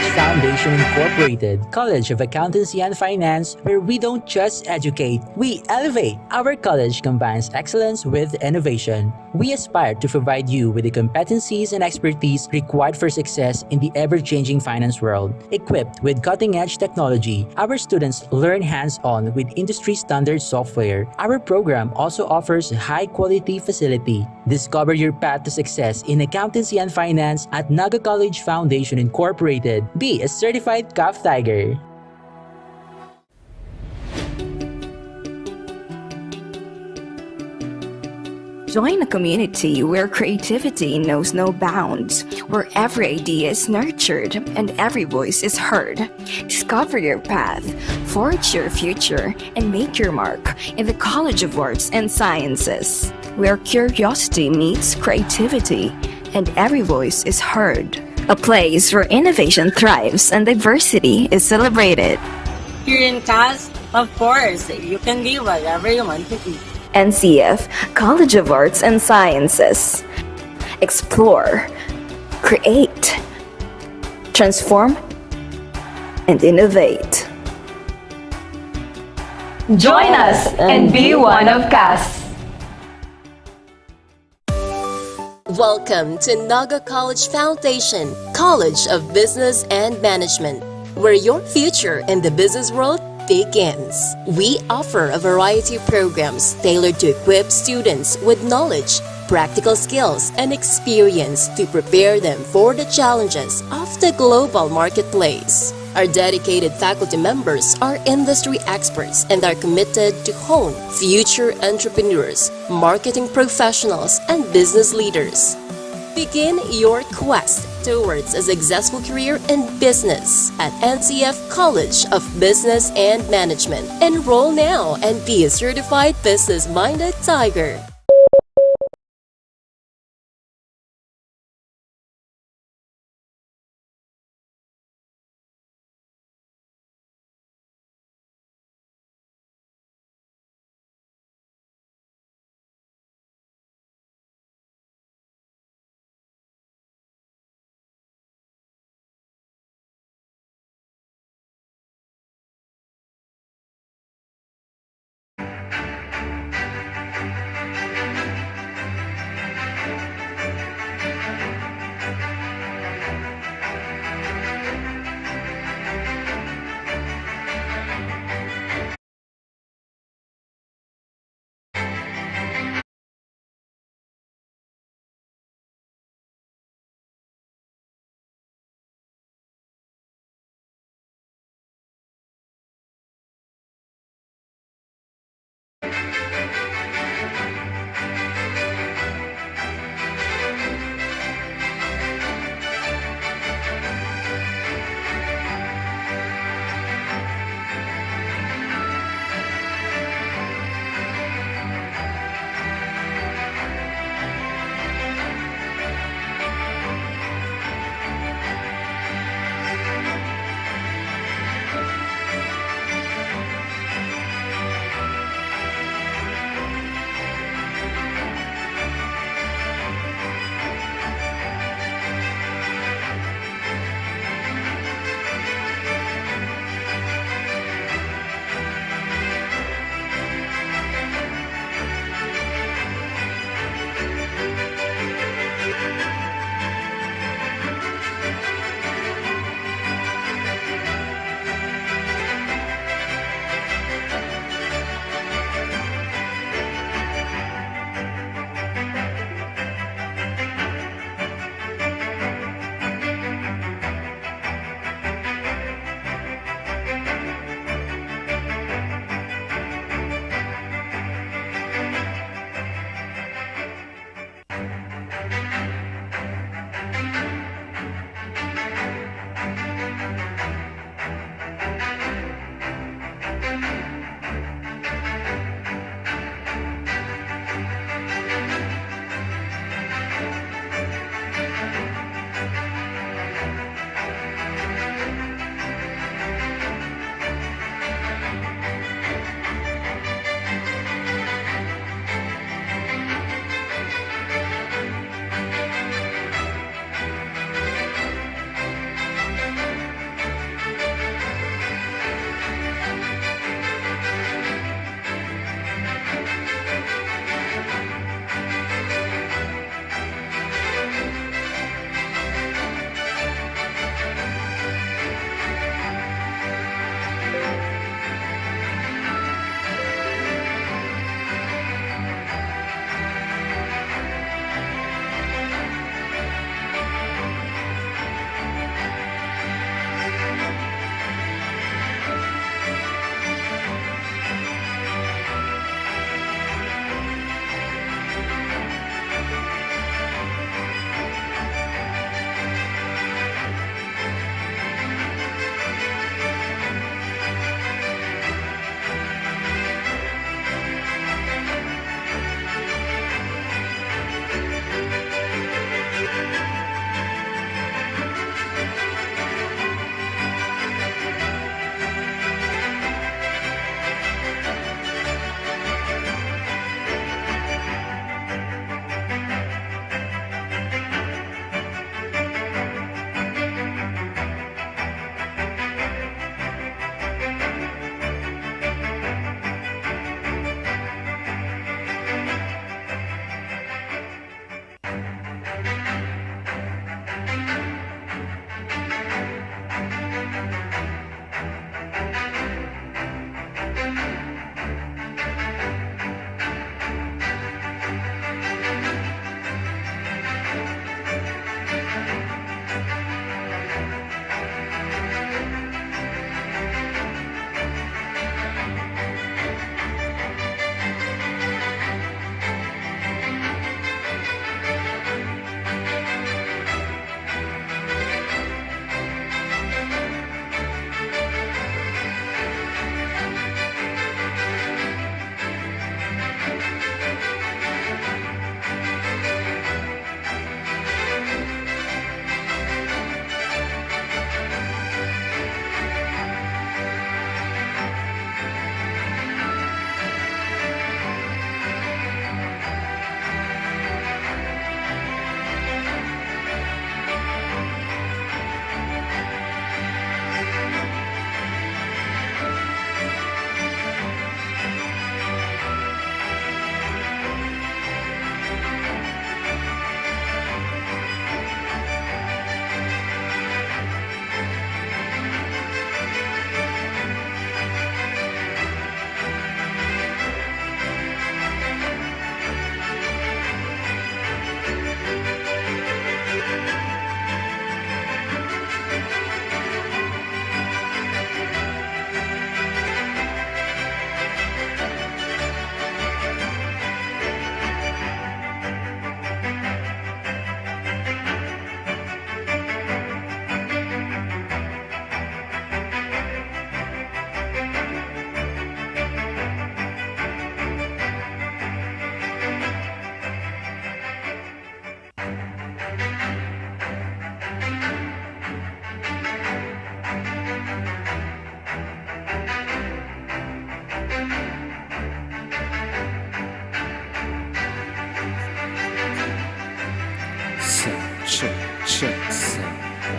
College Foundation Incorporated, College of Accountancy and Finance, where we don't just educate, we elevate. Our college combines excellence with innovation. We aspire to provide you with the competencies and expertise required for success in the ever-changing finance world. Equipped with cutting-edge technology, our students learn hands-on with industry-standard software. Our program also offers a high-quality facility. Discover your path to success in accountancy and finance at Naga College Foundation Incorporated. Be a certified CAF Tiger. Join a community where creativity knows no bounds, where every idea is nurtured and every voice is heard. Discover your path, forge your future, and make your mark in the College of Arts and Sciences, where curiosity meets creativity and every voice is heard. A place where innovation thrives and diversity is celebrated. Here in CAS, of course, you can be whatever you want to be. NCF, College of Arts and Sciences. Explore, create, transform, and innovate. Join us and be one of CAS. Welcome to Naga College Foundation, College of Business and Management, where your future in the business world begins. We offer a variety of programs tailored to equip students with knowledge, practical skills, and experience to prepare them for the challenges of the global marketplace. Our dedicated faculty members are industry experts and are committed to hone future entrepreneurs, marketing professionals, and business leaders. Begin your quest towards a successful career in business at NCF College of Business and Management. Enroll now and be a certified business-minded tiger.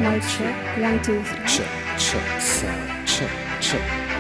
Mic check. 1, 2, 3. Check, sound, check. Check, sound.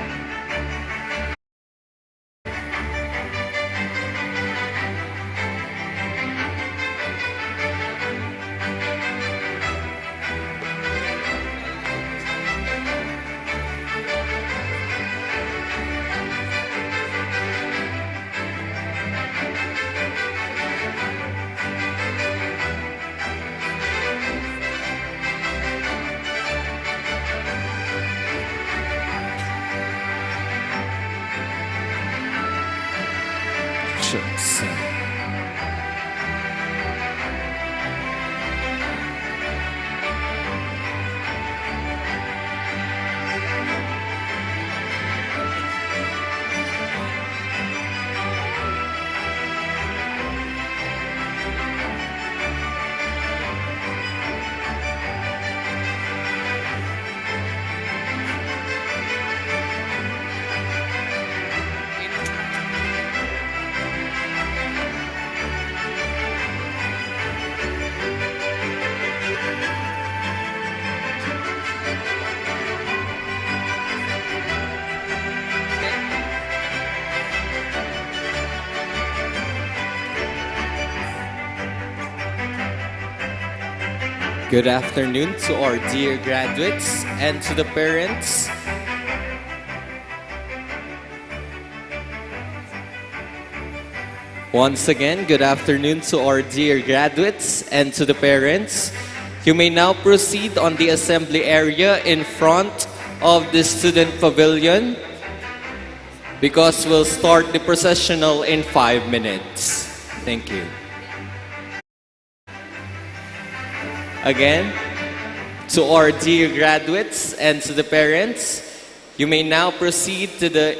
Good afternoon to our dear graduates and to the parents. Once again, good afternoon to our dear graduates and to the parents. You may now proceed on the assembly area in front of the student pavilion because we'll start the processional in 5 minutes. Thank you. Again, to our dear graduates and to the parents, you may now proceed to the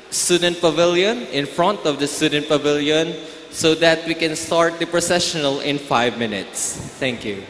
student pavilion, in front of the student pavilion, so that we can start the processional in 5 minutes. Thank you.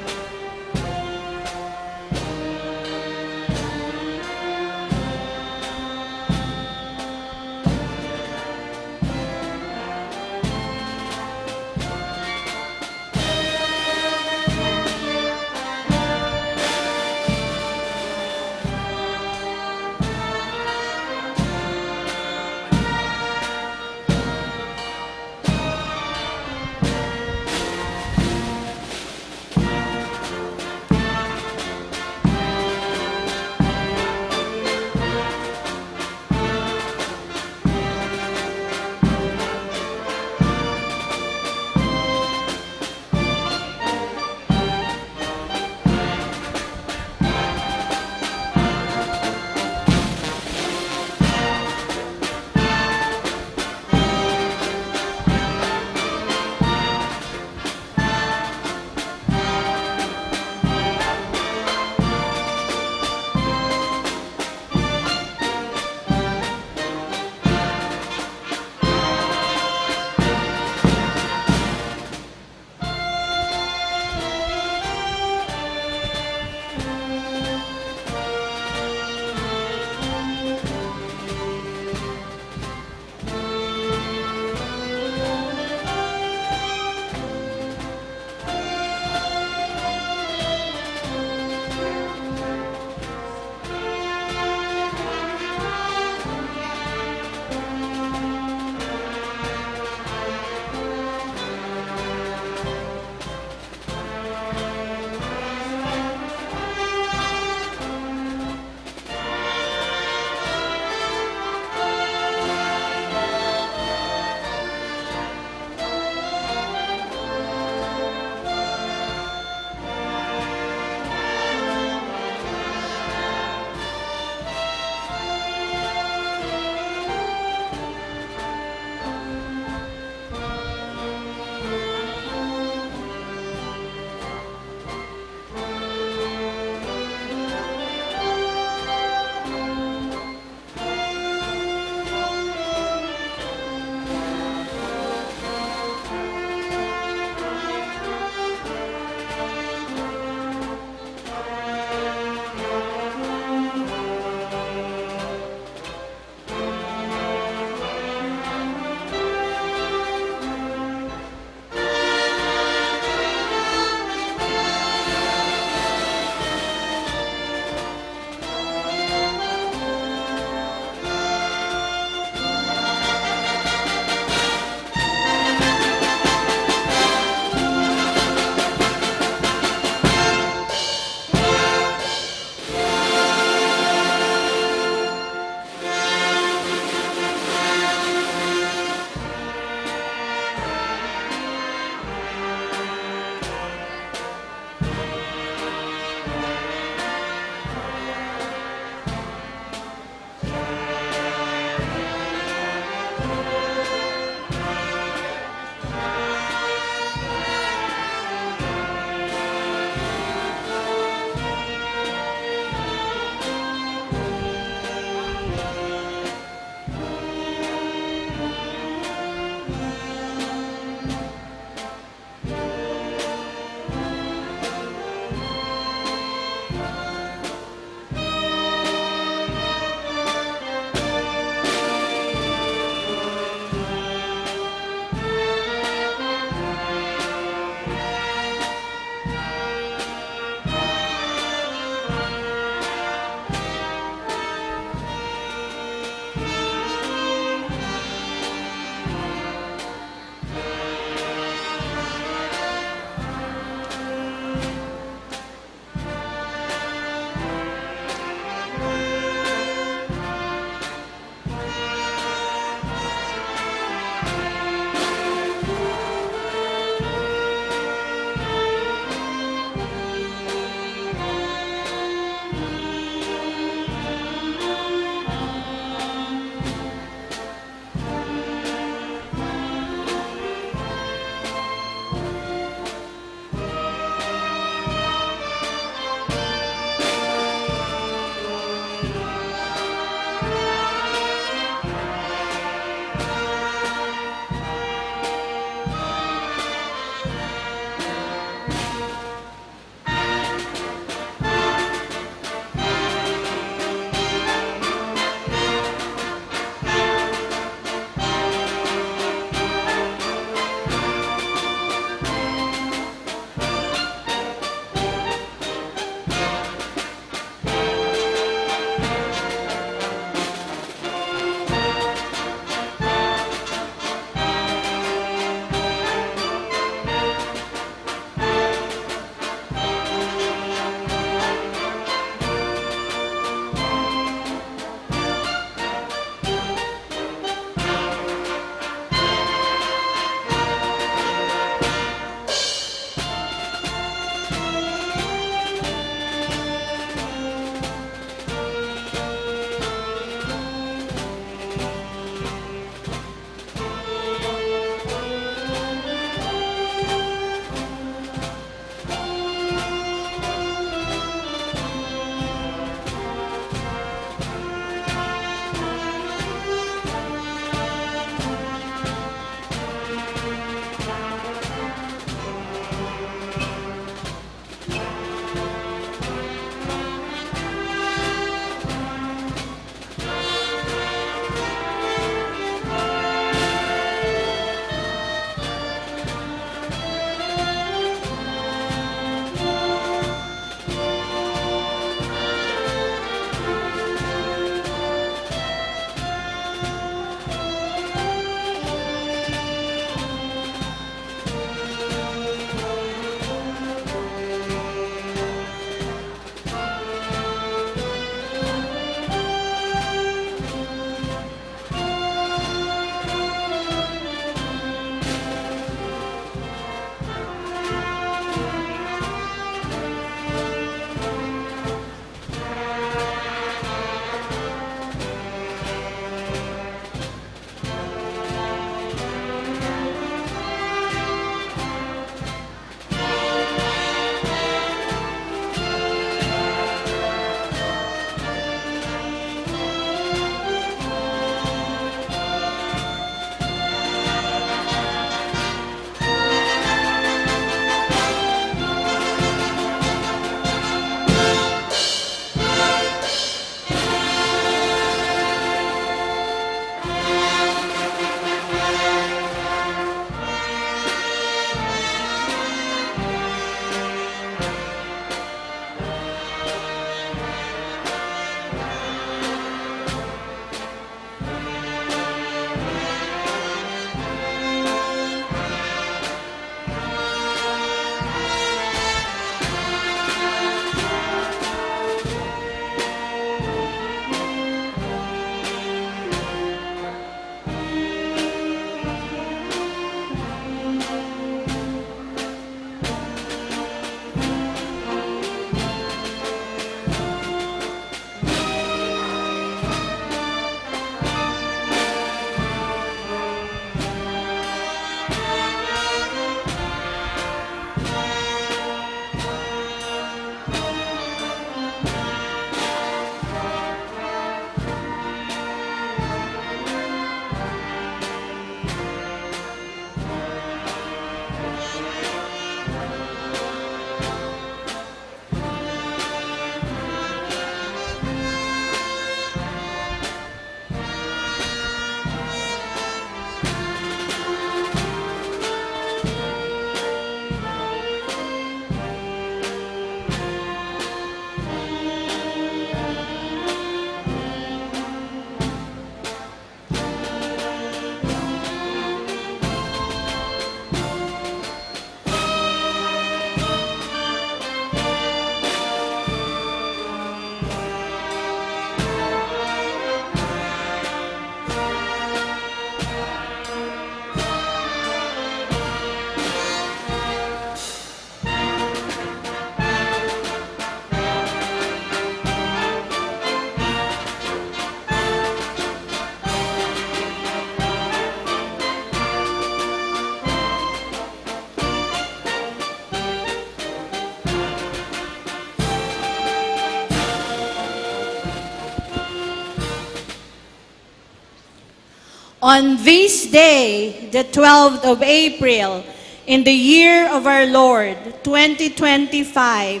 On this day, the 12th of April, in the year of our Lord, 2025,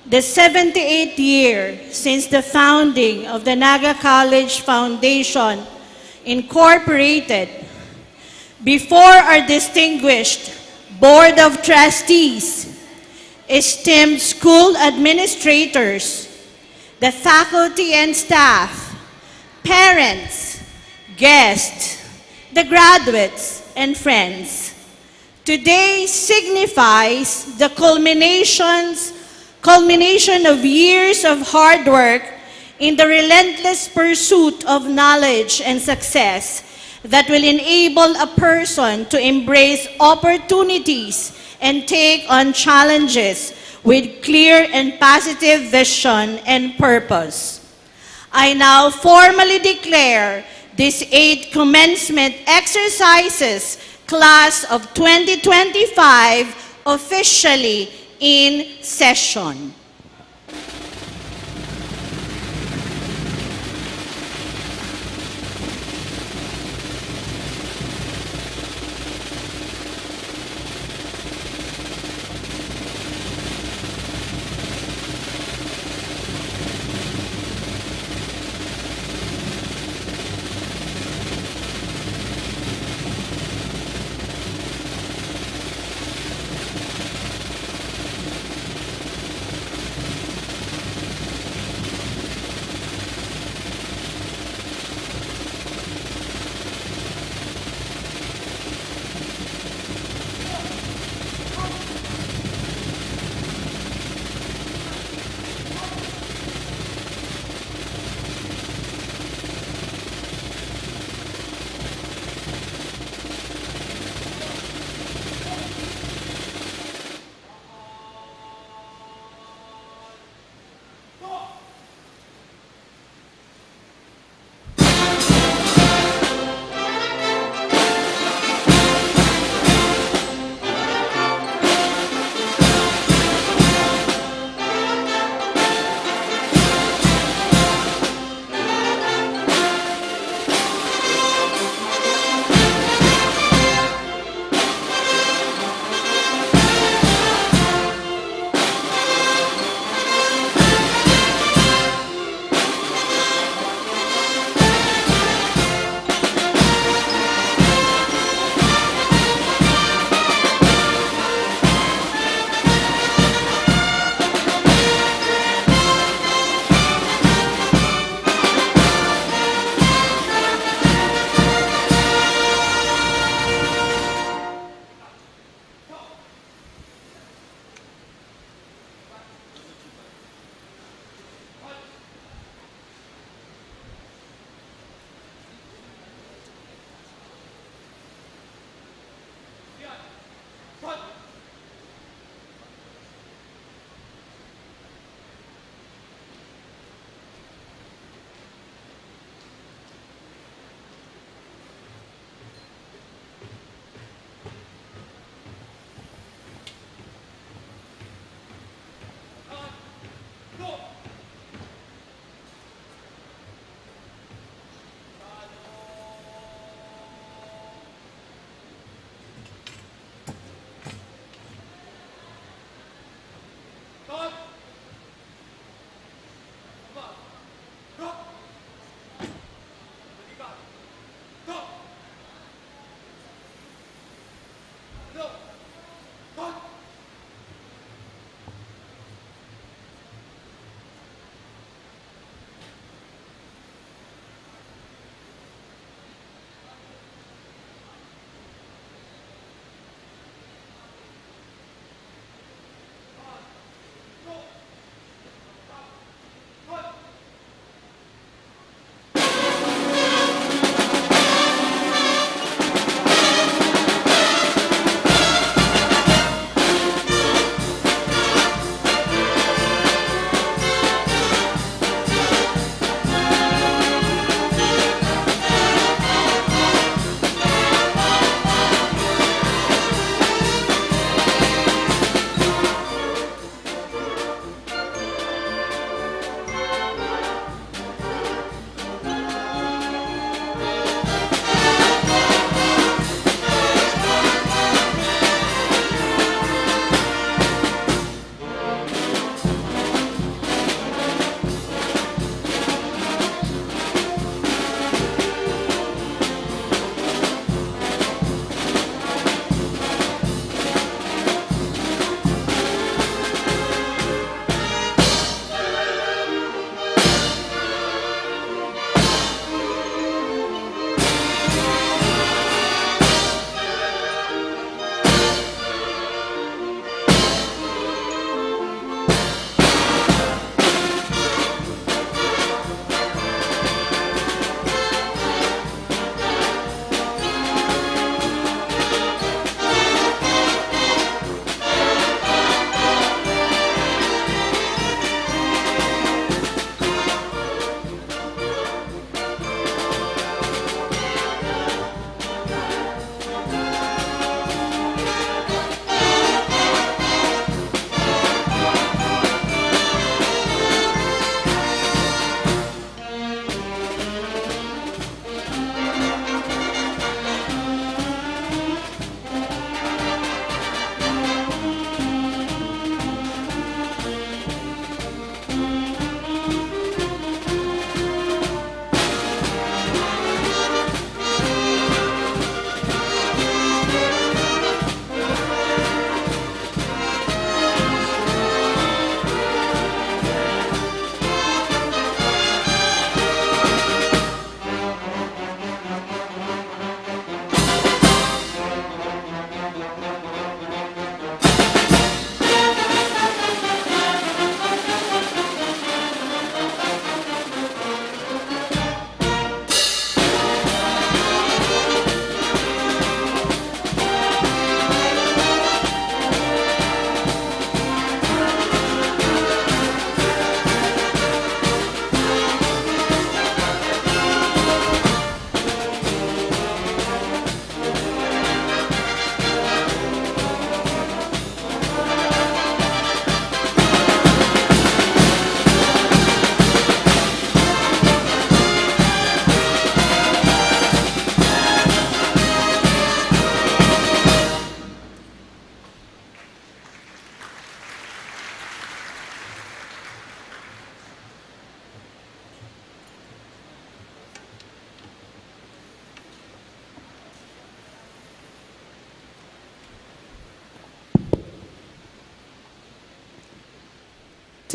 the 78th year since the founding of the Naga College Foundation, Incorporated, before our distinguished Board of Trustees, esteemed school administrators, the faculty and staff, parents, guests, the graduates, and friends. Today signifies the culmination of years of hard work in the relentless pursuit of knowledge and success that will enable a person to embrace opportunities and take on challenges with clear and positive vision and purpose. I now formally declare this 8th commencement exercises class of 2025 officially in session.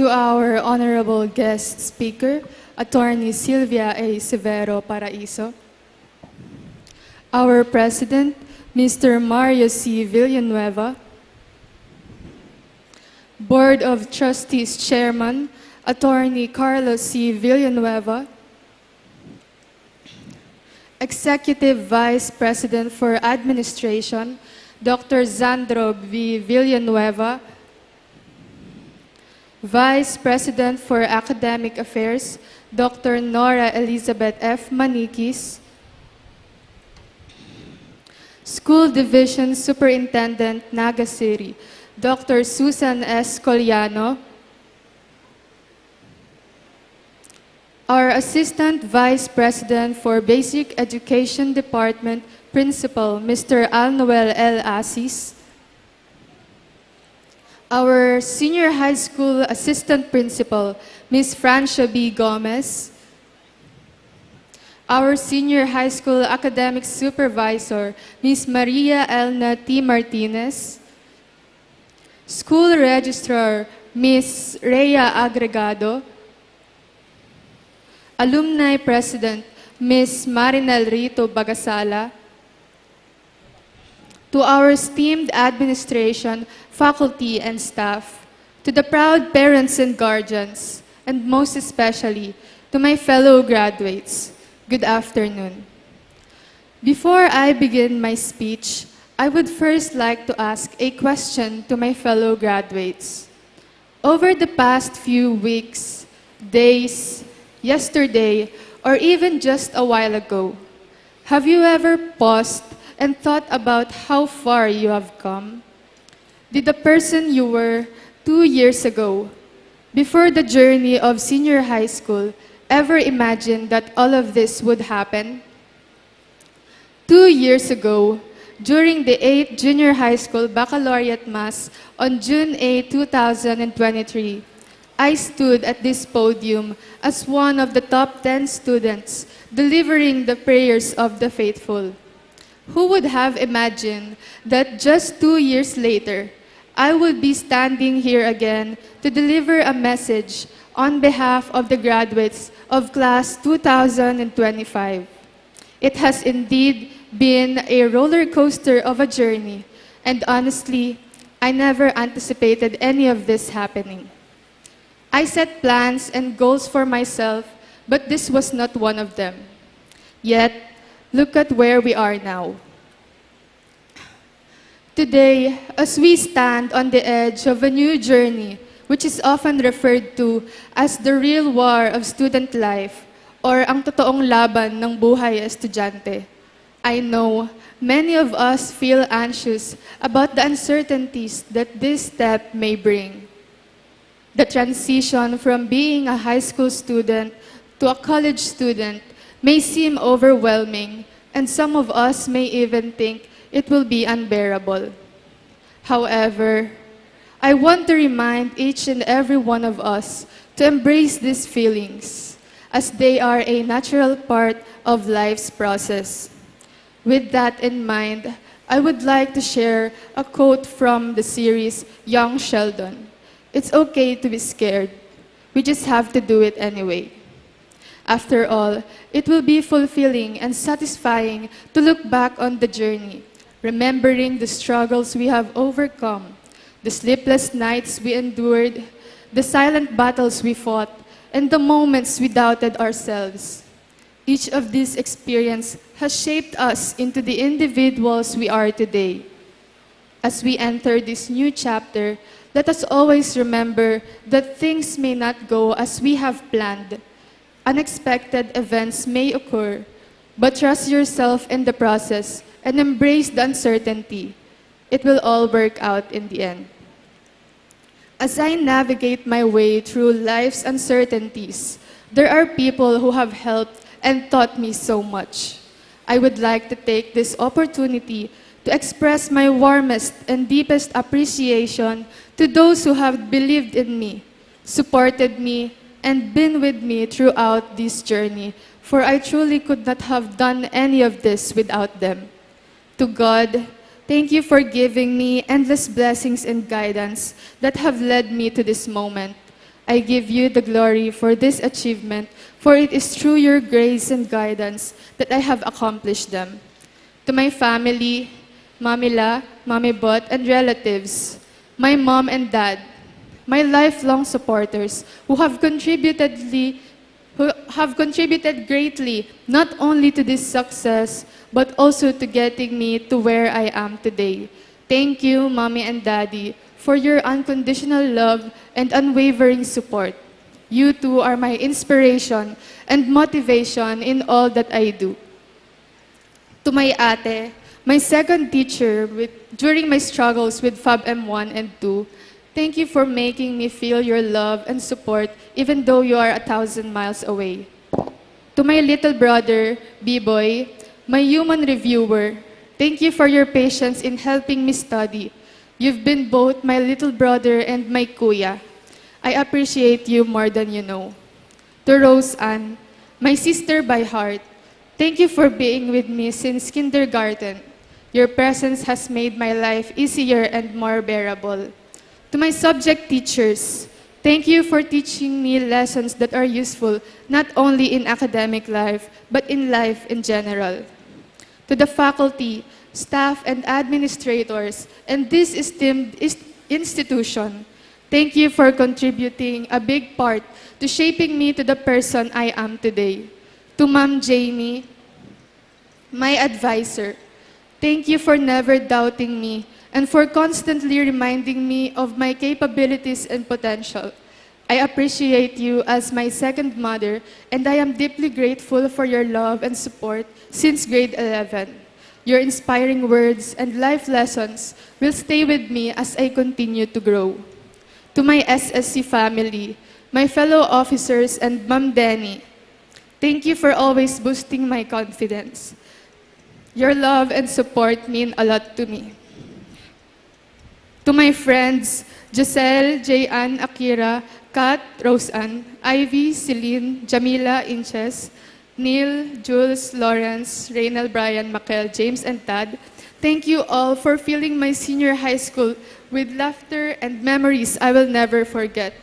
to our honorable guest speaker, Attorney Sylvia A. Severo Paraiso, our President, Mr. Mario C. Villanueva, Board of Trustees Chairman, Attorney Carlos C. Villanueva, Executive Vice President for Administration, Dr. Zandro V. Villanueva, Vice President for Academic Affairs, Dr. Nora Elizabeth F. Manikis, School Division Superintendent, Naga City, Dr. Susan S. Coliano, our Assistant Vice President for Basic Education Department, Principal, Mr. Alnoel L. Asis, our Senior High School Assistant Principal, Ms. Francia B. Gomez, our Senior High School Academic Supervisor, Ms. Maria Elna T. Martinez, School Registrar, Ms. Rhea Agregado, Alumni President, Ms. Marinel Rito Bagasala, to our esteemed administration, faculty, and staff, to the proud parents and guardians, and most especially to my fellow graduates, good afternoon. Before I begin my speech, I would first like to ask a question to my fellow graduates. Over the past few weeks, days, yesterday, or even just a while ago, have you ever paused and thought about how far you have come? Did the person you were 2 years ago, before the journey of senior high school, ever imagine that all of this would happen? 2 years ago, during the 8th Junior High School Baccalaureate Mass on June 8, 2023, I stood at this podium as one of the top 10 students delivering the prayers of the faithful. Who would have imagined that just 2 years later, I would be standing here again to deliver a message on behalf of the graduates of Class 2025. It has indeed been a roller coaster of a journey, and honestly, I never anticipated any of this happening. I set plans and goals for myself, but this was not one of them. Yet, look at where we are now. Today, as we stand on the edge of a new journey, which is often referred to as the real war of student life, or ang totoong laban ng buhay estudyante, I know many of us feel anxious about the uncertainties that this step may bring. The transition from being a high school student to a college student may seem overwhelming, and some of us may even think it will be unbearable. However, I want to remind each and every one of us to embrace these feelings, as they are a natural part of life's process. With that in mind, I would like to share a quote from the series Young Sheldon. It's okay to be scared. We just have to do it anyway. After all, it will be fulfilling and satisfying to look back on the journey, remembering the struggles we have overcome, the sleepless nights we endured, the silent battles we fought, and the moments we doubted ourselves. Each of these experiences has shaped us into the individuals we are today. As we enter this new chapter, let us always remember that things may not go as we have planned. Unexpected events may occur, but trust yourself in the process and embrace the uncertainty. It will all work out in the end. As I navigate my way through life's uncertainties, there are people who have helped and taught me so much. I would like to take this opportunity to express my warmest and deepest appreciation to those who have believed in me, supported me, and been with me throughout this journey, for I truly could not have done any of this without them. To God, thank you for giving me endless blessings and guidance that have led me to this moment. I give you the glory for this achievement, for it is through your grace and guidance that I have accomplished them. To my family, Mamila, Mami Bot, and relatives, my mom and dad, my lifelong supporters who have contributed greatly not only to this success but also to getting me to where I am today. Thank you, Mommy and Daddy, for your unconditional love and unwavering support. You two are my inspiration and motivation in all that I do. To my ate, my second teacher during my struggles with Fab M1 and 2, thank you for making me feel your love and support even though you are 1,000 miles away. To my little brother, B-Boy, my human reviewer, thank you for your patience in helping me study. You've been both my little brother and my kuya. I appreciate you more than you know. To Rose Ann, my sister by heart, thank you for being with me since kindergarten. Your presence has made my life easier and more bearable. To my subject teachers, thank you for teaching me lessons that are useful not only in academic life, but in life in general. To the faculty, staff, and administrators, and this esteemed institution, thank you for contributing a big part to shaping me to the person I am today. To Ma'am Jamie, my advisor, thank you for never doubting me and for constantly reminding me of my capabilities and potential. I appreciate you as my second mother, and I am deeply grateful for your love and support since grade 11. Your inspiring words and life lessons will stay with me as I continue to grow. To my SSC family, my fellow officers, and Ma'am Denny, thank you for always boosting my confidence. Your love and support mean a lot to me. To my friends, Giselle, Jayan, Akira, Kat, Roseanne, Ivy, Celine, Jamila, Inches, Neil, Jules, Lawrence, Reynel, Brian, Makel, James, and Tad, thank you all for filling my senior high school with laughter and memories I will never forget.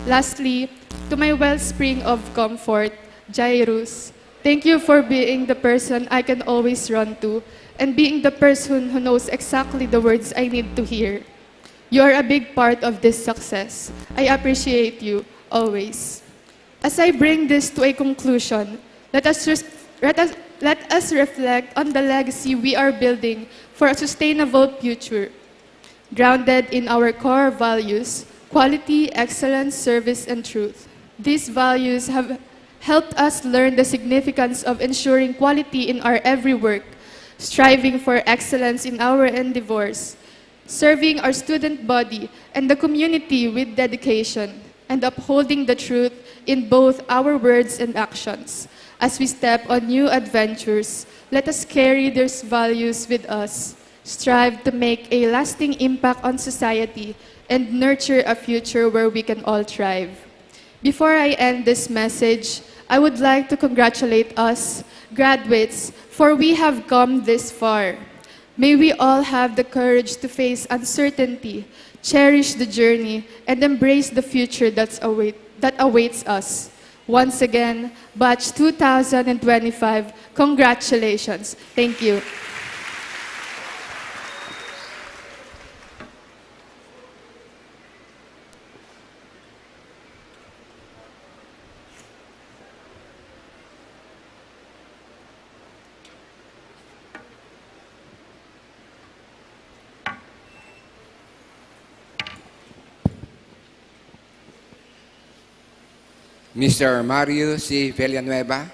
Lastly, to my wellspring of comfort, Jairus, thank you for being the person I can always run to and being the person who knows exactly the words I need to hear. You are a big part of this success. I appreciate you always. As I bring this to a conclusion, let us reflect on the legacy we are building for a sustainable future, grounded in our core values: quality, excellence, service, and truth. These values have helped us learn the significance of ensuring quality in our every work, striving for excellence in our endeavors, serving our student body and the community with dedication, and upholding the truth in both our words and actions. As we step on new adventures, let us carry these values with us, strive to make a lasting impact on society, and nurture a future where we can all thrive. Before I end this message, I would like to congratulate us, graduates, for we have come this far. May we all have the courage to face uncertainty, cherish the journey, and embrace the future that awaits us. Once again, Batch 2025, congratulations. Thank you. Mr. Mario C. Villanueva,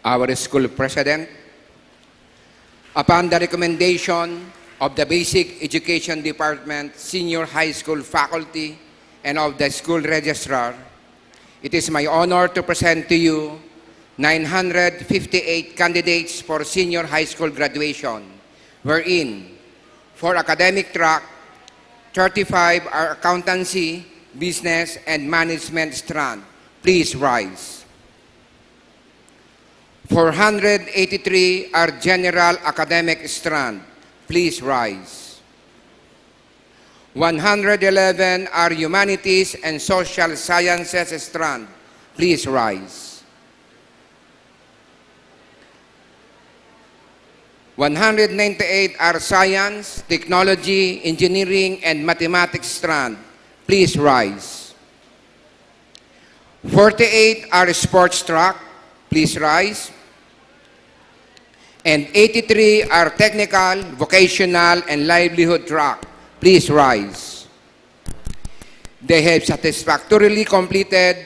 our school president, upon the recommendation of the Basic Education Department, Senior High School faculty, and of the school registrar, it is my honor to present to you 958 candidates for senior high school graduation, wherein for academic track, 35 are accountancy, business, and management strand. Please rise. 483 are general academic strand. Please rise. 111 are Humanities and Social Sciences strand. Please rise. 198 are Science, Technology, Engineering, and Mathematics strand. Please rise. 48 are Sports track. Please rise. And 83 are Technical, Vocational, and Livelihood track. Please rise. They have satisfactorily completed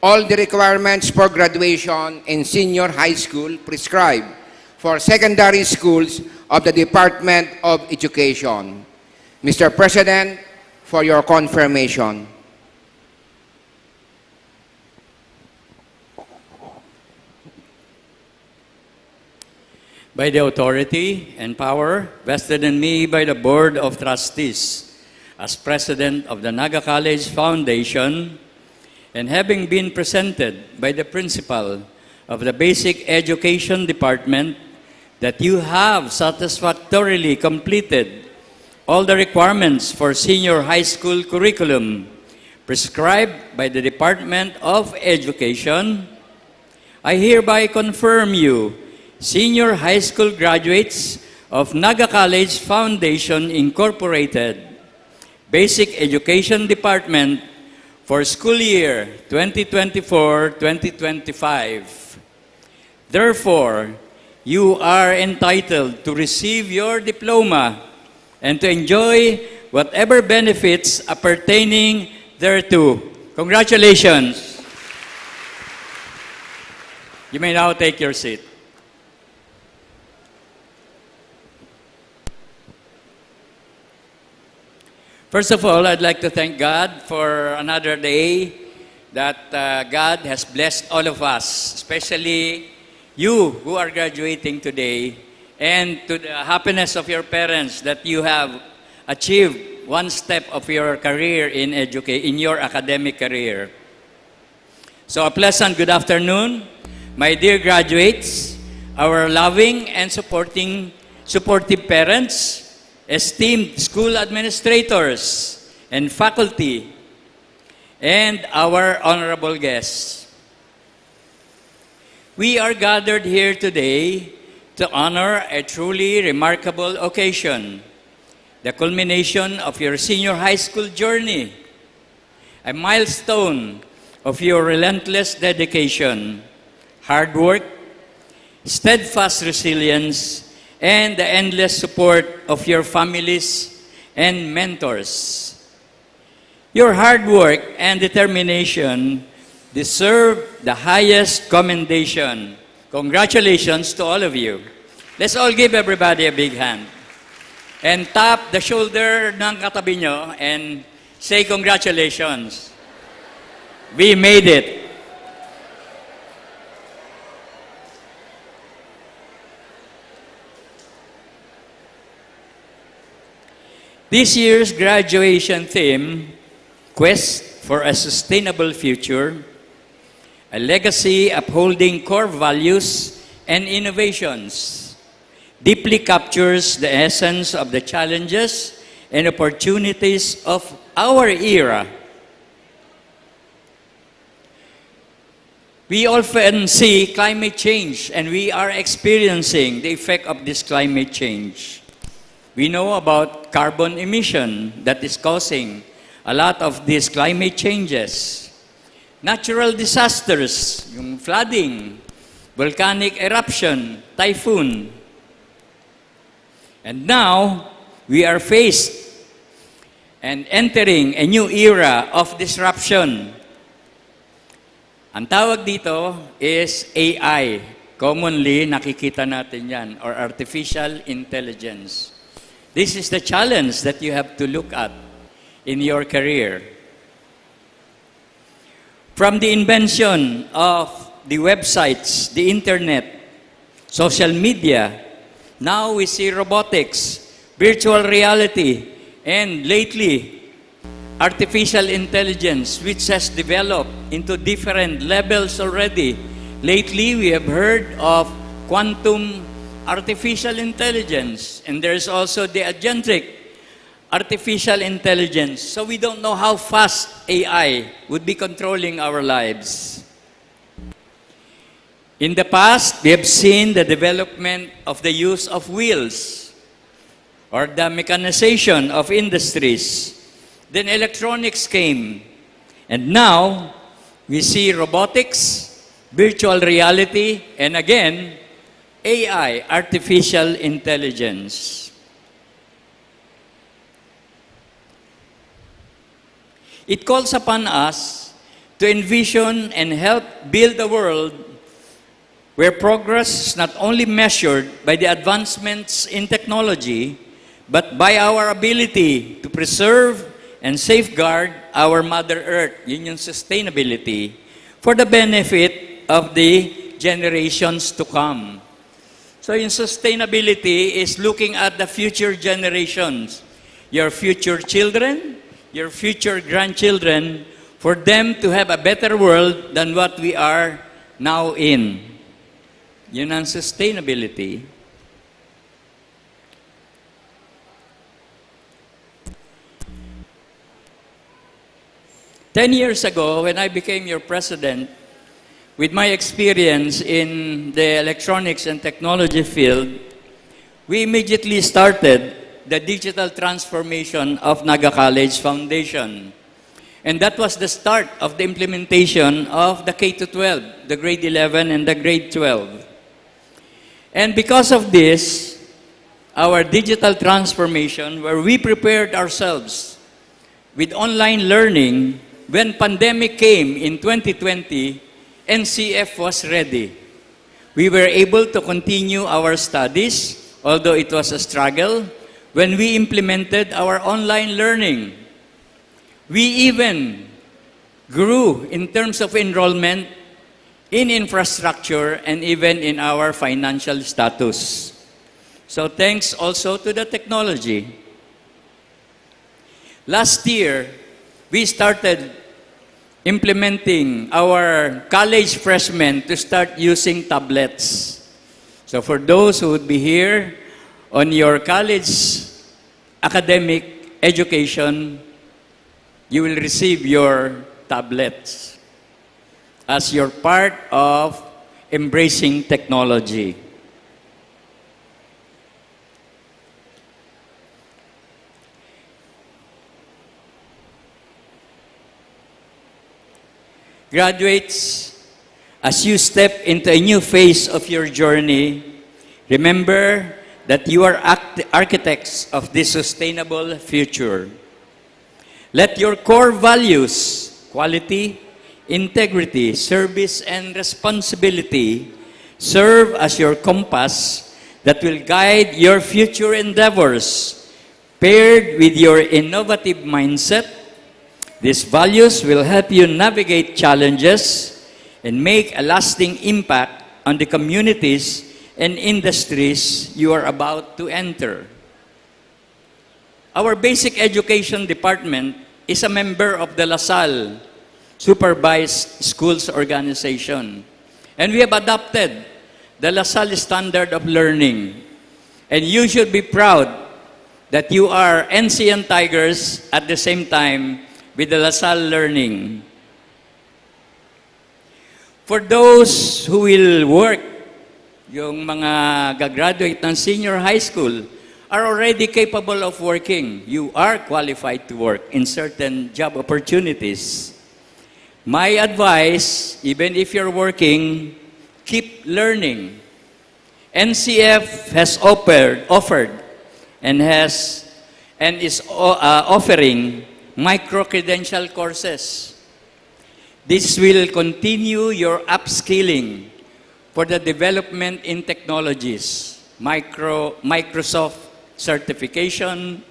all the requirements for graduation in senior high school prescribed for secondary schools of the Department of Education. Mr. President, for your confirmation. By the authority and power vested in me by the Board of Trustees as President of the Naga College Foundation, and having been presented by the Principal of the Basic Education Department that you have satisfactorily completed all the requirements for senior high school curriculum prescribed by the Department of Education, I hereby confirm you senior high school graduates of Naga College Foundation Incorporated, Basic Education Department for school year 2024-2025. Therefore, you are entitled to receive your diploma and to enjoy whatever benefits appertaining thereto. Congratulations! You may now take your seat. First of all, I'd like to thank God for another day that God has blessed all of us, especially you who are graduating today, and to the happiness of your parents that you have achieved one step of your career in your academic career. So a pleasant good afternoon, my dear graduates, our loving and supportive parents, esteemed school administrators and faculty, and our honorable guests. We are gathered here today to honor a truly remarkable occasion, the culmination of your senior high school journey, a milestone of your relentless dedication, hard work, steadfast resilience, and the endless support of your families and mentors. Your hard work and determination deserve the highest commendation. Congratulations to all of you. Let's all give everybody a big hand. And tap the shoulder ng katabi nyo and say congratulations. We made it. This year's graduation theme, Quest for a Sustainable Future, a legacy upholding core values and innovations, deeply captures the essence of the challenges and opportunities of our era. We often see climate change, and we are experiencing the effect of this climate change. We know about carbon emission that is causing a lot of these climate changes. Natural disasters, yung flooding, volcanic eruption, typhoon. And now, we are faced and entering a new era of disruption. Ang tawag dito is AI. Commonly, nakikita natin yan, or artificial intelligence. This is the challenge that you have to look at in your career. From the invention of the websites, the internet, social media, now we see robotics, virtual reality, and lately, artificial intelligence, which has developed into different levels already. Lately, we have heard of quantum artificial intelligence, and there's also the agentic artificial intelligence. So we don't know how fast AI would be controlling our lives. In the past, we have seen the development of the use of wheels or the mechanization of industries. Then electronics came. And now, we see robotics, virtual reality, and again, AI, artificial intelligence. It calls upon us to envision and help build a world where progress is not only measured by the advancements in technology, but by our ability to preserve and safeguard our Mother Earth, yun yung sustainability, for the benefit of the generations to come. So yung sustainability is looking at the future generations, your future children, your future grandchildren, for them to have a better world than what we are now in. Yun ang sustainability. Ten years ago, when I became your president, with my experience in the electronics and technology field, we immediately started the digital transformation of Naga College Foundation. And that was the start of the implementation of the K-12, the grade 11 and the grade 12. And because of this, our digital transformation, where we prepared ourselves with online learning, when pandemic came in 2020, NCF was ready. We were able to continue our studies, although it was a struggle, when we implemented our online learning. We even grew in terms of enrollment in infrastructure and even in our financial status. So thanks also to the technology. Last year, we started implementing our college freshmen to start using tablets. So for those who would be here on your college academic education, you will receive your tablets as your part of embracing technology. Graduates, as you step into a new phase of your journey, remember that you are architects of this sustainable future. Let your core values, quality, integrity, service, and responsibility serve as your compass that will guide your future endeavors. Paired with your innovative mindset, these values will help you navigate challenges and make a lasting impact on the communities and industries you are about to enter. Our basic education department is a member of the LaSalle Supervised Schools Organization. And we have adopted the LaSalle Standard of Learning. And you should be proud that you are NCN Tigers at the same time with the LaSalle Learning. For those who will work, yung mga gagraduate ng senior high school are already capable of working. You are qualified to work in certain job opportunities. My advice, even if you're working, keep learning. NCF has offered and is offering micro-credential courses. This will continue your upskilling for the development in technologies, Microsoft certification,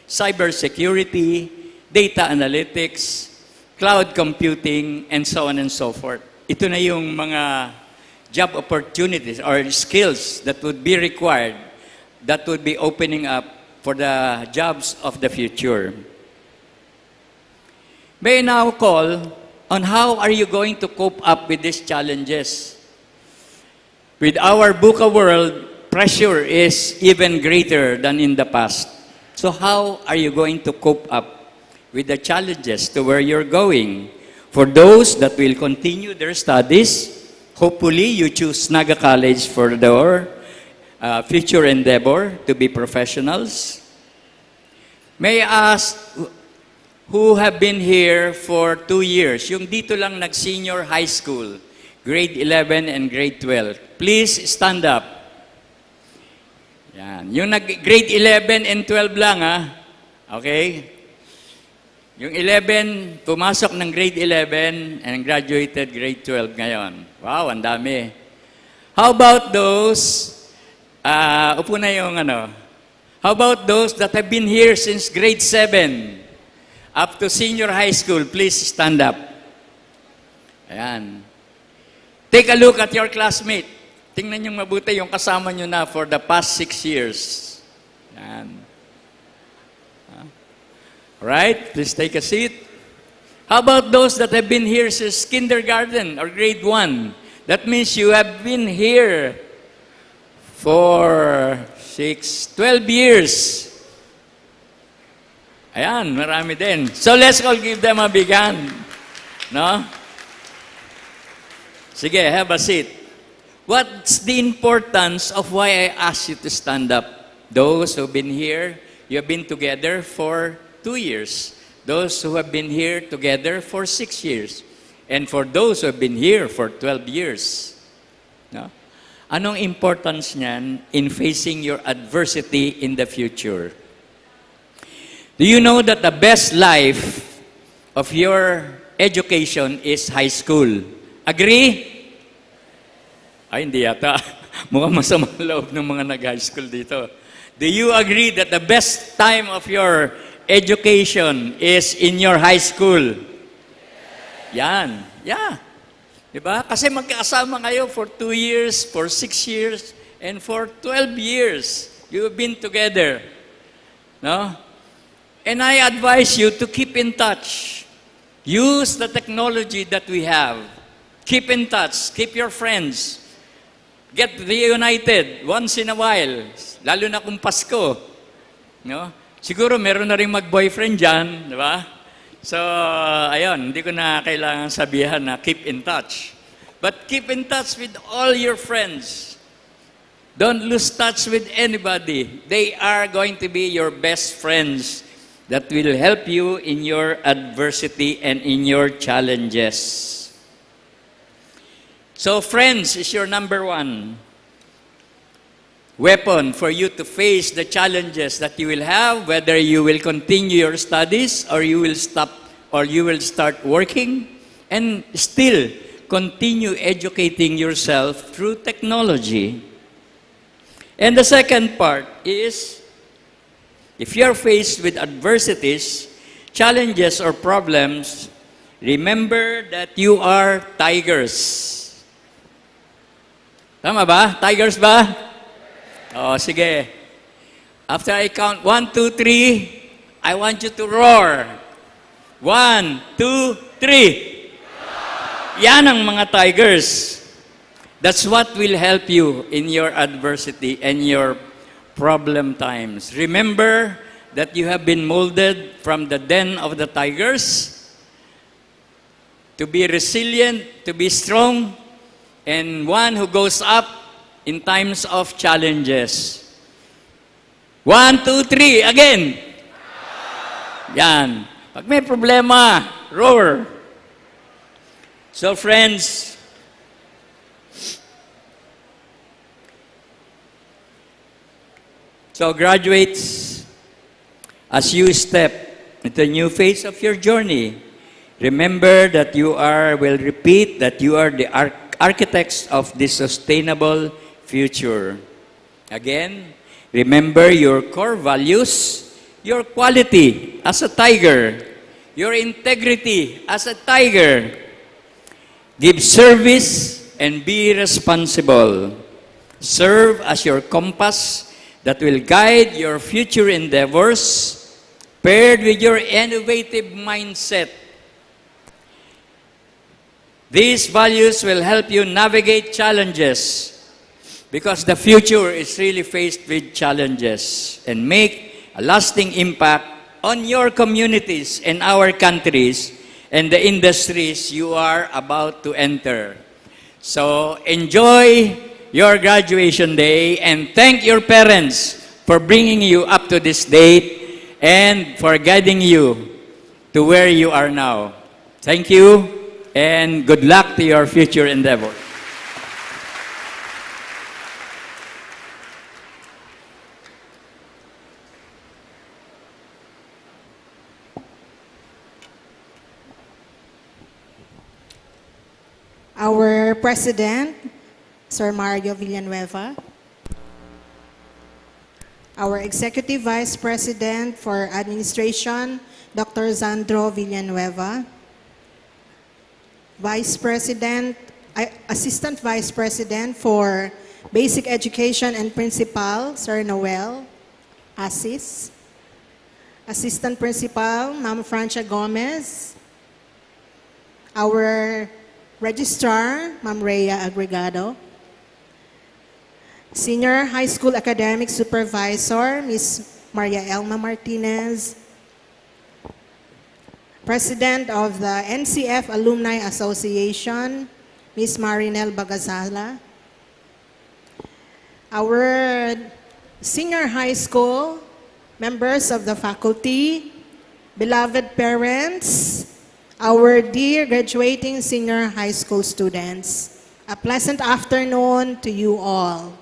cybersecurity, data analytics, cloud computing, and so on and so forth. Ito na yung mga job opportunities or skills that would be required that would be opening up for the jobs of the future. May I now call on how are you going to cope up with these challenges? With our VUCA world, pressure is even greater than in the past. So how are you going to cope up with the challenges to where you're going? For those that will continue their studies, hopefully you choose Naga College for their future endeavor to be professionals. May I ask who have been here for 2 years, yung dito lang nag-senior high school, grade 11 and grade 12. Please stand up. Yan. Yung nag-grade 11 and 12 lang, okay? Yung 11, pumasok ng grade 11 and graduated grade 12 ngayon. Wow, ang dami. How about those, upo na yung how about those that have been here since grade 7 up to senior high school? Please stand up. Ayan. Take a look at your classmate. Tingnan nyo mabuti yung kasama nyo na for the past 6 years. Ayan. Alright, please take a seat. How about those that have been here since kindergarten or grade 1? That means you have been here for 12 years. Ayan, marami din. So let's all give them a big hand. No? Sige, have a seat. What's the importance of why I asked you to stand up? Those who've been here, you have been together for 2 years. Those who have been here together for 6 years. And for those who have been here for 12 years. No? Anong importance niyan in facing your adversity in the future? Do you know that the best life of your education is high school? Agree? Ay, hindi yata. Mukhang masama loob ng mga nag-high school dito. Do you agree that the best time of your education is in your high school? Yan. Yeah. Diba? Kasi magkasama kayo for 2 years, for 6 years, and for 12 years. You have been together. No? And I advise you to keep in touch. Use the technology that we have. Keep in touch. Keep your friends. Get reunited once in a while. Lalo na kung Pasko. No? Siguro meron na rin mag-boyfriend dyan. Di ba? So, ayun, hindi ko na kailangan sabihan na keep in touch. But keep in touch with all your friends. Don't lose touch with anybody. They are going to be your best friends that will help you in your adversity and in your challenges. So, friends is your number one weapon for you to face the challenges that you will have, whether you will continue your studies or you will stop or you will start working and still continue educating yourself through technology. And the second part is, if you're faced with adversities, challenges, or problems, remember that you are tigers. Tama ba? Tigers ba? Oh, sige. After I count 1, 2, 3, I want you to roar. 1, 2, 3. Yan ang mga tigers. That's what will help you in your adversity and your problem times. Remember that you have been molded from the den of the tigers to be resilient, to be strong, and one who goes up in times of challenges. 1, 2, 3, again. Yan. Pag may problema, roar. So friends, so graduates, as you step into a new phase of your journey, remember that you are, will repeat, that you are the architects of this sustainable future. Again, remember your core values, your quality as a tiger, your integrity as a tiger. Give service and be responsible. Serve as your compass that will guide your future endeavors, paired with your innovative mindset. These values will help you navigate challenges because the future is really faced with challenges and make a lasting impact on your communities and our countries and the industries you are about to enter. So enjoy your graduation day and thank your parents for bringing you up to this date and for guiding you to where you are now. Thank you and good luck to your future endeavor. Our President, Sir Mario Villanueva. Our Executive Vice President for Administration, Dr. Sandro Villanueva. Assistant Vice President for Basic Education and Principal, Sir Noel Asis. Assistant Principal, Ma'am Francia Gomez. Our Registrar, Ma'am Rhea Agregado. Senior High School Academic Supervisor, Ms. Maria Elma Martinez. President of the NCF Alumni Association, Ms. Marinel Bagazala. Our senior high school, members of the faculty, beloved parents, our dear graduating senior high school students, a pleasant afternoon to you all.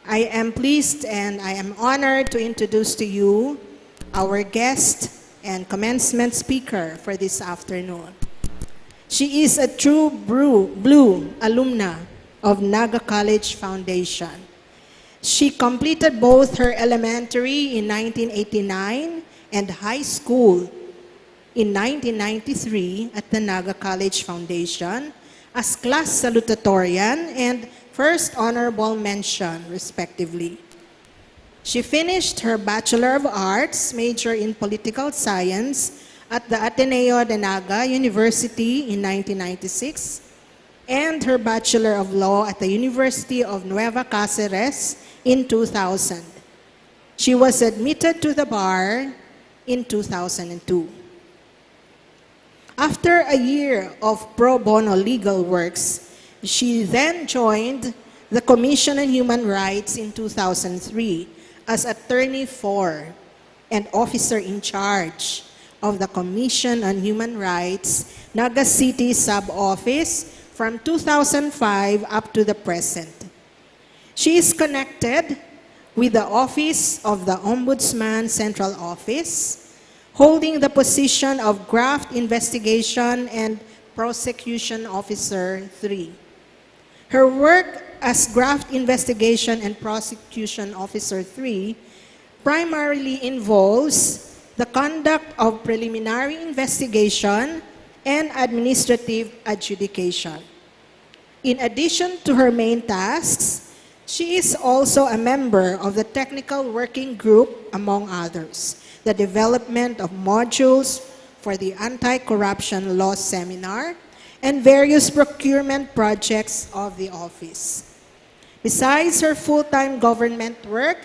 I am pleased and I am honored to introduce to you our guest and commencement speaker for this afternoon. She is a true blue alumna of Naga College Foundation. She completed both her elementary in 1989 and high school in 1993 at the Naga College Foundation as class salutatorian and first honorable mention, respectively. She finished her Bachelor of Arts, major in Political Science at the Ateneo de Naga University in 1996 and her Bachelor of Law at the University of Nueva Cáceres in 2000. She was admitted to the bar in 2002. After a year of pro bono legal works, she then joined the Commission on Human Rights in 2003 as attorney for and officer in charge of the Commission on Human Rights, Naga City Sub-Office from 2005 up to the present. She is connected with the Office of the Ombudsman Central Office, holding the position of Graft Investigation and Prosecution Officer 3. Her work as Graft Investigation and Prosecution Officer 3 primarily involves the conduct of preliminary investigation and administrative adjudication. In addition to her main tasks, she is also a member of the Technical Working Group, among others, the development of modules for the Anti-Corruption Law Seminar, and various procurement projects of the office. Besides her full-time government work,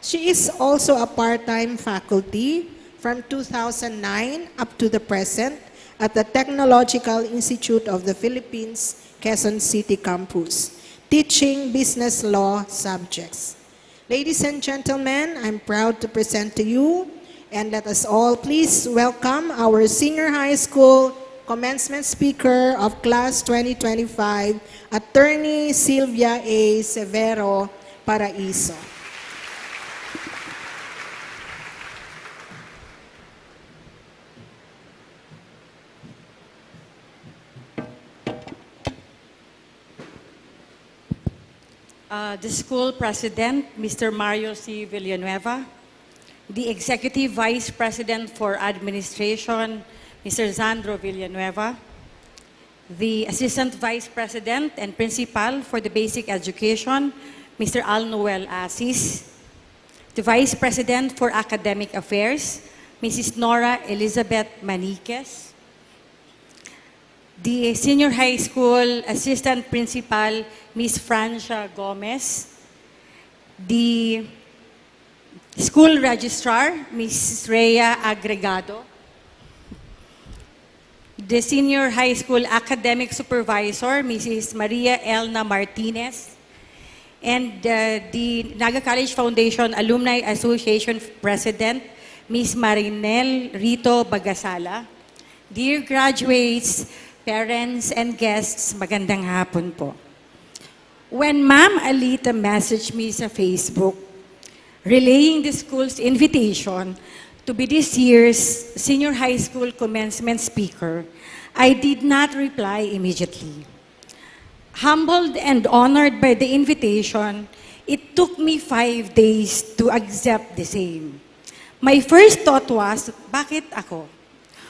she is also a part-time faculty from 2009 up to the present at the Technological Institute of the Philippines, Quezon City campus, teaching business law subjects. Ladies and gentlemen, I'm proud to present to you, and let us all please welcome our senior high school commencement speaker of class 2025, Attorney Sylvia A. Severo Paraiso. The school president, Mr. Mario C. Villanueva, the executive vice president for administration, Mr. Sandro Villanueva, the assistant vice president and principal for the basic education, Mr. Al Noel Asis, the vice president for academic affairs, Mrs. Nora Elizabeth Maniquez, the senior high school assistant principal, Ms. Francia Gomez, the School Registrar, Ms. Rhea Agregado. The Senior High School Academic Supervisor, Mrs. Maria Elna Martinez. And the Naga College Foundation Alumni Association President, Ms. Marinel Rito Bagasala. Dear graduates, parents, and guests, magandang hapon po. When Ma'am Alita messaged me sa Facebook, relaying the school's invitation to be this year's senior high school commencement speaker, I did not reply immediately. Humbled and honored by the invitation, it took me 5 days to accept the same. My first thought was, bakit ako?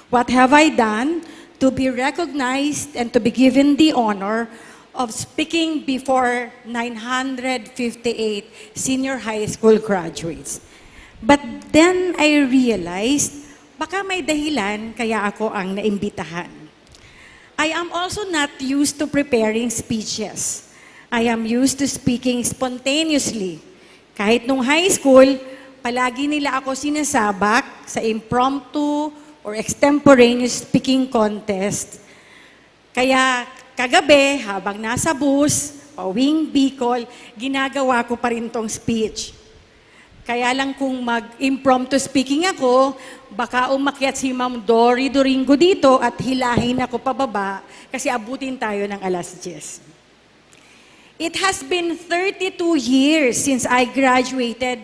What have I done to be recognized and to be given the honor of speaking before 958 senior high school graduates? But then I realized, baka may dahilan kaya ako ang naimbitahan. I am also not used to preparing speeches. I am used to speaking spontaneously. Kahit nung high school, palagi nila ako sinasabak sa impromptu or extemporaneous speaking contest. Kaya kagabi, habang nasa bus, pauwing Bicol, ginagawa ko pa rin tong speech. Kaya lang kung mag-impromptu speaking ako, baka umakyat si Ma'am Dory Doringo dito at hilahin ako pababa kasi abutin tayo ng 10:00. It has been 32 years since I graduated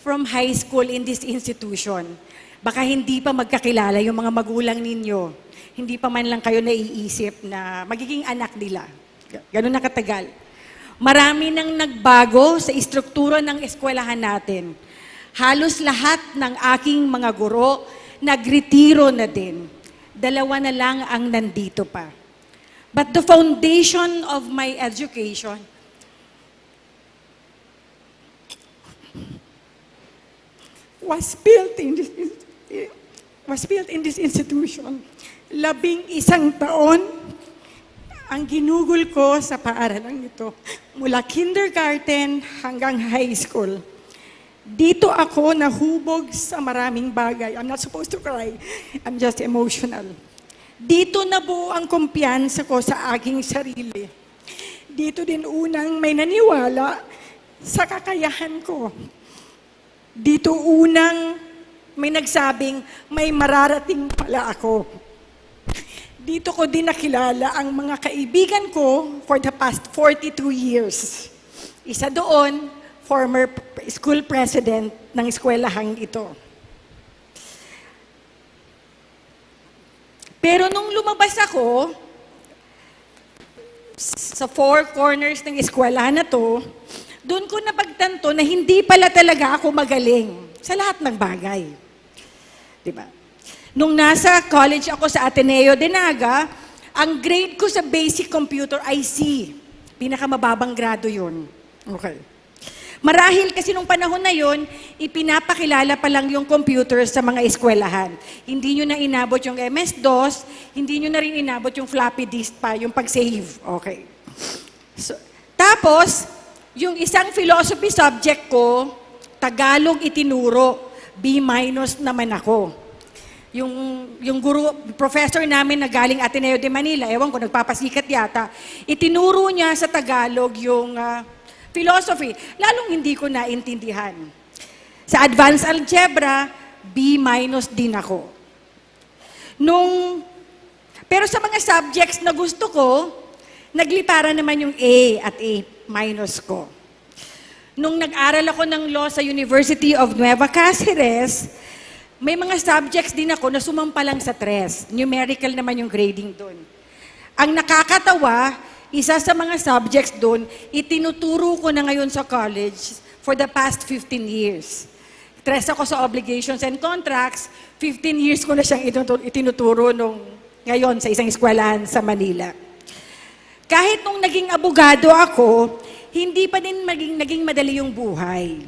from high school in this institution. Baka hindi pa magkakilala yung mga magulang ninyo. Hindi pa man lang kayo naiisip na magiging anak nila. Ganun na katagal. Marami nang nagbago sa istruktura ng eskwelahan natin. Halos lahat ng aking mga guro nagretiro na din. 2 na lang ang nandito pa. But the foundation of my education was built in this institution. 11 taon ang ginugol ko sa paaralang ito, mula kindergarten hanggang high school. Dito ako nahubog sa maraming bagay. I'm not supposed to cry. I'm just emotional. Dito nabuo ang kumpiyansa ko sa aking sarili. Dito din unang may naniwala sa kakayahan ko. Dito unang may nagsabing may mararating pala ako. Dito ko din nakilala ang mga kaibigan ko for the past 42 years. Isa doon, former school president ng eskwelahang ito. Pero nung lumabas ako, sa 4 corners ng eskwelahan na to, doon ko napagtanto na hindi pala talaga ako magaling sa lahat ng bagay. Diba? Nung nasa college ako sa Ateneo de Naga, ang grade ko sa basic computer ay C. Pinakamababang grado yun. Okay. Marahil kasi nung panahon na yun, ipinapakilala pa lang yung computer sa mga eskwelahan. Hindi nyo na inabot yung MS-DOS, hindi nyo na rin inabot yung floppy disk pa, yung pag-save. Okay. So, tapos, yung isang philosophy subject ko, Tagalog itinuro, B- naman ako. Yung guru, professor namin na galing Ateneo de Manila, ewan ko, nagpapasikat yata, itinuro niya sa Tagalog yung philosophy. Lalong hindi ko naintindihan. Sa advanced algebra, B- din ako. Pero sa mga subjects na gusto ko, nagliparan naman yung A at A- ko. Nung nag-aral ako ng law sa University of Nueva Cáceres, may mga subjects din ako na sumampalang sa 3. Numerical naman yung grading doon. Ang nakakatawa, isa sa mga subjects doon, itinuturo ko na ngayon sa college for the past 15 years. 3 ako sa obligations and contracts, 15 years ko na siyang itinuturo ngayon sa isang eskwelahan sa Manila. Kahit nung naging abogado ako, hindi pa din naging madali yung buhay.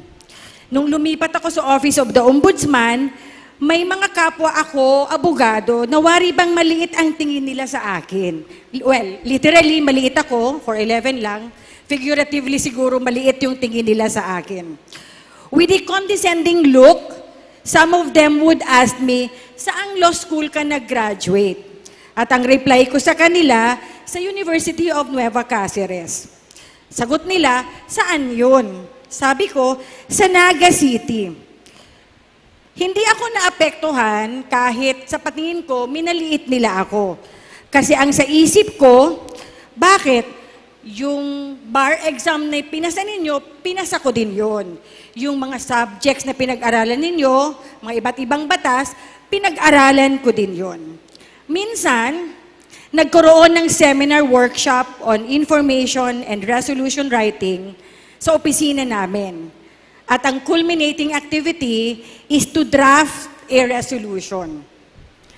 Nung lumipat ako sa Office of the Ombudsman, may mga kapwa ako, abogado, na wari bang maliit ang tingin nila sa akin. Well, literally, maliit ako, 4'11 lang. Figuratively, siguro maliit yung tingin nila sa akin. With a condescending look, some of them would ask me, saang law school ka nag-graduate? At ang reply ko sa kanila, sa University of Nueva Cáceres. Sagot nila, saan yun? Sabi ko, sa Naga City. Hindi ako naapektuhan kahit sa patingin ko, minaliit nila ako. Kasi ang sa isip ko, bakit? Yung bar exam na pinasa ninyo, pinasa ko din yon. Yung mga subjects na pinag-aralan ninyo, mga iba't ibang batas, pinag-aralan ko din yon. Minsan, nagkaroon ng seminar workshop on information and resolution writing sa opisina namin. At ang culminating activity is to draft a resolution.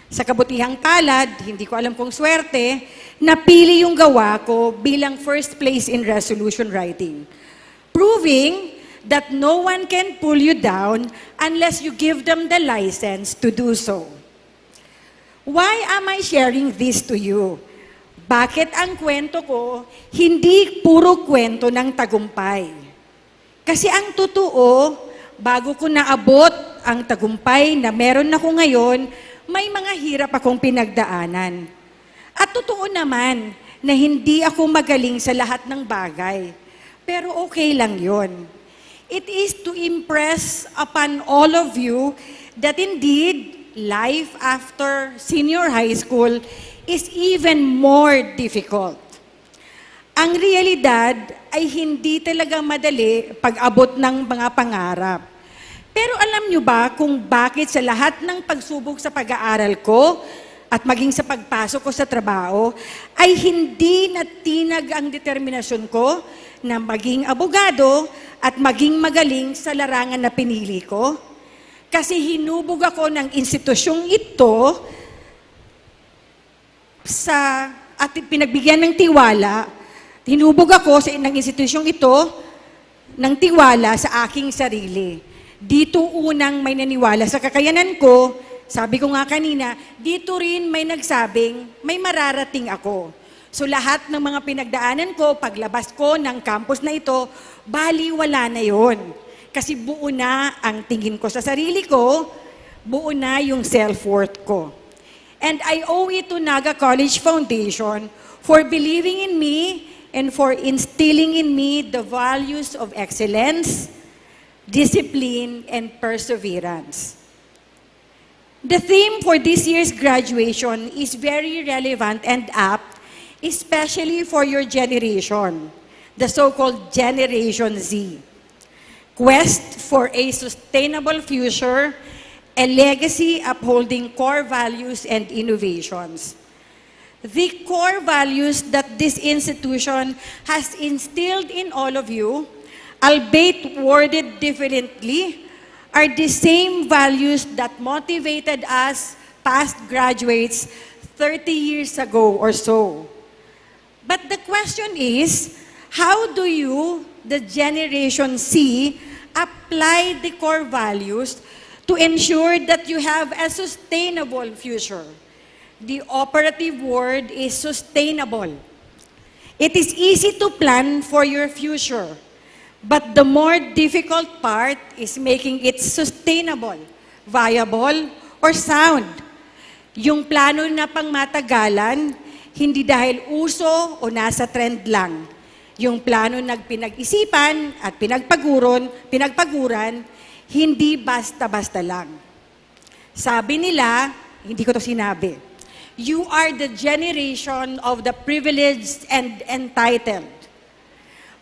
Sa kabutihang palad, hindi ko alam kung swerte, napili yung gawa ko bilang first place in resolution writing. Proving that no one can pull you down unless you give them the license to do so. Why am I sharing this to you? Bakit ang kwento ko hindi puro kwento ng tagumpay? Kasi ang totoo, bago ko naabot ang tagumpay na meron ako ngayon, may mga hirap akong pinagdaanan. At totoo naman na hindi ako magaling sa lahat ng bagay. Pero okay lang yon. It is to impress upon all of you that indeed, life after senior high school is even more difficult. Ang realidad ay hindi talaga madali pag-abot ng mga pangarap. Pero alam nyo ba kung bakit sa lahat ng pagsubok sa pag-aaral ko at maging sa pagpasok ko sa trabaho, ay hindi natinag ang determinasyon ko na maging abogado at maging magaling sa larangan na pinili ko? Kasi hinubog ako ng institusyong ito at pinagbigyan ng tiwala. Hinubog ako ng institusyong ito ng tiwala sa aking sarili. Dito unang may naniwala sa kakayanan ko. Sabi ko nga kanina, dito rin may nagsabing may mararating ako. So lahat ng mga pinagdaanan ko, paglabas ko ng campus na ito, baliwala na yon. Kasi buo na ang tingin ko sa sarili ko, buo na yung self-worth ko. And I owe it to Naga College Foundation for believing in me and for instilling in me the values of excellence, discipline, and perseverance. The theme for this year's graduation is very relevant and apt, especially for your generation, the so-called Generation Z. Quest for a sustainable future, a legacy upholding core values and innovations. The core values that this institution has instilled in all of you, albeit worded differently, are the same values that motivated us past graduates 30 years ago or so. But the question is, how do you, the Generation C, apply the core values to ensure that you have a sustainable future? The operative word is sustainable. It is easy to plan for your future, but the more difficult part is making it sustainable, viable, or sound. Yung plano na pangmatagalan, hindi dahil uso o nasa trend lang. Yung plano na pinag-isipan at pinagpaguran, hindi basta-basta lang. Sabi nila, hindi ko to sinabi, you are the generation of the privileged and entitled.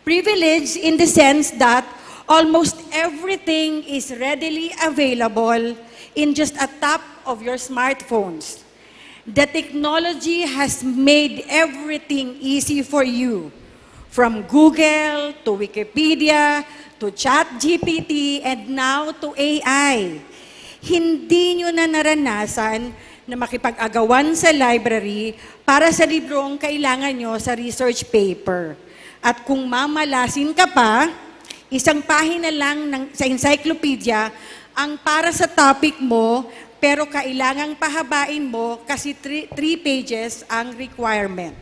Privileged in the sense that almost everything is readily available in just a tap of your smartphones. The technology has made everything easy for you, from Google to Wikipedia to ChatGPT and now to AI. Hindi nyo na naranasan na makipag-agawan sa library para sa librong kailangan nyo sa research paper. At kung mamalasin ka pa, isang pahina lang sa encyclopedia ang para sa topic mo, pero kailangang pahabain mo kasi 3 pages ang requirement.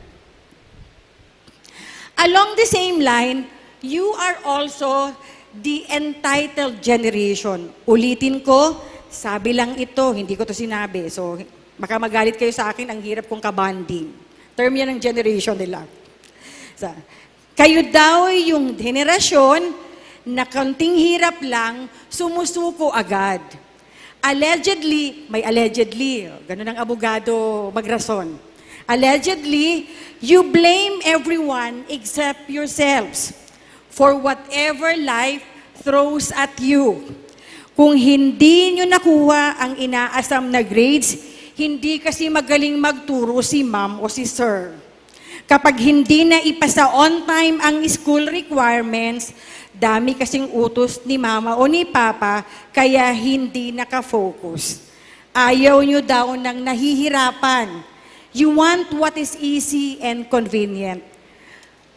Along the same line, you are also the entitled generation. Ulitin ko, sabi lang ito, hindi ko to sinabi. So, baka magalit kayo sa akin, ang hirap kong kabanding. Term yan ng generation nila. So, kayo daw yung henerasyon na kaunting hirap lang, sumusuko agad. Allegedly, may allegedly, ganun ang abogado magrason. Allegedly, you blame everyone except yourselves for whatever life throws at you. Kung hindi nyo nakuha ang inaasam na grades, hindi kasi magaling magturo si ma'am o si sir. Kapag hindi na ipasa on time ang school requirements, dami kasing utos ni mama o ni papa, kaya hindi nakafocus. Ayaw nyo daw ng nahihirapan. You want what is easy and convenient.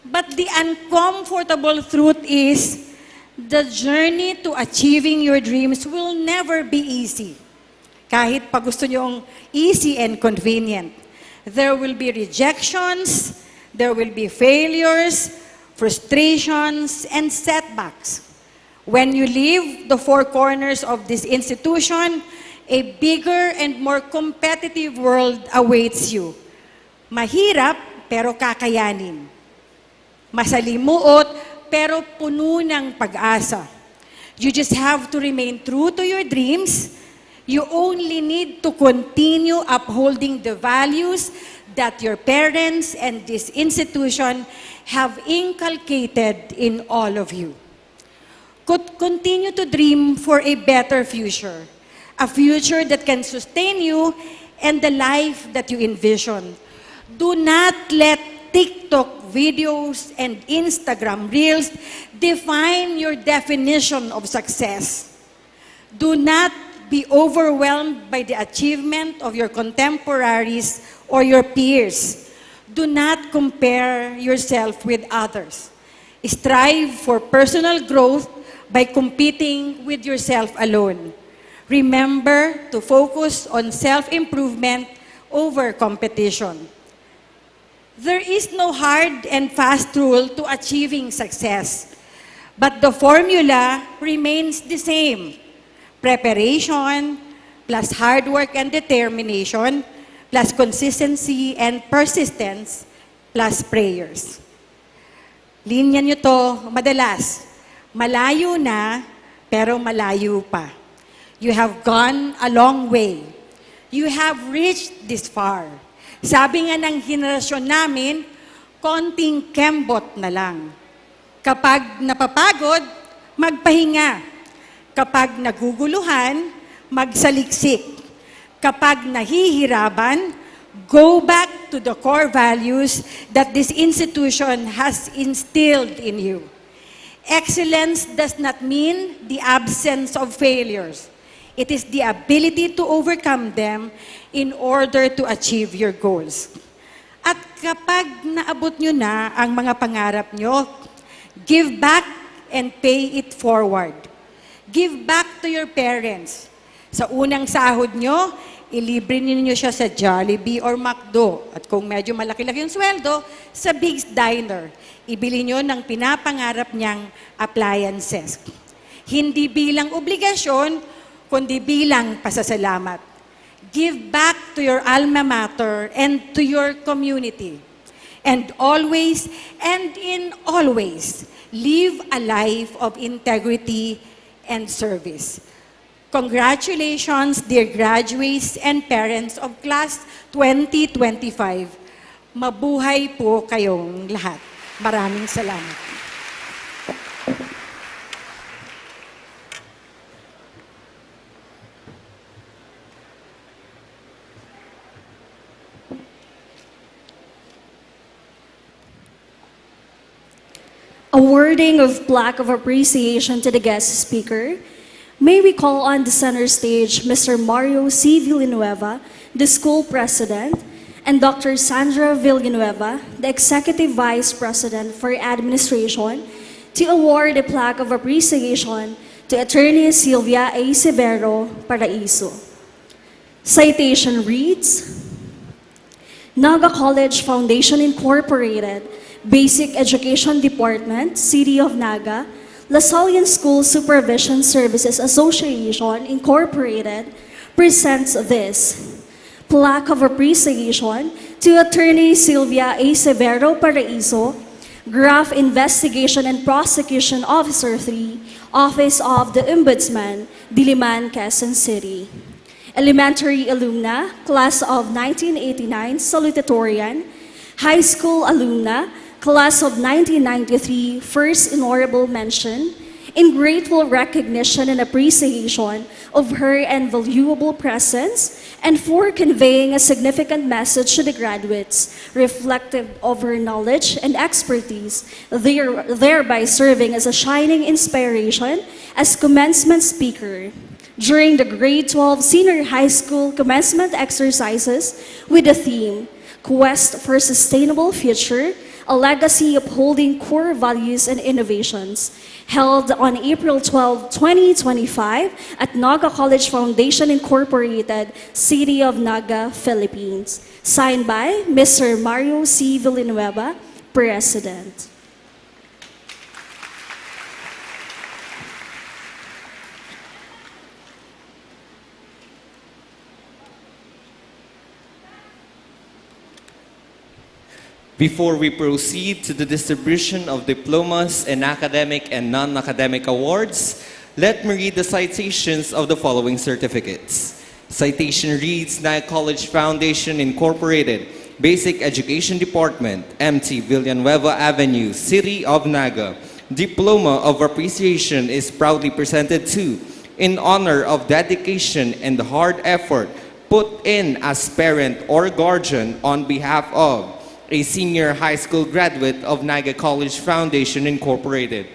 But the uncomfortable truth is, the journey to achieving your dreams will never be easy. Kahit pa gusto nyong easy and convenient. There will be rejections, there will be failures, frustrations, and setbacks. When you leave the four corners of this institution, a bigger and more competitive world awaits you. Mahirap, pero kakayanin. Masalimuot, pero puno ng pag-asa. You just have to remain true to your dreams. You only need to continue upholding the values that your parents and this institution have inculcated in all of you. Continue to dream for a better future, a future that can sustain you and the life that you envision. Do not let TikTok videos and Instagram reels define your definition of success. Do not be overwhelmed by the achievement of your contemporaries or your peers. Do not compare yourself with others. Strive for personal growth by competing with yourself alone. Remember to focus on self-improvement over competition. There is no hard and fast rule to achieving success, but the formula remains the same. Preparation, plus hard work and determination, plus consistency and persistence, plus prayers. Linya nyo to madalas. Malayo na, pero malayo pa. You have gone a long way. You have reached this far. Sabi nga ng henerasyon namin, konting kembot na lang. Kapag napapagod, magpahinga. Kapag naguguluhan, magsaliksik. Kapag nahihirapan, go back to the core values that this institution has instilled in you. Excellence does not mean the absence of failures. It is the ability to overcome them in order to achieve your goals. At kapag naabot nyo na ang mga pangarap nyo, give back and pay it forward. Give back to your parents. Sa unang sahod nyo, ilibre ninyo siya sa Jollibee or McDo. At kung medyo malaki-laki yung sweldo, sa Big's Diner. Ibili nyo ng pinapangarap niyang appliances. Hindi bilang obligasyon, kundi bilang pasasalamat. Give back to your alma mater and to your community. And always, and in always, live a life of integrity and service. Congratulations, dear graduates and parents of Class 2025. Mabuhay po kayong lahat. Maraming salamat. Awarding of plaque of appreciation to the guest speaker. May we call on the center stage Mr. Mario C. Villanueva, the school president, and Dr. Sandra Villanueva, the executive vice president for administration, to award a plaque of appreciation to Attorney Sylvia A. Severo Paraiso. Citation reads, Naga College Foundation Incorporated, Basic Education Department, City of Naga, Lasallian School Supervision Services Association, Incorporated, presents this plaque of appreciation to Attorney Sylvia A. Severo Paraiso, Graph Investigation and Prosecution Officer 3, Office of the Ombudsman, Diliman, Quezon City. Elementary alumna, class of 1989, salutatorian. High school alumna, class of 1993, first honorable mention, in grateful recognition and appreciation of her invaluable presence and for conveying a significant message to the graduates reflective of her knowledge and expertise, thereby serving as a shining inspiration as commencement speaker. During the grade 12 senior high school commencement exercises with the theme, Quest for Sustainable Future, a legacy upholding core values and innovations, held on April 12, 2025 at Naga College Foundation Incorporated, City of Naga, Philippines. Signed by Mr. Mario C. Villanueva, President. Before we proceed to the distribution of diplomas and academic and non-academic awards, let me read the citations of the following certificates. Citation reads, Naga College Foundation Incorporated, Basic Education Department, MT Villanueva Avenue, City of Naga. Diploma of Appreciation is proudly presented to, in honor of dedication and hard effort put in as parent or guardian on behalf of a senior high school graduate of Naga College Foundation Incorporated.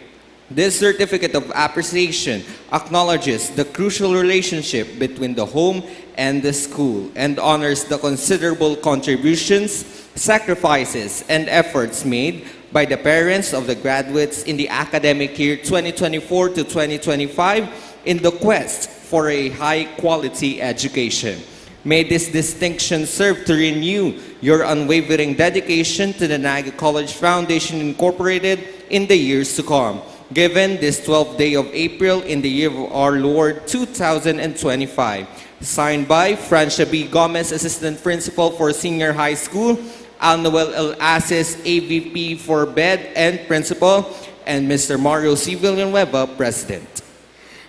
This certificate of appreciation acknowledges the crucial relationship between the home and the school and honors the considerable contributions, sacrifices, and efforts made by the parents of the graduates in the academic year 2024 to 2025 in the quest for a high-quality education. May this distinction serve to renew your unwavering dedication to the Naga College Foundation Incorporated in the years to come. Given this 12th day of April in the year of our Lord 2025. Signed by Francia B. Gomez, Assistant Principal for Senior High School, Alnoel L. Asis, AVP for BED and Principal, and Mr. Mario C. Villanueva, President.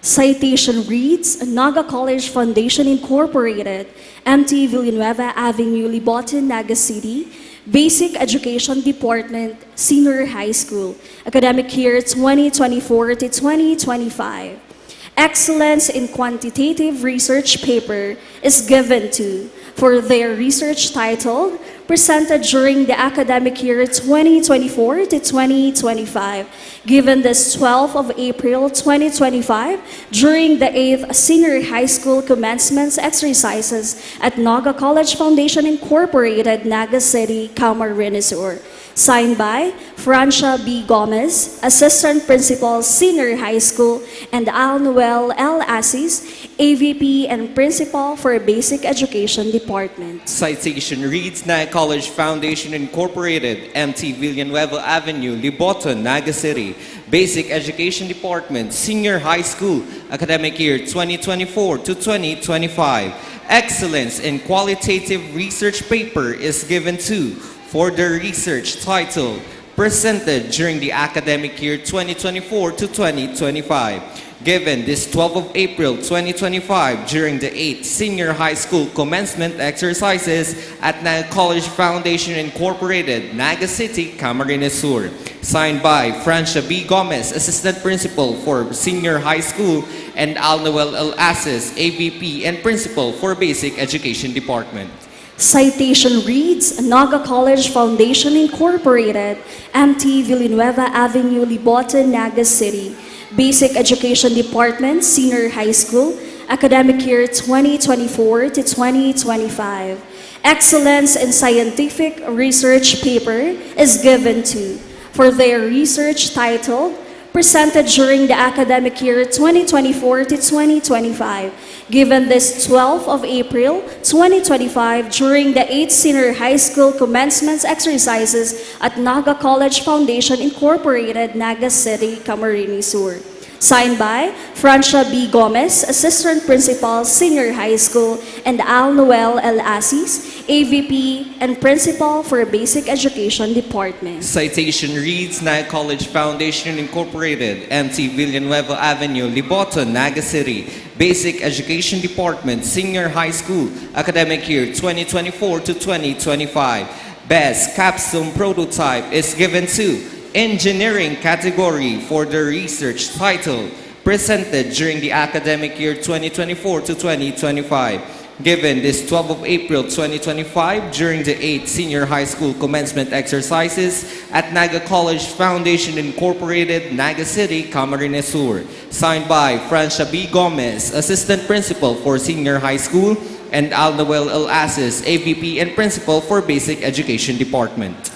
Citation reads, Naga College Foundation Incorporated, MT Villanueva Avenue, Libotan, Naga City, Basic Education Department, Senior High School, Academic Year 2024 to 2025. Excellence in Quantitative Research Paper is given to, for their research titled, presented during the academic year 2024 to 2025, given this 12th of April 2025 during the 8th Senior High School Commencement Exercises at Naga College Foundation Incorporated, Naga City, Camarines Sur. Signed by Francia B. Gomez, Assistant Principal, Senior High School, and Alnoel L. Asis, AVP and Principal for Basic Education Department. Citation reads, Naga College Foundation Incorporated, MT Villanueva Avenue, Liboton, Naga City, Basic Education Department, Senior High School, Academic Year 2024 to 2025. Excellence in Qualitative Research Paper is given to, for the research title presented during the academic year 2024 to 2025, given this 12th of April 2025 during the 8th Senior High School Commencement Exercises at Naga College Foundation Incorporated, Naga City, Camarines Sur. Signed by Francia B. Gomez, Assistant Principal for Senior High School, and Alnoel L. Asis, AVP and Principal for Basic Education Department. Citation reads, Naga College Foundation Incorporated, MT Villanueva Avenue, Libotan, Naga City, Basic Education Department, Senior High School, Academic Year 2024 to 2025. Excellence in Scientific Research Paper is given to, for their research titled, presented during the academic year 2024 to 2025, given this 12th of April 2025 during the 8th Senior High School commencement exercises at Naga College Foundation Incorporated, Naga City, Camarines Sur. Signed by Francia B. Gomez, Assistant Principal, Senior High School, and Al Noel L. Asis, AVP and Principal for Basic Education Department. Citation reads, Naga College Foundation Incorporated, MT Villanueva Avenue, Liboton, Naga City, Basic Education Department, Senior High School, academic year 2024 to 2025. Best capstone prototype is given to Engineering category for the research title, presented during the academic year 2024 to 2025. Given this 12th of April 2025 during the 8th Senior High School commencement exercises at Naga College Foundation Incorporated, Naga City, Camarines Sur. Signed by Francia B. Gomez, Assistant Principal for Senior High School, and Al Noel L. Asis, AVP and Principal for Basic Education Department.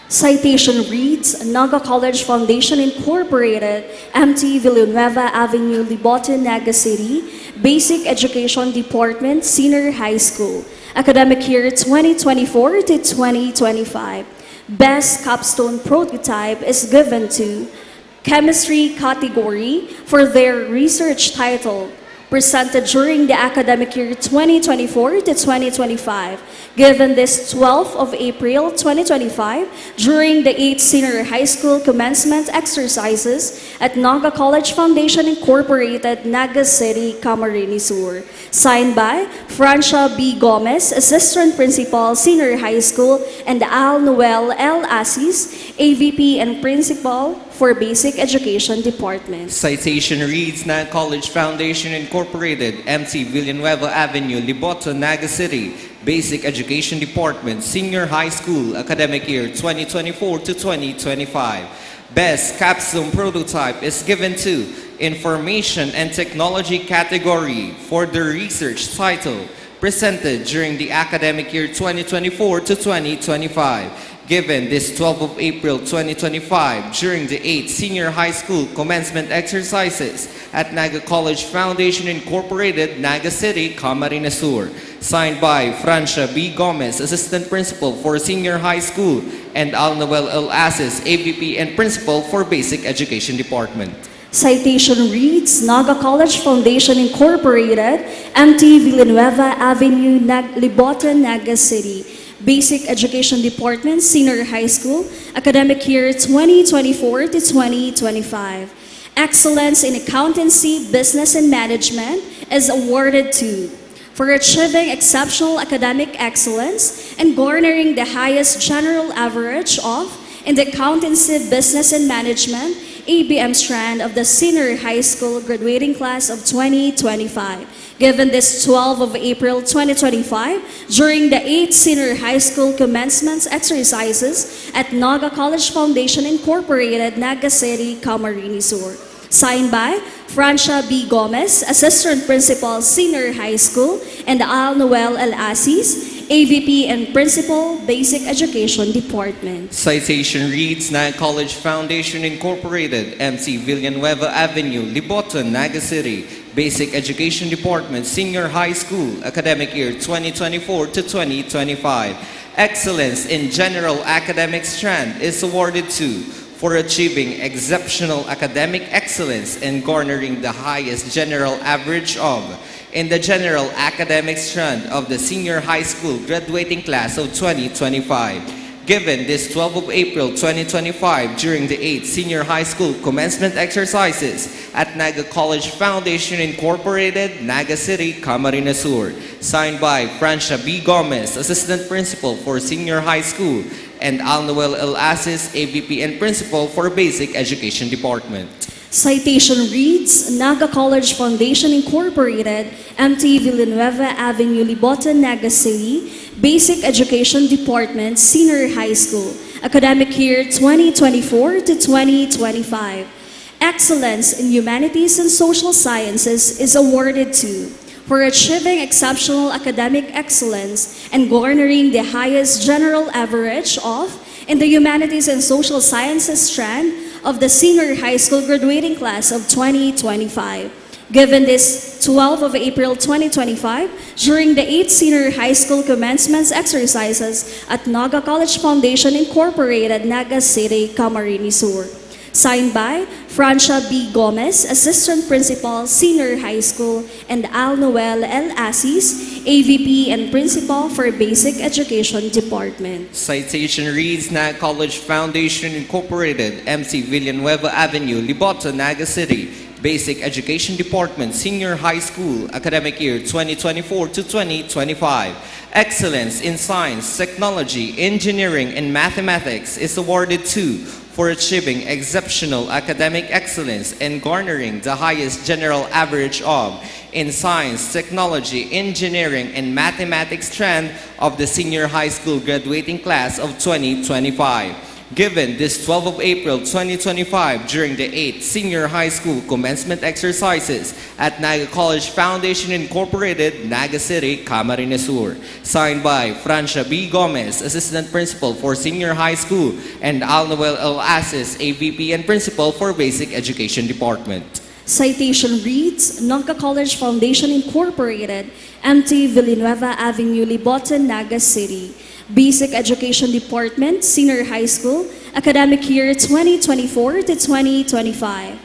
Citation reads, Naga College Foundation Incorporated, MT Villanueva Avenue, Liboton, Naga City, Basic Education Department, Senior High School, academic year 2024 to 2025. Best capstone prototype is given to Chemistry category for their research title, presented during the academic year 2024 to 2025, given this 12th of April 2025 during the 8th Senior High School commencement exercises at Naga College Foundation Incorporated, Naga City, Camarines Sur. Signed by Francia B. Gomez, Assistant Principal, Senior High School, and Al Noel L. Asis, AVP and Principal for Basic Education Department. Citation reads, Naga College Foundation Incorporated, MT Villanueva Avenue, Liboton, Naga City, Basic Education Department, Senior High School, academic year 2024 to 2025. Best capstone prototype is given to Information and Technology category for the research title, presented during the academic year 2024 to 2025. Given this 12th of April 2025 during the 8th Senior High School commencement exercises at Naga College Foundation Incorporated, Naga City, Camarines Sur. Signed by Francia B. Gomez, Assistant Principal for Senior High School, and Al Noel L. Asis, AVP and Principal for Basic Education Department. Citation reads, Naga College Foundation Incorporated, MT Villanueva Avenue, Liboton, Naga City, Basic Education Department, Senior High School, academic year 2024 to 2025. Excellence in Accountancy, Business and Management is awarded to, for achieving exceptional academic excellence and garnering the highest general average of, in the Accountancy, Business and Management, ABM strand of the Senior High School graduating class of 2025. Given this 12th of April 2025 during the 8th Senior High School commencement exercises at Naga College Foundation Incorporated, Naga City, Camarines Sur. Signed by Francia B. Gomez, Assistant Principal, Senior High School, and Al Noel L. Asis, AVP and Principal, Basic Education Department. Citation reads, Naga College Foundation Incorporated, MT Villanueva Avenue, Liboton, Naga City, Basic Education Department, Senior High School, academic year 2024 to 2025. Excellence in General Academic strand is awarded to, for achieving exceptional academic excellence and garnering the highest general average of, in the General Academic strand of the Senior High School graduating class of 2025. Given this 12th of April 2025 during the 8th Senior High School commencement exercises at Naga College Foundation Incorporated, Naga City, Camarines Sur. Signed by Francia B. Gomez, Assistant Principal for Senior High School, and Al Noel L. Asis, AVP and Principal for Basic Education Department. Citation reads, Naga College Foundation Incorporated, MT Villanueva Avenue, Liboton, Naga City, Basic Education Department, Senior High School, academic year 2024 to 2025. Excellence in Humanities and Social Sciences is awarded to, for achieving exceptional academic excellence and garnering the highest general average of, in the Humanities and Social Sciences strand of the senior high school graduating class of 2025. Given this 12 of April 2025, during the 8th Senior High School Commencement Exercises at Naga College Foundation Incorporated, Naga City, Camarines Sur. Signed by Francia B. Gomez, Assistant Principal, Senior High School, and Al Noel L. Assis, AVP and Principal for Basic Education Department. Citation reads, Naga College Foundation Incorporated, MC Villanueva Avenue, Libota, Naga City, Basic Education Department, Senior High School, Academic Year 2024 to 2025. Excellence in Science, Technology, Engineering, and Mathematics is awarded to for achieving exceptional academic excellence and garnering the highest general average of in Science, Technology, Engineering, and Mathematics strand of the Senior High School graduating class of 2025. Given this 12 of April 2025 during the 8th Senior High School Commencement Exercises at Naga College Foundation Incorporated, Naga City, Camarines Sur. Signed by Francia B. Gomez, Assistant Principal for Senior High School, and Al Noel L. Assis, AVP and Principal for Basic Education Department. Citation reads, Naga College Foundation Incorporated, MT Villanueva Avenue, Libotan, Naga City. Basic Education Department, Senior High School, Academic Year 2024 to 2025.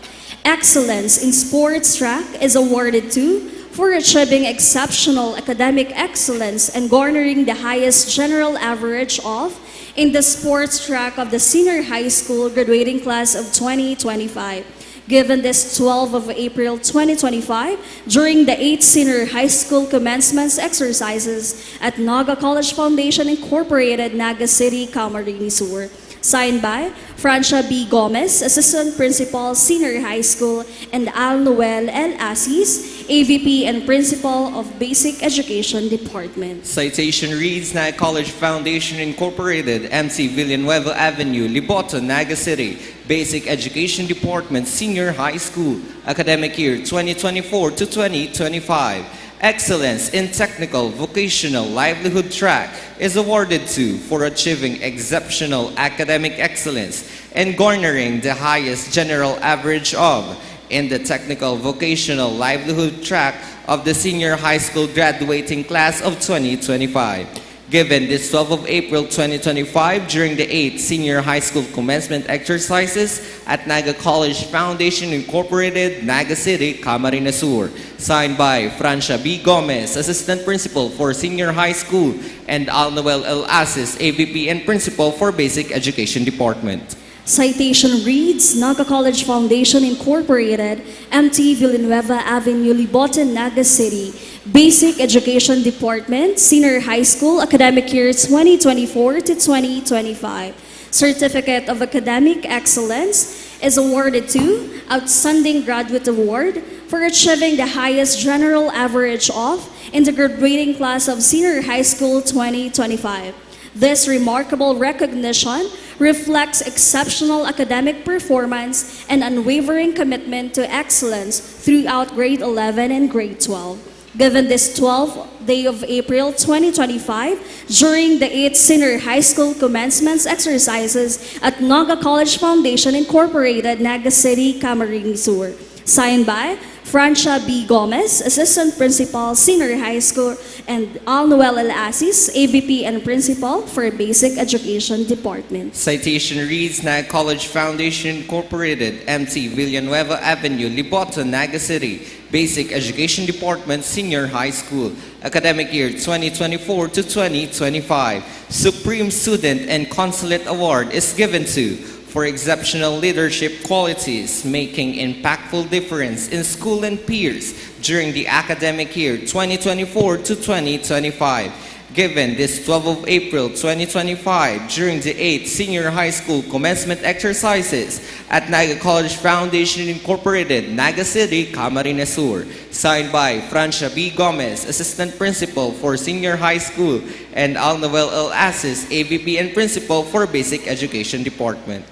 Excellence in Sports Track is awarded to for achieving exceptional academic excellence and garnering the highest general average of in the sports track of the Senior High School graduating class of 2025. Given this 12 of April 2025 during the 8th Senior High School Commencement Exercises at Naga College Foundation Incorporated, Naga City, Camarines Sur. Signed by Francia B. Gomez, Assistant Principal, Senior High School, and Al Noel L. Assis, AVP and Principal of Basic Education Department. Citation reads, Naga College Foundation Incorporated, MC Villanueva Avenue, Libota, Naga City, Basic Education Department, Senior High School, Academic Year 2024 to 2025. Excellence in Technical Vocational Livelihood Track is awarded to for achieving exceptional academic excellence and garnering the highest general average of in the Technical Vocational Livelihood Track of the Senior High School graduating class of 2025. Given this 12 of April 2025 during the 8th Senior High School Commencement Exercises at Naga College Foundation Incorporated, Naga City, Camarines Sur. Signed by Francia B. Gomez, Assistant Principal for Senior High School, and Al Noel L. Assis, AVP and Principal for Basic Education Department. Citation reads, Naga College Foundation Incorporated, MT Villanueva Avenue, Libotan, Naga City. Basic Education Department, Senior High School, Academic Year 2024 to 2025. Certificate of Academic Excellence is awarded to Outstanding Graduate Award for achieving the highest general average of in the graduating class of Senior High School 2025. This remarkable recognition reflects exceptional academic performance and unwavering commitment to excellence throughout grade 11 and grade 12. Given this 12th day of April 2025 during the 8th Senior High School Commencement Exercises at Naga College Foundation Incorporated, Naga City, Camarines Sur. Signed by Francia B. Gomez, Assistant Principal, Senior High School, and Al Noel L. Assis, AVP and Principal for Basic Education Department. Citation reads, Naga College Foundation Incorporated, MT Villanueva Avenue, Libota, Naga City, Basic Education Department, Senior High School, Academic Year 2024 to 2025. Supreme Student and Consulate Award is given to for exceptional leadership qualities, making impactful difference in school and peers during the academic year 2024 to 2025. Given this 12 of April 2025 during the 8th Senior High School Commencement Exercises at Naga College Foundation Incorporated, Naga City, Camarines Sur. Signed by Francia B. Gomez, Assistant Principal for Senior High School, and Al Noel L. Assis, AVP and Principal for Basic Education Department.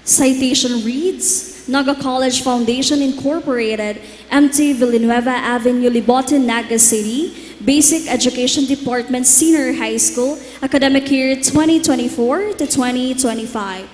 Citation reads, Naga College Foundation Incorporated, MT Villanueva Avenue, Libotan, Naga City, Basic Education Department, Senior High School, Academic Year 2024 to 2025.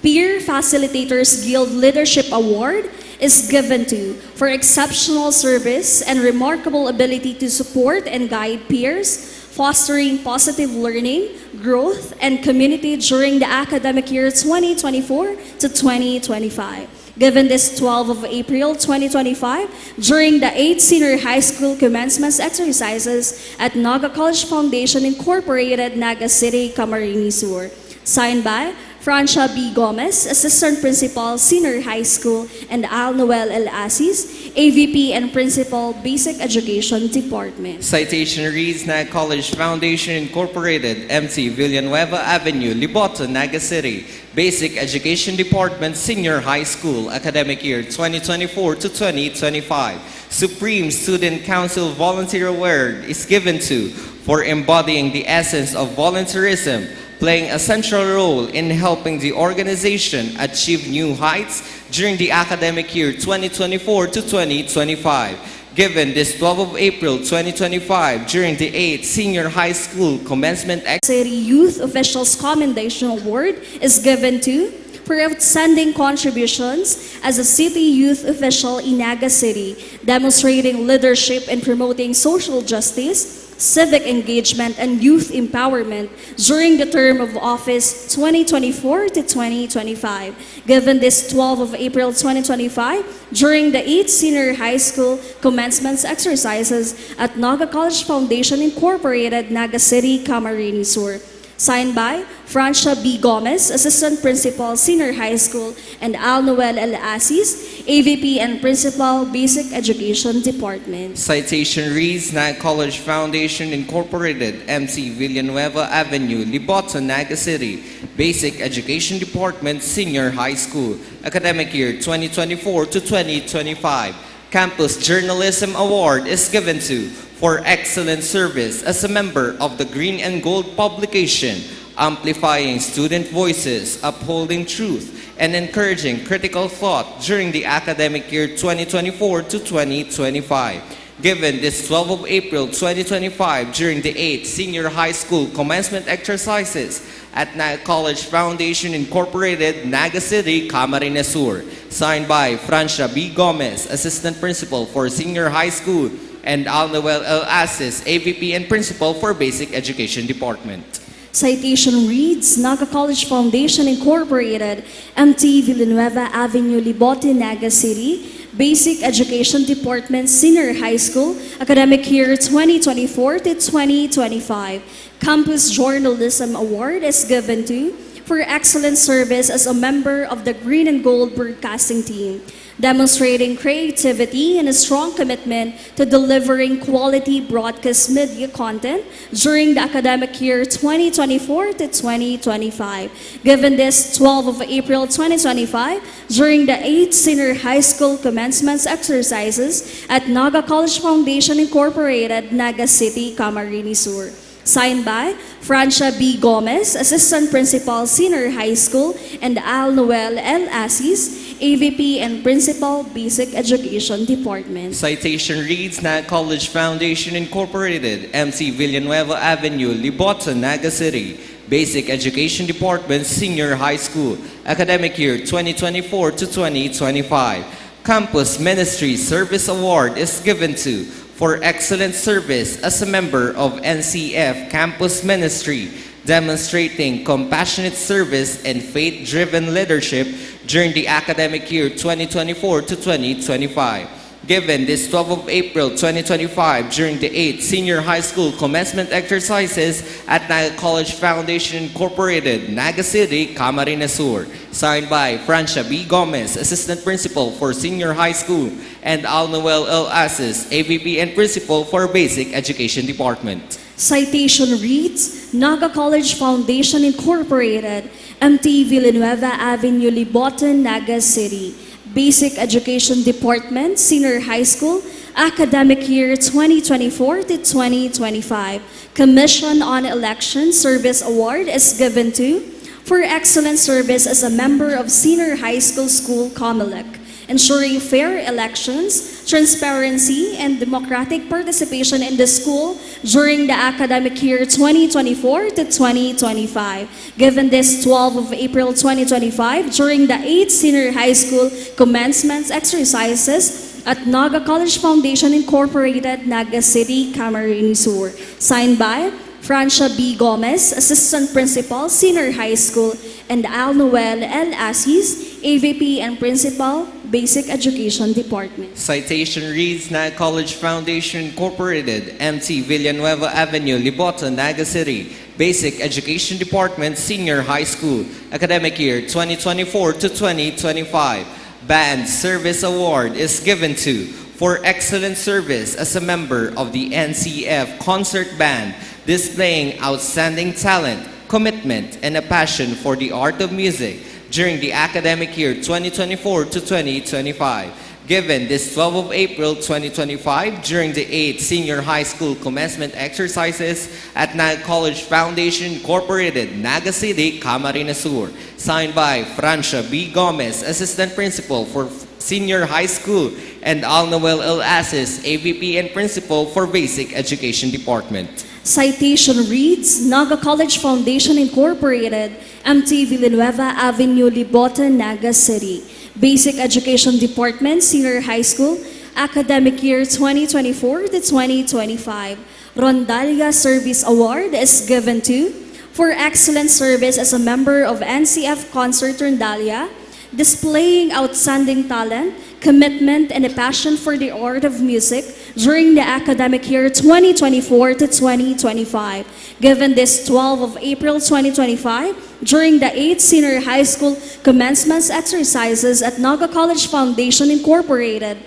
Peer Facilitators Guild Leadership Award is given to for exceptional service and remarkable ability to support and guide peers, fostering positive learning, growth, and community during the academic year 2024 to 2025. Given this 12 of April 2025 during the 8th Senior High School Commencement Exercises at Naga College Foundation Incorporated, Naga City, Camarines Sur. Signed by Francia B. Gomez, Assistant Principal, Senior High School, and Al Noel L. Asis, AVP and Principal, Basic Education Department. Citation reads Naga College Foundation Incorporated, MC Villanueva Avenue, Liboto, Naga City, Basic Education Department, Senior High School, Academic Year 2024 to 2025. Supreme Student Council Volunteer Award is given to for embodying the essence of volunteerism, playing a central role in helping the organization achieve new heights during the academic year 2024 to 2025. Given this 12 of April 2025 during the 8th Senior High School Commencement City Youth Officials Commendation Award is given to for outstanding contributions as a city youth official in Naga City, demonstrating leadership in promoting social justice, civic engagement, and youth empowerment during the term of office 2024 to 2025. Given this 12 of April 2025 during the 8th Senior High School Commencement Exercises at Naga College Foundation Incorporated, Naga City, Camarines Sur. Signed by Francia B. Gomez, Assistant Principal, Senior High School, and Al Noel L. Asis, AVP and Principal, Basic Education Department. Citation reads Naga College Foundation Incorporated, MC Villanueva Avenue, Liboto, Naga City, Basic Education Department, Senior High School, Academic Year 2024 to 2025. Campus Journalism Award is given to for excellent service as a member of the Green and Gold publication, amplifying student voices, upholding truth, and encouraging critical thought during the academic year 2024 to 2025. Given this 12 of April 2025 during the 8th Senior High School Commencement Exercises at Naga College Foundation Incorporated, Naga City, Camarines Sur. Signed by Francia B. Gomez, Assistant Principal for Senior High School, and Al Noel L. Asis, AVP and Principal for Basic Education Department. Citation reads Naga College Foundation Incorporated, MT Villanueva Avenue, Libote, Naga City, Basic Education Department, Senior High School, Academic Year 2024 to 2025. Campus Journalism Award is given to for excellent service as a member of the Green and Gold Broadcasting Team, demonstrating creativity and a strong commitment to delivering quality broadcast media content during the academic year 2024 to 2025. Given this 12 of April 2025 during the 8th Senior High School Commencement Exercises at Naga College Foundation Incorporated, Naga City, Camarines Sur. Signed by Francia B. Gomez, Assistant Principal, Senior High School, and Al Noel L. Asis, AVP and Principal, Basic Education Department. Citation reads Naga College Foundation Incorporated, MC Villanueva Avenue, Liboto, Naga City, Basic Education Department, Senior High School, Academic Year 2024 to 2025. Campus Ministry Service Award is given to for excellent service as a member of NCF Campus Ministry, demonstrating compassionate service and faith-driven leadership during the academic year 2024 to 2025. Given this 12 of April 2025 during the 8th Senior High School Commencement Exercises at Naga College Foundation Incorporated, Naga City, Camarines Sur. Signed by Francia B. Gomez, Assistant Principal for Senior High School, and Al Noel L. Asis, AVP and Principal for Basic Education Department. Citation reads Naga College Foundation Incorporated, MT Villanueva Avenue, Libote, Naga City, Basic Education Department, Senior High School, Academic Year 2024 to 2025. Commission on Election Service Award is given to for excellent service as a member of Senior High School Comelec, ensuring fair elections transparency, and democratic participation in the school during the academic year 2024 to 2025. Given this 12 of April 2025, during the 8th Senior High School commencement exercises at Naga College Foundation Incorporated, Naga City, Camarines Sur. Signed by Francia B. Gomez, Assistant Principal, Senior High School, and Al Noel L. Assis, AVP and Principal, Basic Education Department. Citation reads, Naga College Foundation Incorporated, MT Villanueva Avenue, Libota, Naga City, Basic Education Department, Senior High School, academic year 2024 to 2025. Band Service Award is given to for excellent service as a member of the NCF Concert Band, displaying outstanding talent, commitment, and a passion for the art of music during the academic year 2024 to 2025. Given this 12 of April 2025 during the 8th Senior High School commencement exercises at Naga College Foundation Incorporated, Naga City, Camarines Sur. Signed by Francia B. Gomez, Assistant Principal for Senior High School, and Al Noel L. Assis, AVP and Principal for Basic Education Department. Citation reads, Naga College Foundation Incorporated, MT Villanueva Avenue, Libota, Naga City. Basic Education Department, Senior High School, academic year 2024 to 2025. Rondalia Service Award is given to for excellent service as a member of NCF Concert Rondalia, displaying outstanding talent, commitment, and a passion for the art of music during the academic year 2024 to 2025. Given this 12 of April 2025, during the 8th Senior High School commencement exercises at Naga College Foundation Incorporated,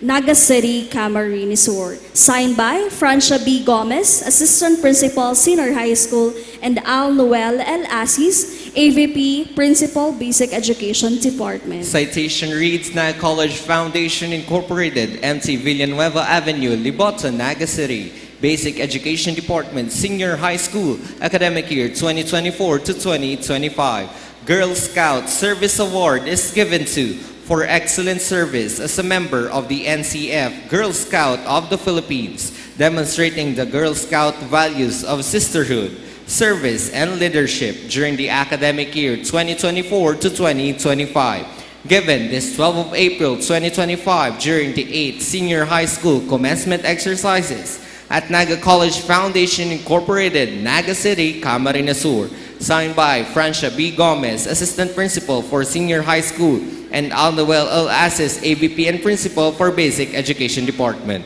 Naga City, Camarines Sur. Signed by Francia B. Gomez, Assistant Principal, Senior High School, and Al Noel L. Assis, AVP, Principal, Basic Education Department. Citation reads, Naga College Foundation Incorporated, MT Villanueva Avenue, Libota, Naga City. Basic Education Department, Senior High School, academic year 2024 to 2025. Girl Scout Service Award is given to for excellent service as a member of the NCF Girl Scout of the Philippines, demonstrating the Girl Scout values of sisterhood, service, and leadership during the academic year 2024 to 2025. Given this 12 of April 2025 during the 8th Senior High School commencement exercises at Naga College Foundation Incorporated, Naga City, Camarines Sur. Signed by Francia B. Gomez, Assistant Principal for Senior High School, and Al Noel L. Assis, AVP and Principal for Basic Education Department.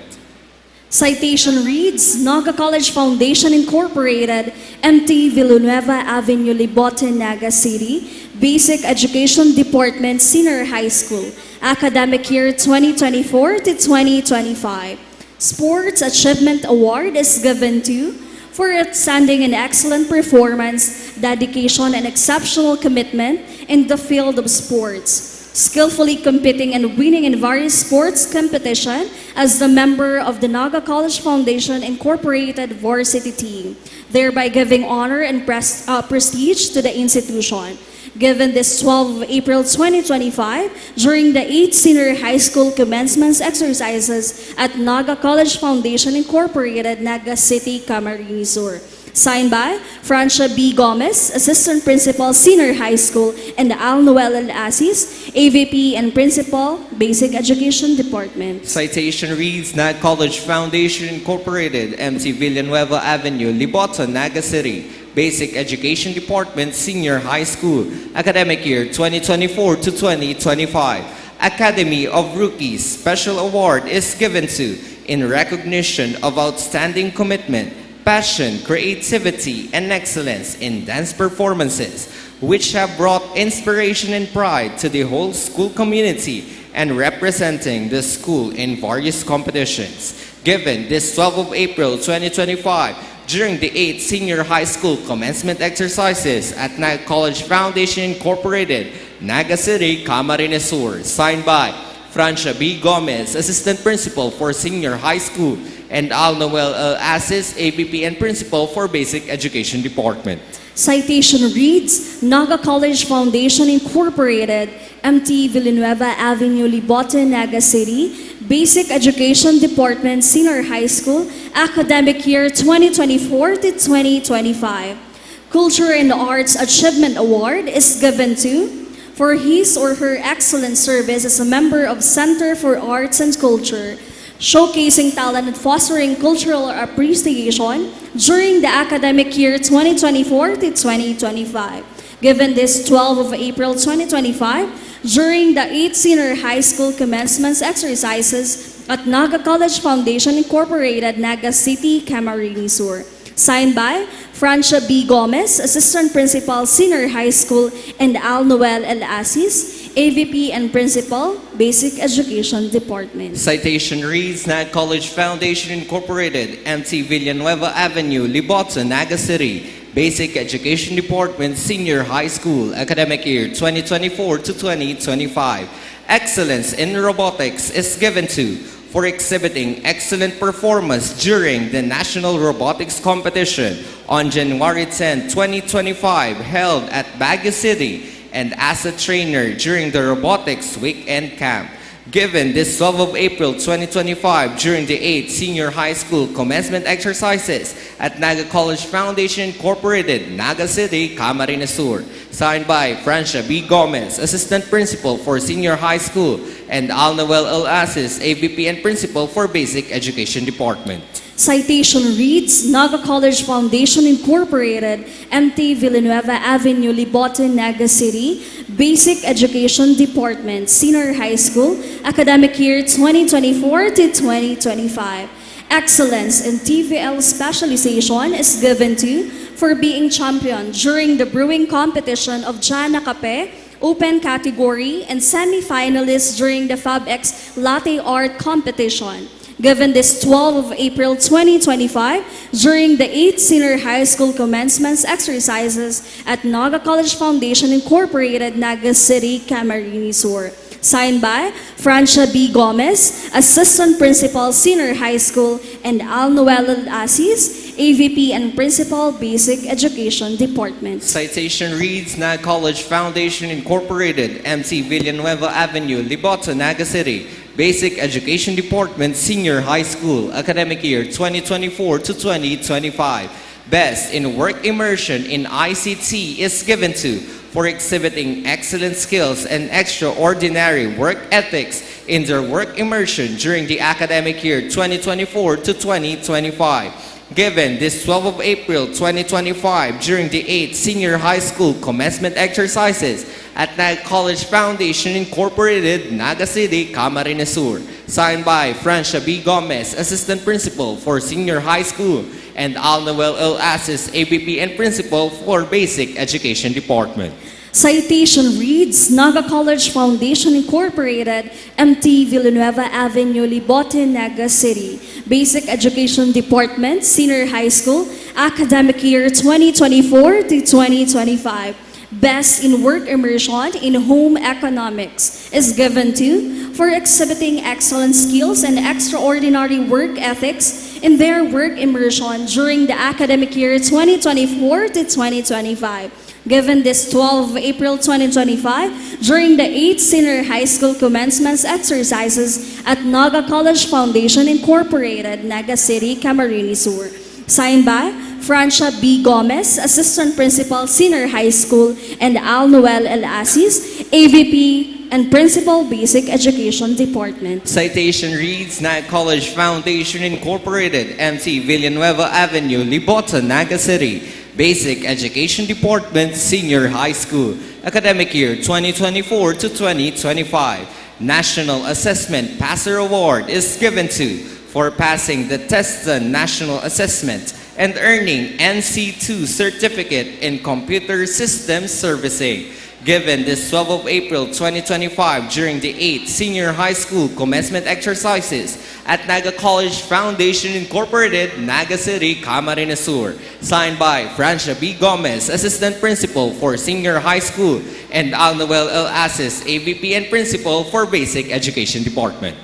Citation reads, Naga College Foundation Incorporated, MT Villanueva Avenue, Libota, Naga City, Basic Education Department, Senior High School, academic year 2024 to 2025. Sports Achievement Award is given to for outstanding and excellent performance, dedication, and exceptional commitment in the field of sports, skillfully competing and winning in various sports competition as the member of the Naga College Foundation Incorporated varsity team, thereby giving honor and prestige to the institution. Given this 12 of April 2025, during the 8th Senior High School commencement exercises at Naga College Foundation Incorporated, Naga City, Camarines Sur. Signed by Francia B. Gomez, Assistant Principal, Senior High School, and Al Noel L. Assis, AVP and Principal, Basic Education Department. Citation reads, Naga College Foundation Incorporated, MT Villanueva Avenue, Libota, Naga City. Basic Education Department, Senior High School, academic year 2024 to 2025. Academy of Rookies Special Award is given to in recognition of outstanding commitment, passion, creativity, and excellence in dance performances, which have brought inspiration and pride to the whole school community and representing the school in various competitions. Given this 12 of April 2025, during the 8th Senior High School commencement exercises at Naga College Foundation Incorporated, Naga City, Camarines Sur. Signed by Francia B. Gomez, Assistant Principal for Senior High School, and Al Noel L. Assis, APP and Principal for Basic Education Department. Citation reads, Naga College Foundation Incorporated, MT Villanueva Avenue, Libota, Naga City, Basic Education Department, Senior High School, academic year 2024 to 2025. Culture and Arts Achievement Award is given to for his or her excellent service as a member of Center for Arts and Culture, showcasing talent and fostering cultural appreciation during the academic year 2024 to 2025. Given this 12 of April 2025, during the 8th Senior High School commencement exercises at Naga College Foundation Incorporated, Naga City, Camarines Sur. Signed by Francia B. Gomez, Assistant Principal, Senior High School, and Al Noel El Asis, AVP and Principal, Basic Education Department. Citation reads, Naga College Foundation Incorporated, MT Villanueva Avenue, Liboto, Naga City, Basic Education Department, Senior High School, academic year 2024 to 2025. Excellence in robotics is given to for exhibiting excellent performance during the National Robotics Competition on January 10, 2025, held at Baguio City, and as a trainer during the Robotics Weekend Camp. Given this 12 of April 2025 during the 8th Senior High School commencement exercises at Naga College Foundation Incorporated, Naga City, Camarines Sur. Signed by Francia B. Gomez, Assistant Principal for Senior High School, and Al Noel El Asis, AVP and Principal for Basic Education Department. Citation reads, Naga College Foundation Incorporated, MT Villanueva Avenue, Libote, Naga City, Basic Education Department, Senior High School, academic year 2024 to 2025. Excellence in TVL specialization is given to for being champion during the brewing competition of Jana Cape, open category, and semi-finalists during the FabX Latte Art competition. Given this 12 of April 2025 during the 8th Senior High School commencement exercises at Naga College Foundation Incorporated, Naga City, Camarines Sur. Signed by Francia B. Gomez, Assistant Principal, Senior High School, and Al Noel El Asis, AVP and Principal, Basic Education Department. Citation reads, Naga College Foundation Incorporated, MC Villanueva Avenue, Liboto, Naga City, Basic Education Department, Senior High School, academic year 2024 to 2025. Best in Work Immersion in ICT is given to for exhibiting excellent skills and extraordinary work ethics in their work immersion during the academic year 2024 to 2025. Given this 12 of April 2025 during the 8th Senior High School commencement exercises at Naga College Foundation Incorporated, Naga City, Camarines Sur. Signed by Francia B. Gomez, Assistant Principal for Senior High School, and Al Noel El Asis, AVP and Principal for Basic Education Department. Citation reads, Naga College Foundation Incorporated, MT Villanueva Avenue, Libote, Naga City, Basic Education Department, Senior High School, academic year 2024 to 2025. Best in Work Immersion in Home Economics is given to for exhibiting excellent skills and extraordinary work ethics in their work immersion during the academic year 2024 to 2025. Given this 12 of April 2025 during the 8th Senior High School commencement exercises at Naga College Foundation Incorporated, Naga City, Camarines Sur. Signed by Francia B. Gomez, Assistant Principal, Senior High School, and Al Noel El Asis, AVP and Principal, Basic Education Department. Citation reads, Naga College Foundation Incorporated, MT Villanueva Avenue, Liboto, Naga City, Basic Education Department, Senior High School, academic year 2024 to 2025. National Assessment Passer Award is given to for passing the TESTA National Assessment and earning NC2 certificate in Computer Systems Servicing. Given this 12 of April 2025 during the 8th Senior High School commencement exercises at Naga College Foundation Incorporated, Naga City, Camarines Sur. Signed by Francia B. Gomez, Assistant Principal for Senior High School, and Al Noel El Asis, AVP and Principal for Basic Education Department.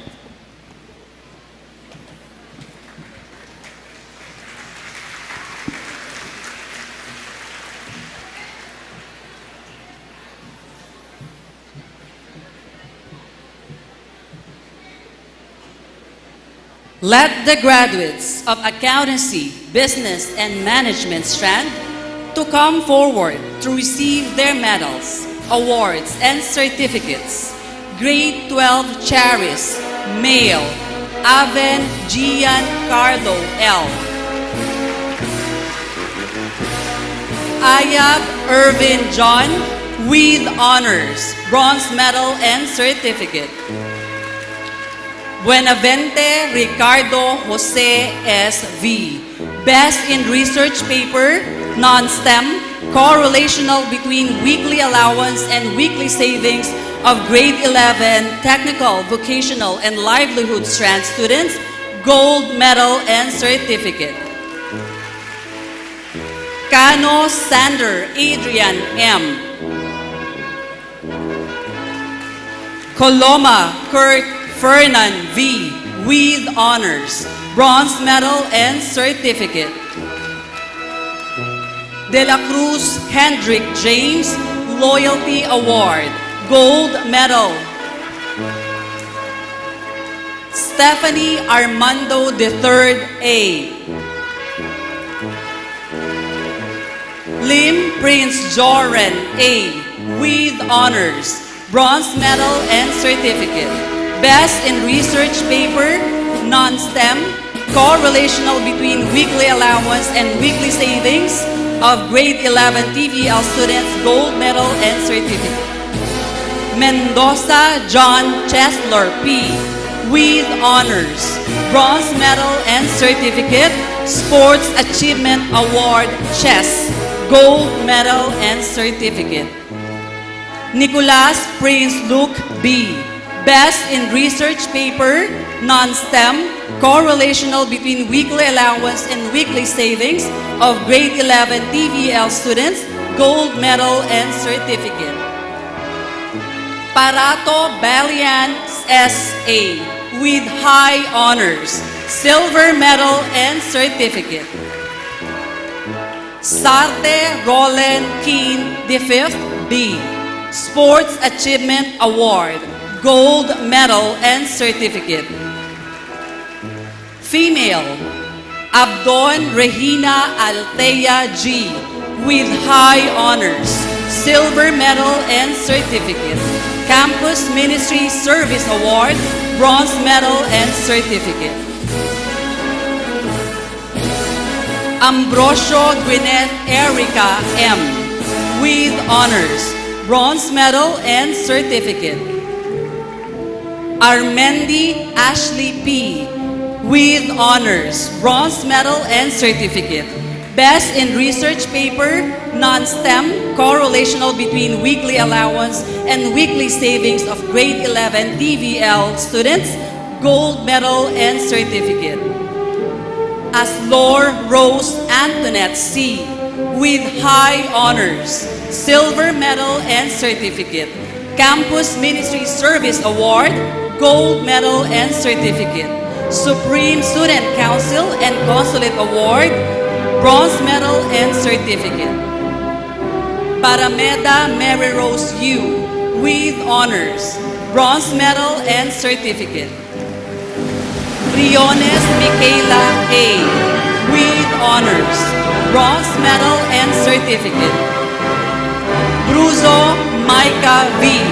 Let the graduates of Accountancy, Business, and Management strand to come forward to receive their medals, awards, and certificates. Grade 12 Charis, male, Aven Gian Carlo L. Ayab Irvin John, with honors, bronze medal and certificate. Buenavente Ricardo Jose S.V., Best in Research Paper, Non-STEM, Correlational between Weekly Allowance and Weekly Savings of Grade 11 Technical, Vocational, and Livelihood Strand students, Gold Medal and Certificate. Cano Sander Adrian M. Coloma Kurt Fernan V. with honors, bronze medal and certificate. De La Cruz Hendrick James, Loyalty Award, gold medal. Stephanie Armando III A. Lim Prince Joren A. with honors, bronze medal and certificate. Best in research paper, non-STEM, correlational between weekly allowance and weekly savings of grade 11 TVL students, gold medal and certificate. Mendoza John Chesler P. with honors, bronze medal and certificate, Sports Achievement Award Chess, gold medal and certificate. Nicolas Prince Luke B. Best in research paper, non-STEM, correlational between weekly allowance and weekly savings of grade 11 TVL students, gold medal and certificate. Parato Balian S.A. with high honors, silver medal and certificate. Sarte Roland Keen V. B. Sports Achievement Award, gold medal and certificate. Female, Abdon Regina Althea G. with high honors, silver medal and certificate. Campus Ministry Service Award, bronze medal and certificate. Ambrosio Gwyneth Erica M. with honors, bronze medal and certificate. Armendi Ashley P. with honors, bronze medal and certificate. Best in research paper, non-STEM, correlational between weekly allowance and weekly savings of grade 11 TVL students, gold medal and certificate. Aslor Rose Antoinette C. with high honors, silver medal and certificate. Campus Ministry Service Award, gold medal and certificate. Supreme Student Council and Consulate Award, bronze medal and certificate. Parameda Mary Rose U. with honors, bronze medal and certificate. Briones Michaela A. with honors, bronze medal and certificate. Bruzo Micah V.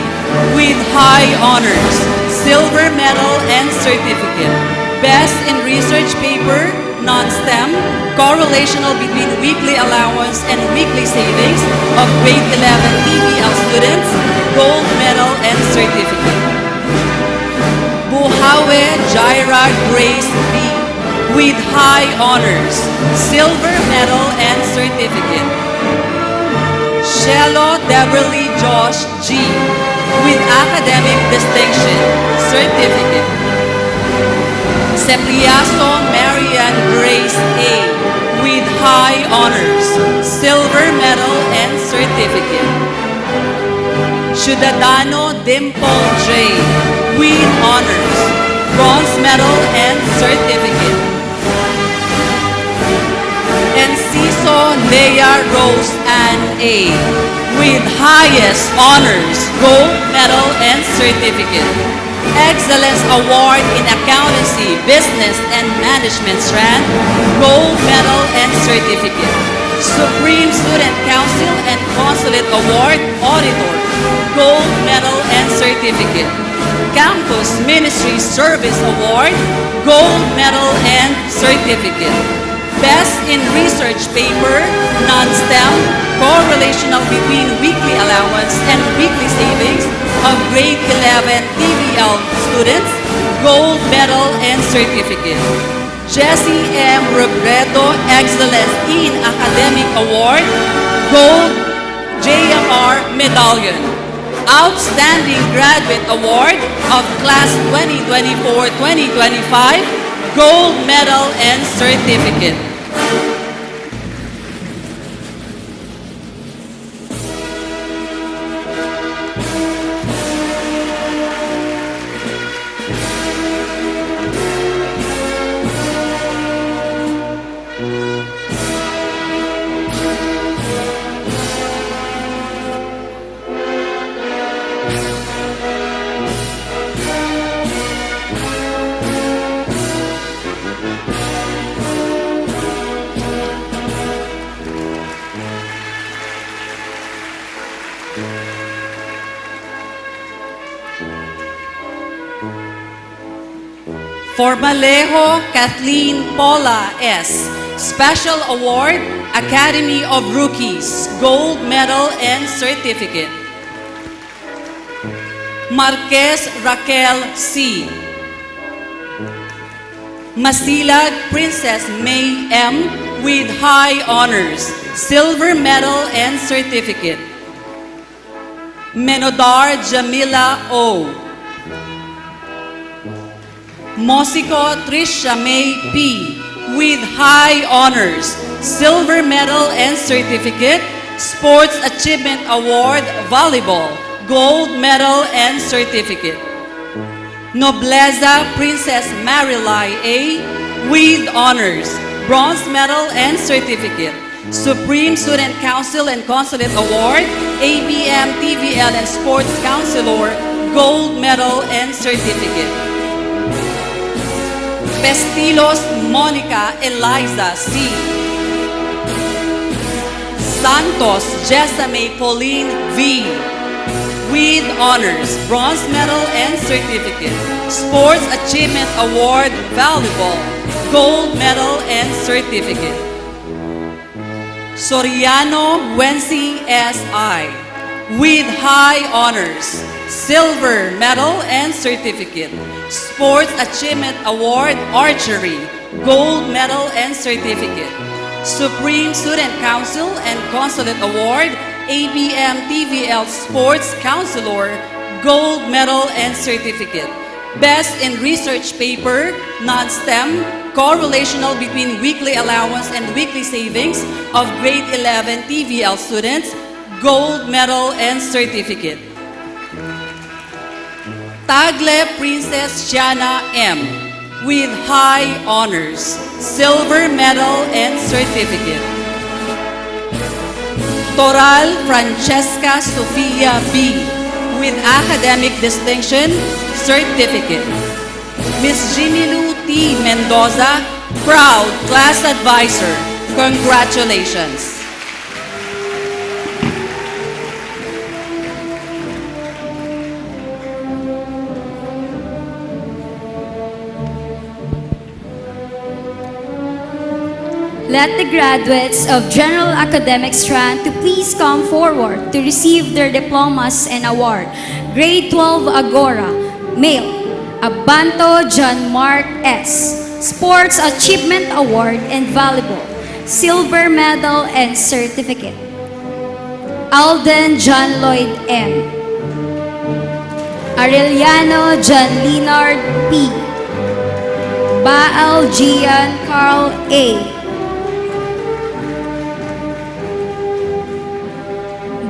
with high honors, silver medal and certificate. Best in research paper, non-STEM, correlational between weekly allowance and weekly savings of grade 11 TVL students, gold medal and certificate. Buhawe Jaira Grace B. with high honors, silver medal and certificate. Shelo Deverly Josh G. with academic distinction, certificate. Sepriaso Marian Grace A. with high honors, silver medal and certificate. Ciudadano Dimple J. with honors, bronze medal and certificate. Enciso Leia Rose Ann A. with highest honors, gold medal and certificate. Excellence Award in Accountancy, Business and Management strand, Gold Medal and Certificate. Supreme Student Council and Consulate Award, Auditor, Gold Medal and Certificate. Campus Ministry Service Award, Gold Medal and Certificate. Best in Research Paper, Non-STEM, Correlational between Weekly Allowance and Weekly Savings of Grade 11 TVL students, Gold Medal and Certificate. Jessie M. Robredo Excellence in Academic Award, Gold JMR Medallion. Outstanding Graduate Award of Class 2024-2025, Gold Medal and Certificate. For Malejo Kathleen Paula S. Special Award, Academy of Rookies, Gold Medal and Certificate. Marquez Raquel C. Masilag Princess May M. with High Honors, Silver Medal and Certificate. Menodar Jamila O. Mosico Trisha May P. with High Honors, Silver Medal and Certificate, Sports Achievement Award, Volleyball, Gold Medal and Certificate. Nobleza Princess Marilai A. with Honors, Bronze Medal and Certificate. Supreme Student Council and Consulate Award, ABM, TVL, and Sports Counselor, Gold Medal and Certificate. Pestilos Monica Eliza C. Santos Jessamay Pauline V. with Honors, Bronze Medal and Certificate. Sports Achievement Award, Volleyball, Gold Medal and Certificate. Soriano Wency S.I. with High Honors, Silver Medal and Certificate. Sports Achievement Award, Archery, Gold Medal and Certificate. Supreme Student Council and Consulate Award, ABM TVL Sports Counselor, Gold Medal and Certificate. Best in Research Paper, Non-STEM, Correlational between Weekly Allowance and Weekly Savings of Grade 11 TVL students, Gold Medal and Certificate. Tagle Princess Shiana M. with High Honors, Silver Medal and Certificate. Toral Francesca Sofia B. with Academic Distinction, Certificate. Miss Jimilu T. Mendoza, Proud Class Advisor. Congratulations. Let the graduates of General Academic Strand to please come forward to receive their diplomas and award. Grade 12 Agora, Male, Abanto John Mark S. Sports Achievement Award in Volleyball, Silver Medal and Certificate. Alden John Lloyd M. Arellano John Leonard P. Baal Gian Carl A.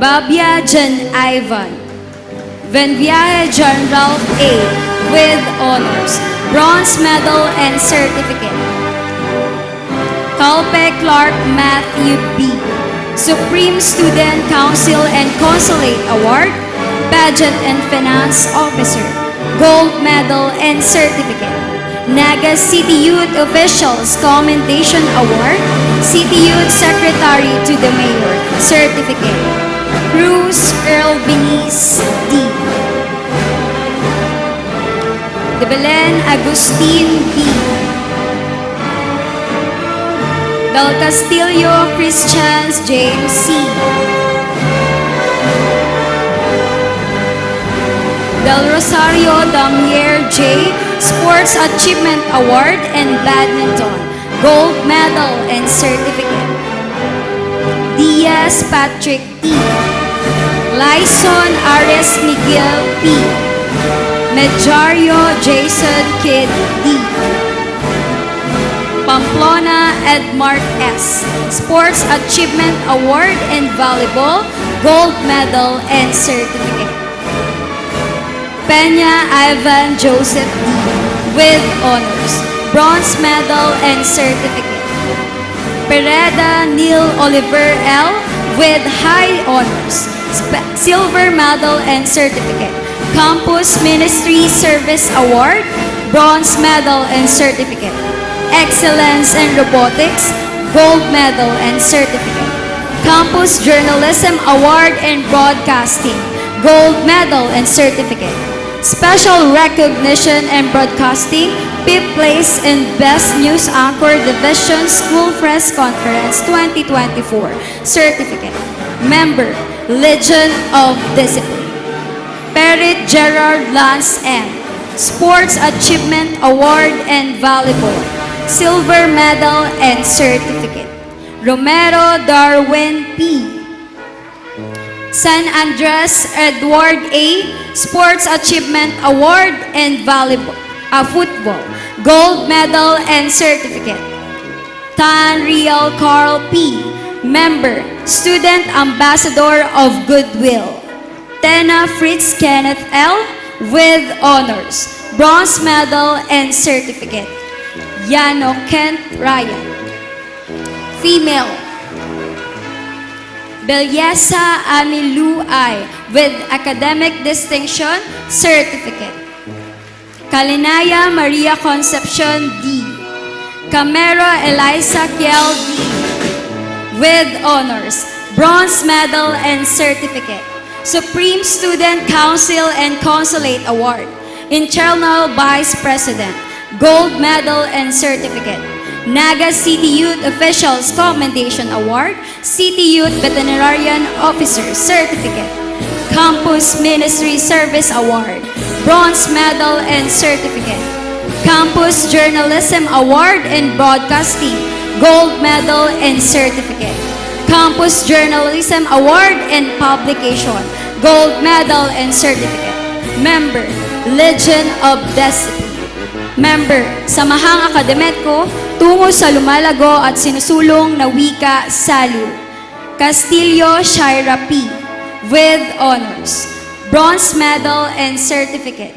Babia John Ivan. Venviaje John Ralph A. with Honors, Bronze Medal and Certificate. Calpe Clark Matthew B. Supreme Student Council and Consulate Award, Budget and Finance Officer, Gold Medal and Certificate. Naga City Youth Officials Commendation Award, City Youth Secretary to the Mayor, Certificate. Cruz Earl Beniz D. De Belen Agustin B. Del Castillo Christians James C. Del Rosario Damier J. Sports Achievement Award and Badminton, Gold Medal and Certificate. Diaz Patrick T. Lyson Ares Miguel P. Medjario Jason Kid D. Pamplona Edmark S. Sports Achievement Award in Volleyball, Gold Medal and Certificate. Peña Ivan Joseph D. with honors, Bronze Medal and Certificate. Pereda Neil Oliver L. with high honors, Silver Medal and Certificate. Campus Ministry Service Award, Bronze Medal and Certificate. Excellence in Robotics, Gold Medal and Certificate. Campus Journalism Award in Broadcasting, Gold Medal and Certificate. Special Recognition in Broadcasting, 5th place in Best News Anchor Division School Press Conference 2024, Certificate. Member, Legion of Discipline. Perit Gerard Lance M. Sports Achievement Award and Volleyball, Silver Medal and Certificate. Romero Darwin P. San Andres Edward A. Sports Achievement Award and Volleyball, Football, Gold Medal and Certificate. Tan Real Carl P. Member, Student Ambassador of Goodwill. Tena Fritz Kenneth L. with honors, Bronze Medal and Certificate. Yano Kent Ryan. Female, Belyesa Amilu I. with Academic Distinction, Certificate. Kalinaya Maria Concepcion D. Camero Eliza Kiel D. with honors, Bronze Medal and Certificate. Supreme Student Council and Consulate Award, Internal Vice President, Gold Medal and Certificate. Naga City Youth Officials Commendation Award, City Youth Veterinarian Officer Certificate. Campus Ministry Service Award, Bronze Medal and Certificate. Campus Journalism Award in Broadcasting, Gold Medal and Certificate. Campus Journalism Award in Publication, Gold Medal and Certificate. Member, Legion of Discipline. Member, Samahang Akademiko, tungo sa lumalago at sinusulong na wika Salu. Castillo Shaira P. with honors, Bronze Medal and Certificate.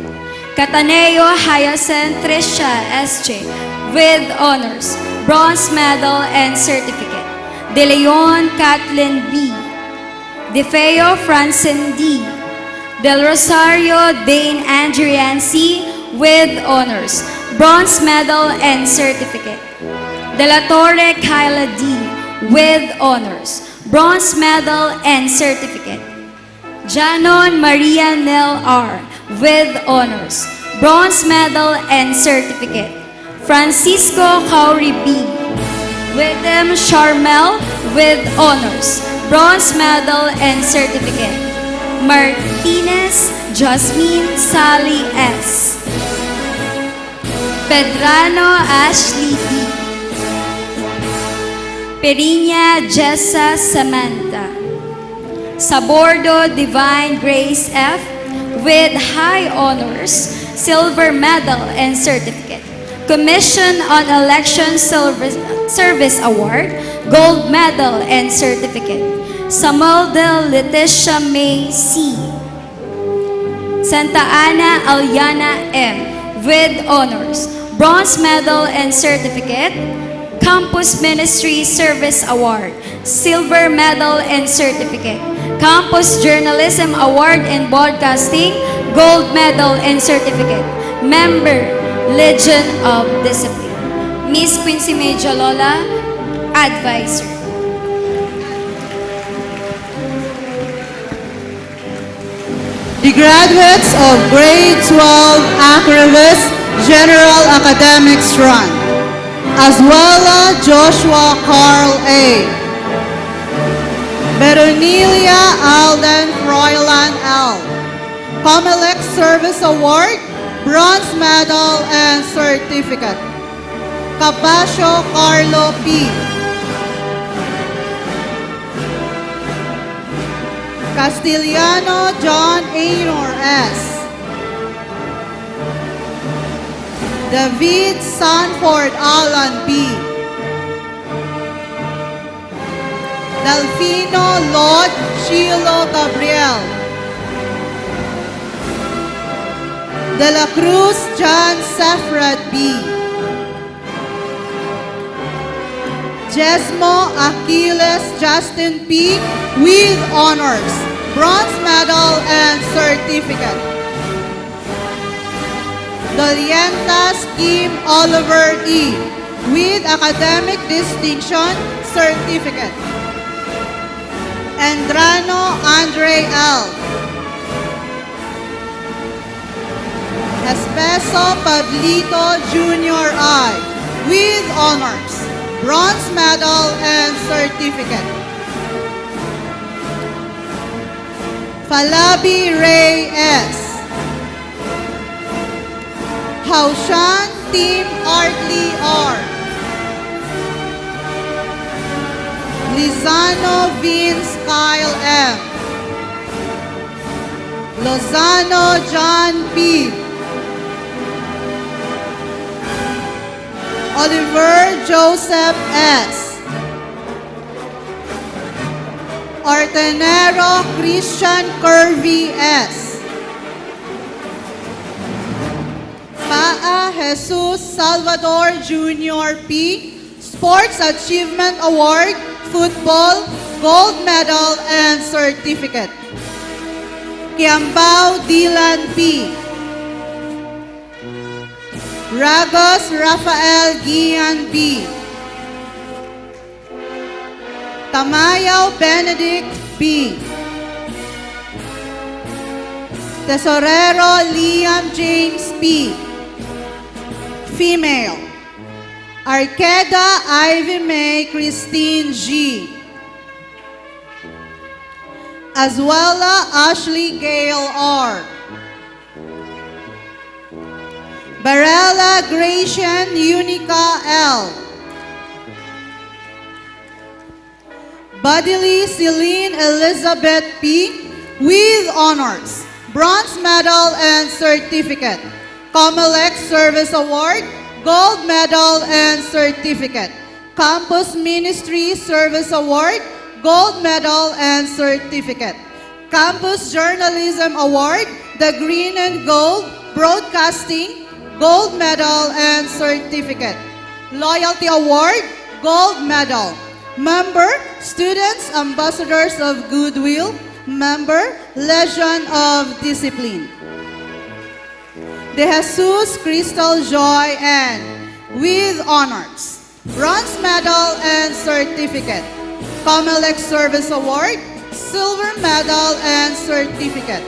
Cataneo Hyacinth Tricia S.J. with honors, Bronze Medal and Certificate. De Leon Kathleen B. De Feo Francine D. Del Rosario Dane Andrian C. with honors, Bronze Medal and Certificate. De La Torre Kyla D. with honors, Bronze Medal and Certificate. Janon Maria Nel R. with honors, Bronze Medal and Certificate. Francisco Kauri B. Willem Charmel with honors, Bronze Medal and Certificate. Martinez Jasmine Sally S. Pedrano Ashley D. Periña Jessa Samantha. Sabordo Divine Grace F. with high honors, Silver Medal and Certificate. Commission on Election Service Award, Gold Medal and Certificate. Samuel Leticia May C. Santa Ana Aliana M. with honors, Bronze Medal and Certificate. Campus Ministry Service Award, Silver Medal and Certificate. Campus Journalism Award in Broadcasting, Gold Medal and Certificate. Member, Legion of Discipline. Miss Quincy Medjalola, Advisor. The graduates of Grade 12 Acrobus General Academic Strand, Azuela Joshua Carl A. Beronilia Alden Froilan L. Comelec Service Award, Bronze Medal and Certificate. Capasio Carlo P. Castiliano John Aynor S. David Sanford Alan B. Delfino Lord Chilo Gabriel. De la Cruz John Sefred B. Jesmo Aquiles Justin P. with honors, bronze medal and certificate. Dolientas Kim Oliver E. with academic distinction certificate. Andrano Andre L. Espeso Pablito Jr. I. with honors, bronze medal and certificate. Falabi Ray S. Haushan Team Artley R. Lizano Vince Kyle M. Lozano John P. Oliver Joseph S. Artenero Christian Curvy S. Paa Jesus Salvador Jr. P. Sports Achievement Award, Football, Gold Medal and Certificate. Kiambao Dylan P. Ragos Rafael Gian B. Tamayaw Benedict B. Tesorero Liam James P. Female. Arqueda Ivy May Christine G. Azuela Ashley Gale R. Barella Gratian Unica L. Badili Celine Elizabeth P. with honors, bronze medal and certificate. Comelec Service Award, gold medal and certificate. Campus Ministry Service Award, gold medal and certificate. Campus Journalism Award, the Green and Gold Broadcasting, gold medal and certificate. Loyalty Award, gold medal. Member, Students Ambassadors of Goodwill. Member, Legion of Discipline. De Jesus Crystal Joy N. with honors, bronze medal and certificate. Comelec Service Award, silver medal and certificate.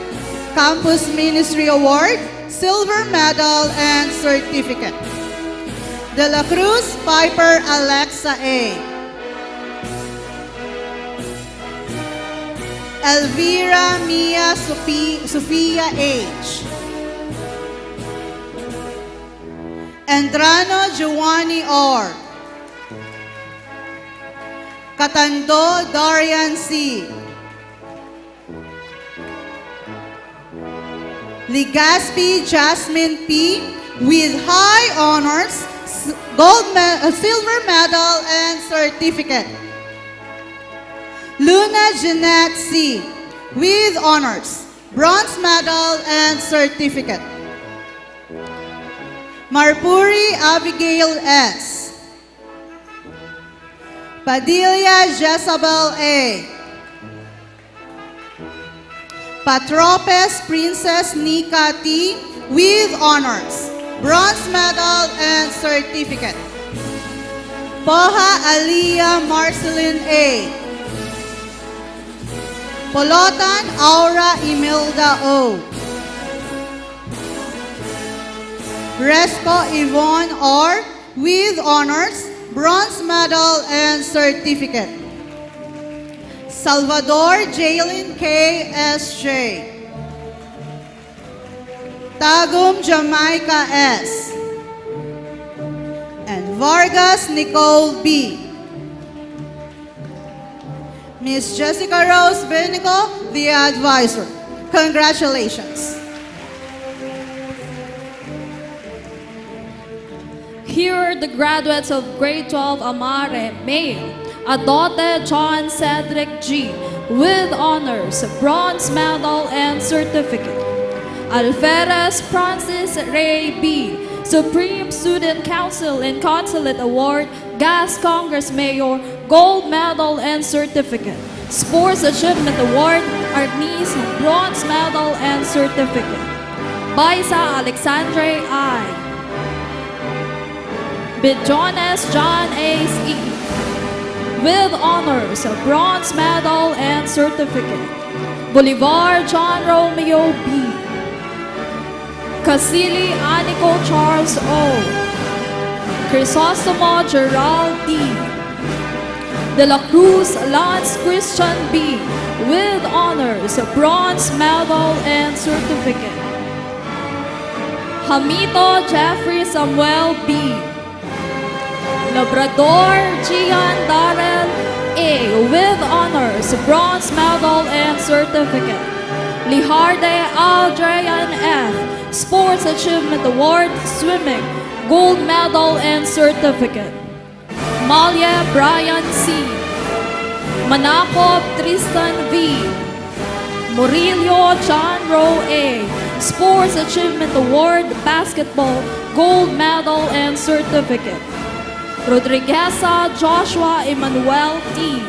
Campus Ministry Award, silver medal and certificate. De la Cruz Piper Alexa A. Elvira Mia Sofia H. Andrano Giovanni R. Catando Dorian C. Ligaspi Jasmine P. with high honors, silver medal and certificate. Luna Jeanette C. with honors, bronze medal and certificate. Marpuri Abigail S. Padilla Jezabel A. Patropes Princess Nika T with honors, bronze medal and certificate. Poha Aliyah Marceline A. Polotan Aura Imelda O. Resco Yvonne R. with honors, bronze medal and certificate. Salvador Jaylin K. S.J. Tagum Jamaica S. And Vargas Nicole B. Miss Jessica Rose Benico, the advisor. Congratulations. Here are the graduates of grade 12 Amare, male. Adote John Cedric G. with honors, bronze medal and certificate. Alferez Francis Ray B. Supreme Student Council and Consulate Award, Gas Congress Mayor, gold medal and certificate. Sports Achievement Award, Arnis, bronze medal and certificate. Baisa Alexandre I. Bijones John A. E. with honors, bronze medal and certificate. Bolivar John Romeo B. Casili Anico Charles O. Crisostomo Gerald D. De la Cruz Lance Christian B. with honors, bronze medal and certificate. Hamito Jeffrey Samuel B. Labrador Gian Darrell A. with honors, bronze medal and certificate. Liharde Aldrian F. Sports Achievement Award, Swimming, gold medal and certificate. Malia Brian C. Manakop Tristan V. Murillo John Roe A. Sports Achievement Award, Basketball, gold medal and certificate. Rodrigueza Joshua Emmanuel T.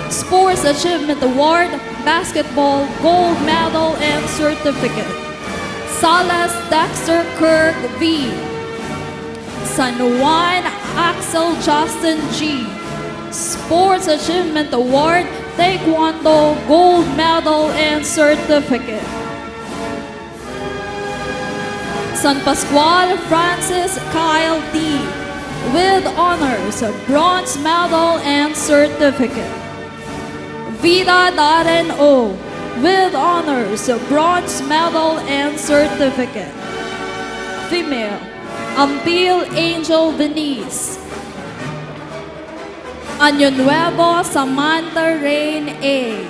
Sports Achievement Award, Basketball, gold medal and certificate. Salas Dexter Kirk V. San Juan Axel Justin G. Sports Achievement Award, Taekwondo, gold medal and certificate. San Pascual Francis Kyle D. with honors, bronze medal and certificate. Vida Darren O. with honors, bronze medal and certificate. Female, Ampil Angel Venice. Año Nuevo Samantha Rain A.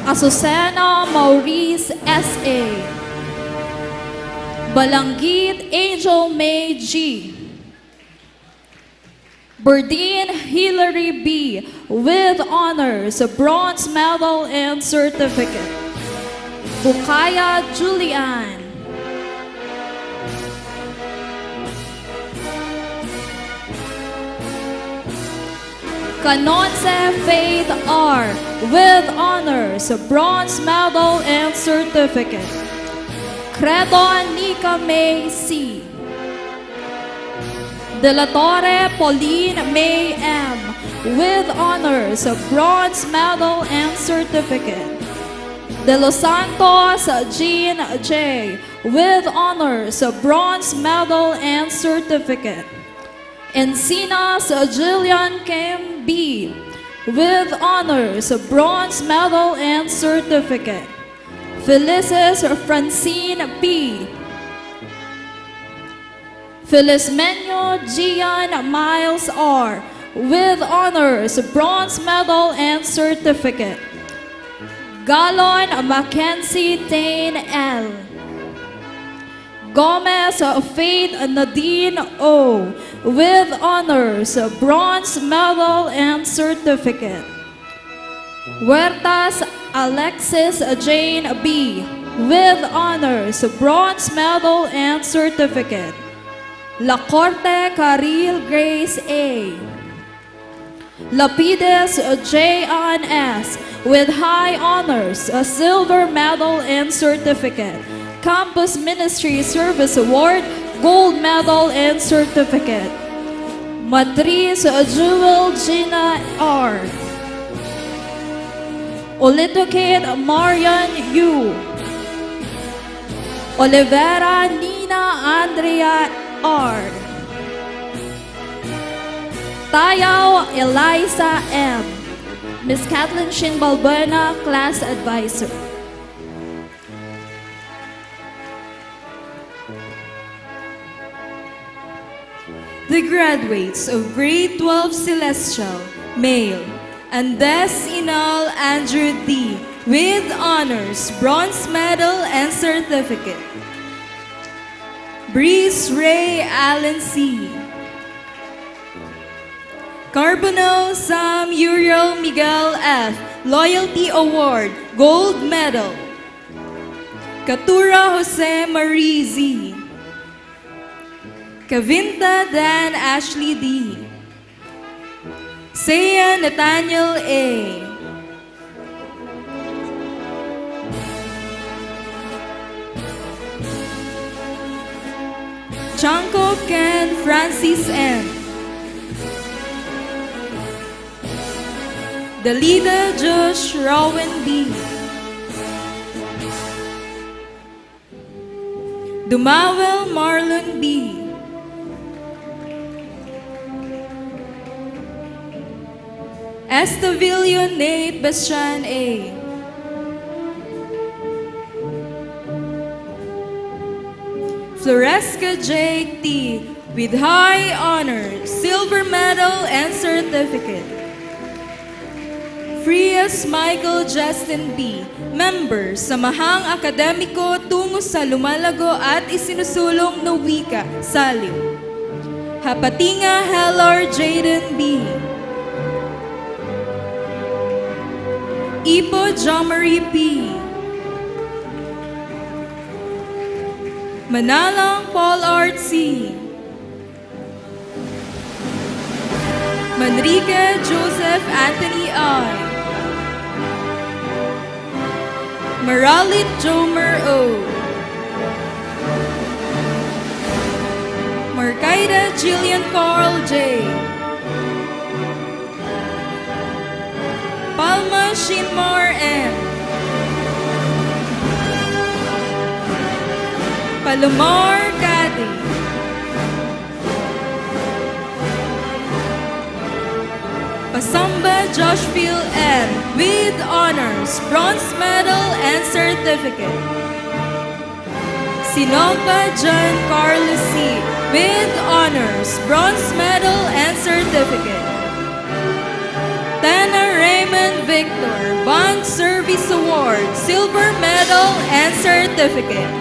Azucena Maurice S.A. Balangit Angel May G. Berdine Hillary B. with honors, bronze medal and certificate. Bukaya Julian. Canonce Faith R. with honors, bronze medal and certificate. Credo Nika May C. De la Torre Pauline May M. with honors, bronze medal and certificate. De Los Santos Jean J. with honors, bronze medal and certificate. Encinas Jillian Kim B. with honors, bronze medal and certificate. Felices Francine P. Felismenio Gian Miles R. with honors, bronze medal and certificate. Gallon Mackenzie Tain L. Gomez Faith Nadine O. with honors, bronze medal and certificate. Huertas Alexis Jane B. with honors, bronze medal and certificate. La Corte Caril Grace A. Lapides J. Ann S. with high honors, a silver medal and certificate. Campus Ministry Service Award, gold medal and certificate. Matriz Jewel Gina R. Olitokid Marian Yu. Olivera Nina Andrea R. Tayaw Eliza M. Miss Kathleen Shin Balbuena, Class Advisor. The graduates of Grade 12 Celestial, Male, Andes Inal Andrew D. with honors, bronze medal and certificate. Breeze Ray Allen C. Carbonell Sam Uriel Miguel F. Loyalty Award, gold medal. Katura Jose Marie Z. Kavinta Dan Ashley D. Saya Nathaniel A. Chanko Ken Francis M. Dalida Josh Rowan B. Dumawel Marlon B. Estavilio Nate Bastian A. Floresca Jake T. with high honor, silver medal and certificate. Frias Michael Justin B. Member sa Samahang Akademiko tungo sa lumalago at isinusulong na wika, Salim. Hapatinga Hellar Jaden B. Ipo Jomari P. Manalang Paul Art C. Manrique Joseph Anthony I. Maralit Jomer O. Marcaida Jillian Carl J. Palma Shinmar M. Palomar Cady. Pasamba Joshfield M. with honors, bronze medal and certificate. Sinolpa John Carlos C. with honors, bronze medal and certificate. Tana Raymond Victor, Bond Service Award, silver medal and certificate.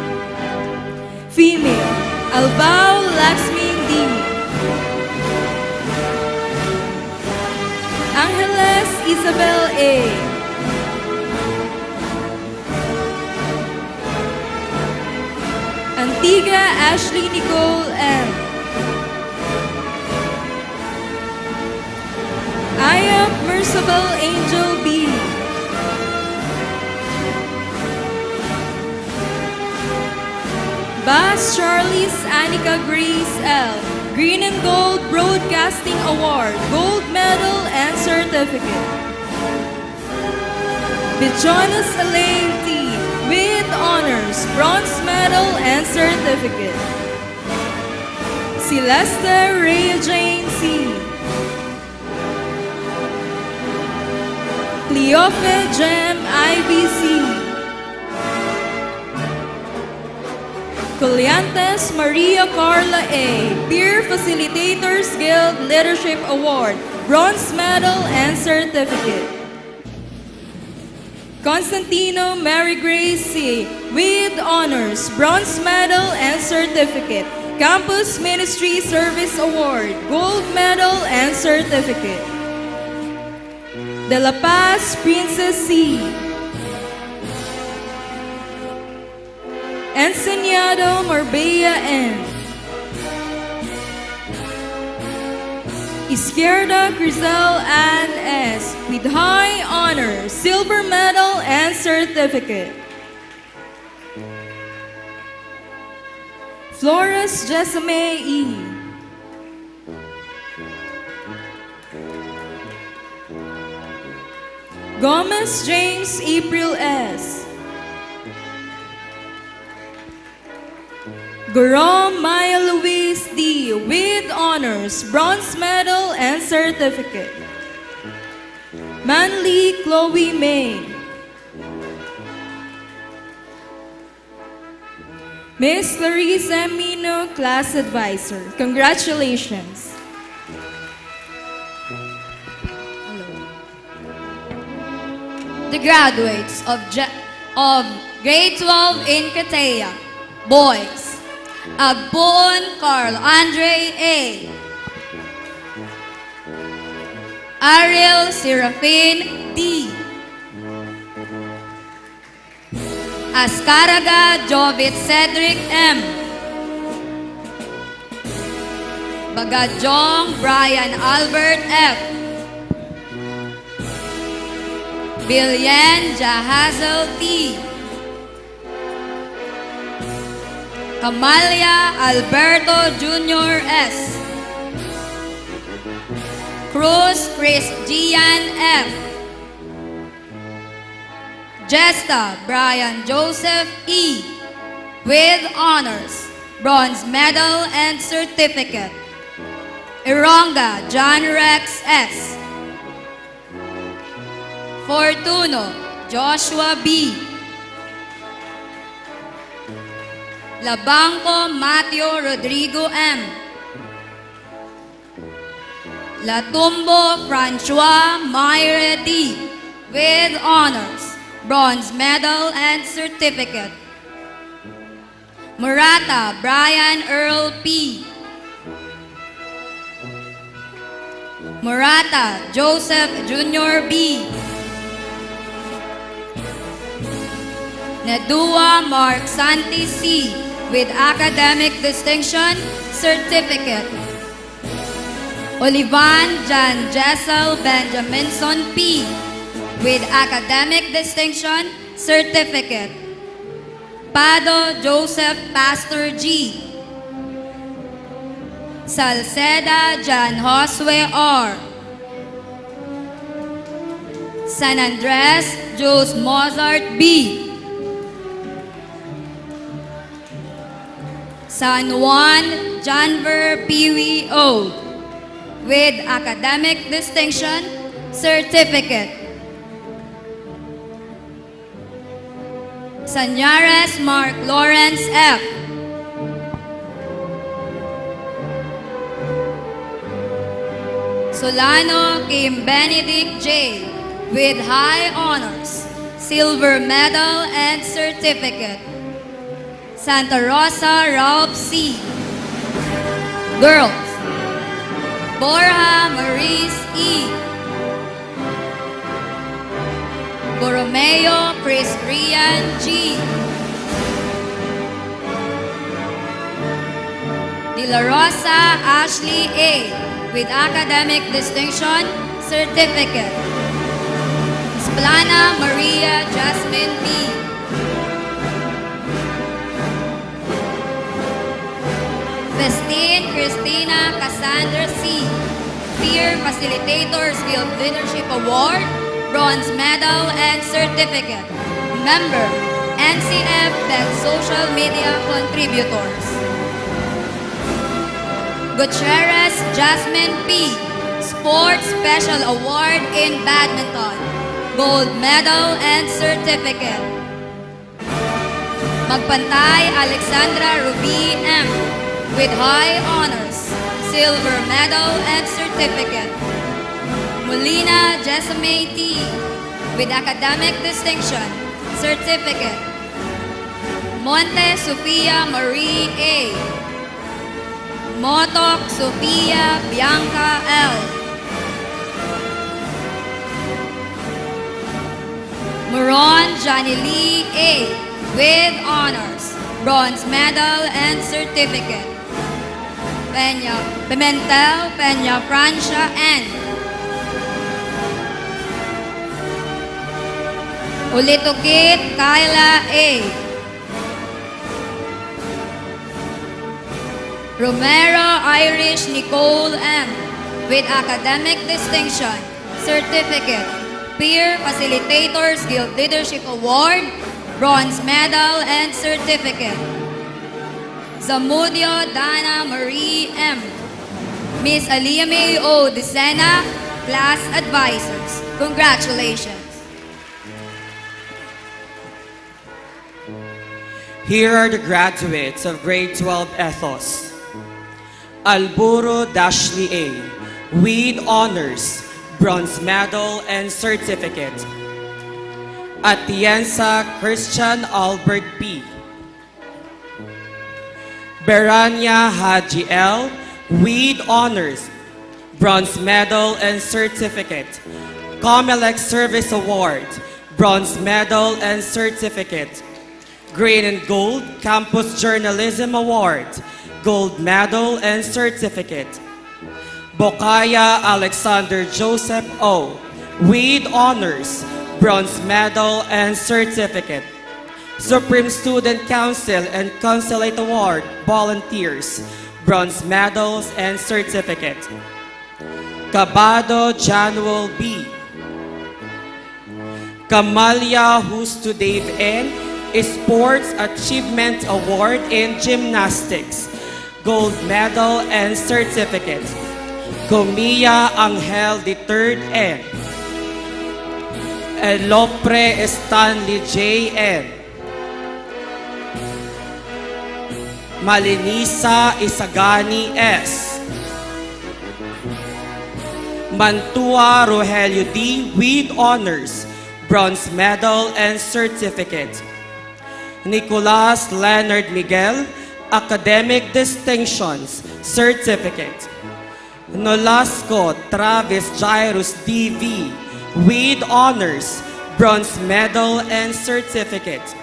Female, Albao Laxmi D. Angeles Isabel A. Antigua Ashley Nicole M. Ayap Merciful Angel B. Bass Charlie's Annika Grace L. Green and Gold Broadcasting Award, gold medal and certificate. Bichonas Elaine T. with honors, bronze medal and certificate. Celeste Ray Jane C. Cleofe Gem IBC. Coliantes Maria Carla A. Peer Facilitators Guild Leadership Award, bronze medal and certificate. Constantino Mary Grace C. with honors, bronze medal and certificate. Campus Ministry Service Award, gold medal and certificate. De La Paz Princess C. Enseñado Marbella N. Izquierda Crisel Ann S. with high honor, silver medal and certificate. Flores Jessamay E. Gomez James April S. Gorom Maya Luis D. with honors, bronze medal and certificate. Manly Chloe May. Miss Clarissa Mino, class advisor. Congratulations. The graduates of grade 12 in Kateya, boys, Agbon Carl Andre A. Ariel Serafin D. Ascaraga Jovit Cedric M. Bagajong Brian Albert F. Billian Jahazel T. Amalia Alberto Jr. S. Cruz Chris Gian F. Jesta Brian Joseph E. with honors, bronze medal and certificate. Ironga John Rex S. Fortuno Joshua B. Labanco Mateo Rodrigo M. Latumbo Francois Mayre D. with honors, bronze medal and certificate. Murata Brian Earl P. Murata Joseph Jr. B. Nadua Mark Santi C. with academic distinction certificate. Olivan Jan Jessel Benjaminson P. with academic distinction certificate. Pado Joseph Pastor G. Salceda Jan Josue R. San Andres Jose Mozart B. San Juan Janver Peewee O. with academic distinction certificate. Sanyares Mark Lawrence F. Solano Kim Benedict J. with high honors, silver medal and certificate. Santa Rosa Ralph C. Girls, Borja Maurice E. Borromeo Chris Rian G. De La Rosa Ashley A. with academic distinction certificate. Splana Maria Jasmine B. Festin Christina Cassandra C. Peer Facilitators Guild Leadership Award, bronze medal and certificate. Member, NCF Best Social Media Contributors. Gutierrez Jasmine P. Sports Special Award in Badminton, gold medal and certificate. Magpantay Alexandra Ruby M. with high honors, silver medal and certificate. Molina Jessamay T. with academic distinction certificate. Monte Sofia Marie A. Motok Sofia Bianca L. Moron Johnny Lee A. with honors, bronze medal and certificate. Pimentel Peña Francia N. Ulitukit Kyla A. Romero Irish Nicole M. with academic distinction, certificate, Peer Facilitators Guild Leadership Award, bronze medal and certificate. Zamudio Dana Marie M. Miss Aliame O. Desena, class advisors. Congratulations. Here are the graduates of grade 12 Ethos. Alburo Dashley A. with honors, bronze medal and certificate. Atienza Christian Albert P. Berania Haji L. with honors, bronze medal and certificate. Comelec Service Award, bronze medal and certificate. Green and Gold Campus Journalism Award, gold medal and certificate. Bokaya Alexander Joseph O. with honors, bronze medal and certificate. Supreme Student Council and Consulate Award volunteers, bronze medals and certificate. Cabado Januel B. Camalia Husto Dave N. Sports Achievement Award in Gymnastics, gold medal and certificate. Comia Angel III N. Elopre Stanley J. N. Malinisa Isagani S. Mantua Rogelio D. with honors, bronze medal and certificate. Nicolas Leonard Miguel, academic distinctions, certificate. Nolasco Travis Jairus D.V. with honors, bronze medal and certificate.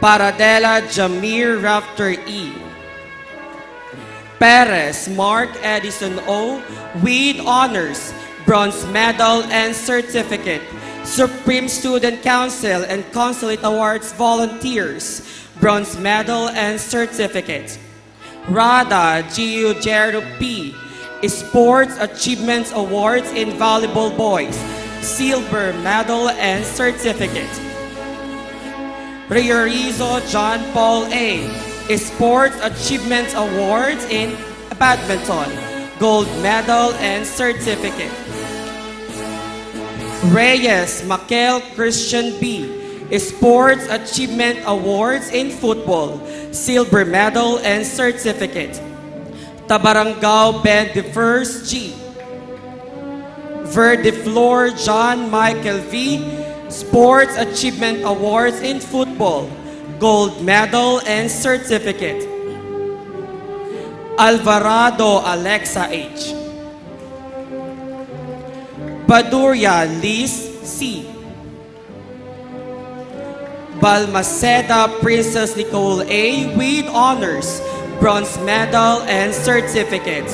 Paradela Jamir Raptor E. Perez Mark Edison O. with honors, bronze medal and certificate. Supreme Student Council and Consulate Awards volunteers, bronze medal and certificate. Rada Giugiero P. Sports Achievements Awards in Volleyball Boys, silver medal and certificate. Riorizo John Paul A. Sports Achievements Awards in Badminton, gold medal and certificate. Reyes Makel Christian B. Sports Achievement Awards in Football, silver medal and certificate. Tabarangao Ben DeFers G. Verdiflor John Michael V. Sports Achievement Awards in Football, gold medal and certificate. Alvarado Alexa H. Baduria Liz C. Balmaceda Princess Nicole A. with honors, bronze medal and certificate.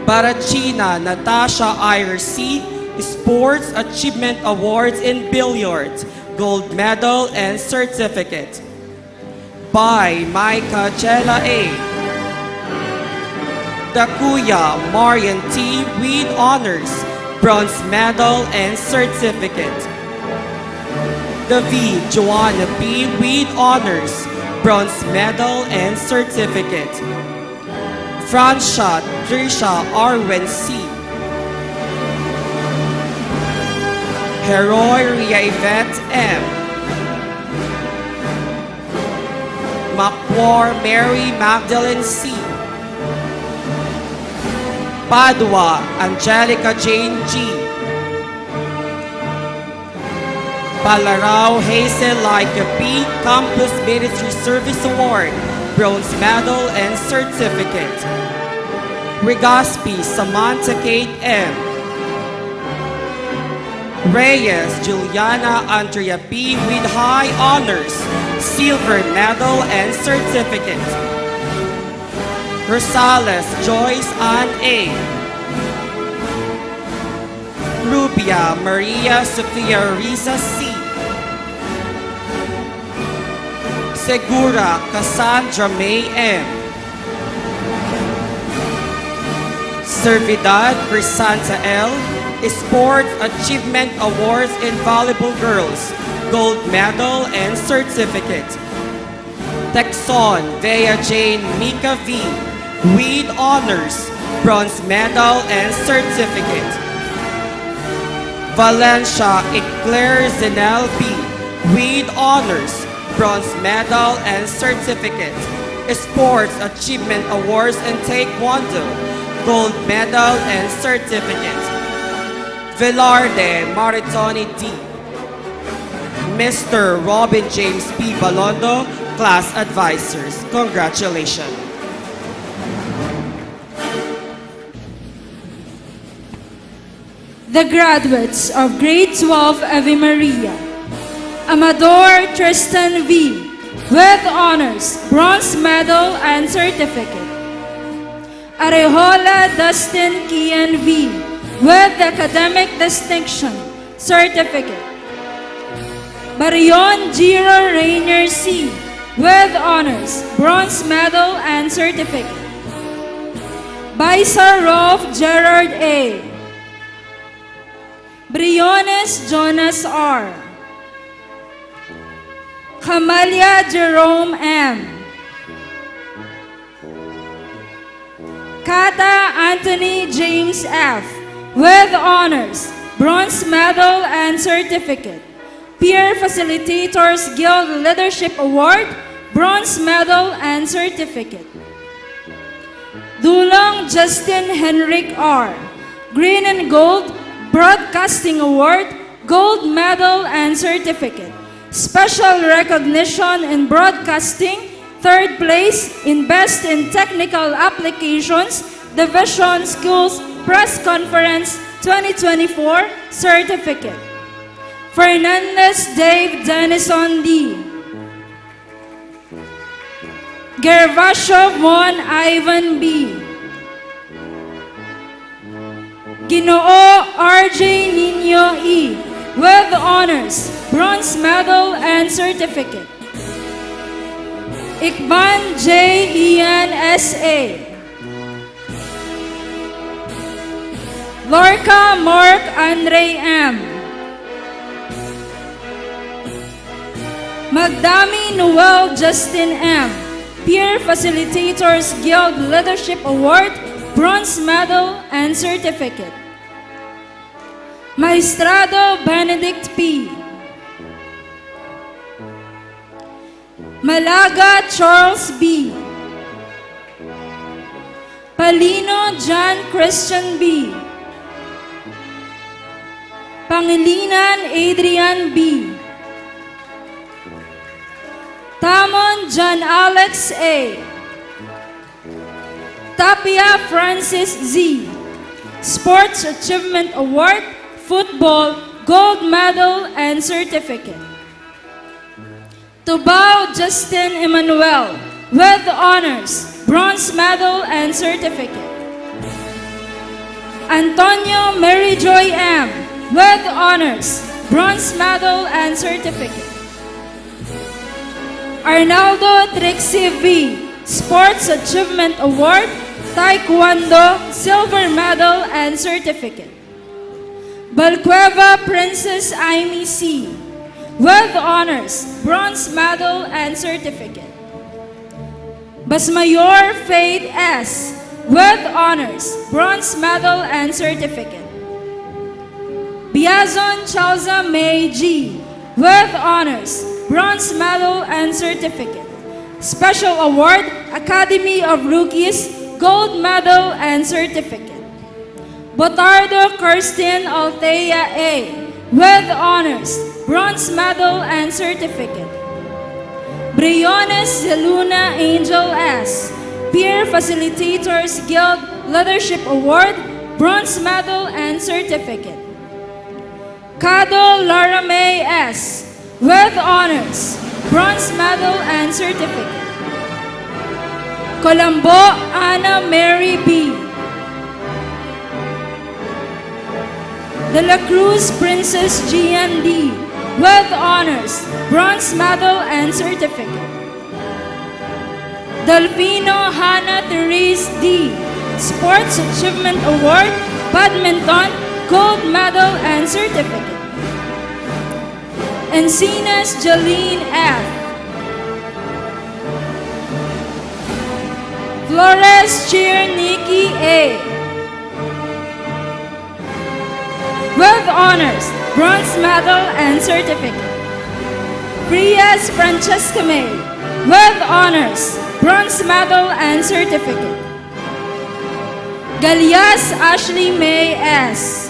Barachina Natasha Iyer C. Sports Achievement Awards in Billiards, gold medal and certificate. By Micah Jella A. Dakuya Marian T. with honors, bronze medal and certificate. David Joanna B. with honors, bronze medal and certificate. Francia Trisha Arwen C. Heroy Ria Yvette M. Macwar Mary Magdalene C. Padua Angelica Jane G. Palarao Hazel Laika P. Campus Ministry Service Award, bronze medal and certificate. Regaspi Samantha Kate M. Reyes Juliana Andrea P. with high honors, silver medal and certificate. Rosales Joyce Ann A. Rubia Maria Sofia Riza C. Segura Cassandra May M. Servidad Crisanta L. Sports Achievement Awards in Volleyball Girls, Gold Medal and Certificate. Texon Vea Jane Mika V. With Honors, Bronze Medal and Certificate. Valencia Eclair Zenel B. With Honors, Bronze Medal and Certificate. Sports Achievement Awards in Taekwondo, Gold Medal and Certificate. Velarde Maritoni D. Mr. Robin James P. Balondo, Class Advisors. Congratulations. The graduates of Grade 12 Ave Maria. Amador Tristan V. With Honors, Bronze Medal and Certificate. Arejola Dustin Kian V. With Academic Distinction, Certificate. Barion Giro Rainier C. With Honors, Bronze Medal and Certificate. Baisarov Gerard A. Briones Jonas R. Camalia Jerome M. Kata Anthony James F. With Honors, Bronze Medal and Certificate. Peer Facilitators Guild Leadership Award, Bronze Medal and Certificate. Dulong Justin Henrik R. Green and Gold Broadcasting Award, Gold Medal and Certificate. Special recognition in broadcasting, third place in Best in Technical Applications, Division Schools Press Conference 2024 Certificate. Fernandez Dave Denison D. Gervasio Von Ivan B. Ginoo RJ Nino E. With Honors, Bronze Medal and Certificate. Ikban J. Ian S.A. Lorca Mark Andre M. Magdami Noel Justin M. Peer Facilitators Guild Leadership Award, Bronze Medal and Certificate. Maestrado Benedict P. Malaga Charles B. Palino John Christian B. Pangilinan Adrian B. Tamon John Alex A. Tapia Francis Z. Sports Achievement Award, Football, Gold Medal and Certificate. Tubao Justin Emmanuel, with Honors, Bronze Medal and Certificate. Antonio Mary Joy M. With Honors, Bronze Medal and Certificate. Arnaldo Trixie V. Sports Achievement Award, Taekwondo, Silver Medal and Certificate. Balcueva Princess Amy C. With Honors, Bronze Medal and Certificate. Basmayor Faith S. With Honors, Bronze Medal and Certificate. Biazon Chalza May G. With Honors, Bronze Medal and Certificate. Special Award, Academy of Rookies, Gold Medal and Certificate. Botardo Kirsten Althea A. With Honors, Bronze Medal and Certificate. Briones Zeluna Angel S. Peer Facilitators Guild Leadership Award, Bronze Medal and Certificate. Cado Lara May S. With Honors, Bronze Medal and Certificate. Colombo Anna Mary B. De La Cruz Princess Gian D. With honors, bronze medal and certificate. Delfino Hannah Therese D. Sports Achievement Award, Badminton, gold medal and certificate. Encinas Jaline F. Flores Cheer Nikki A. With honors, bronze medal and certificate. Frias Francesca May. With honors, bronze medal and certificate. Galias Ashley May S.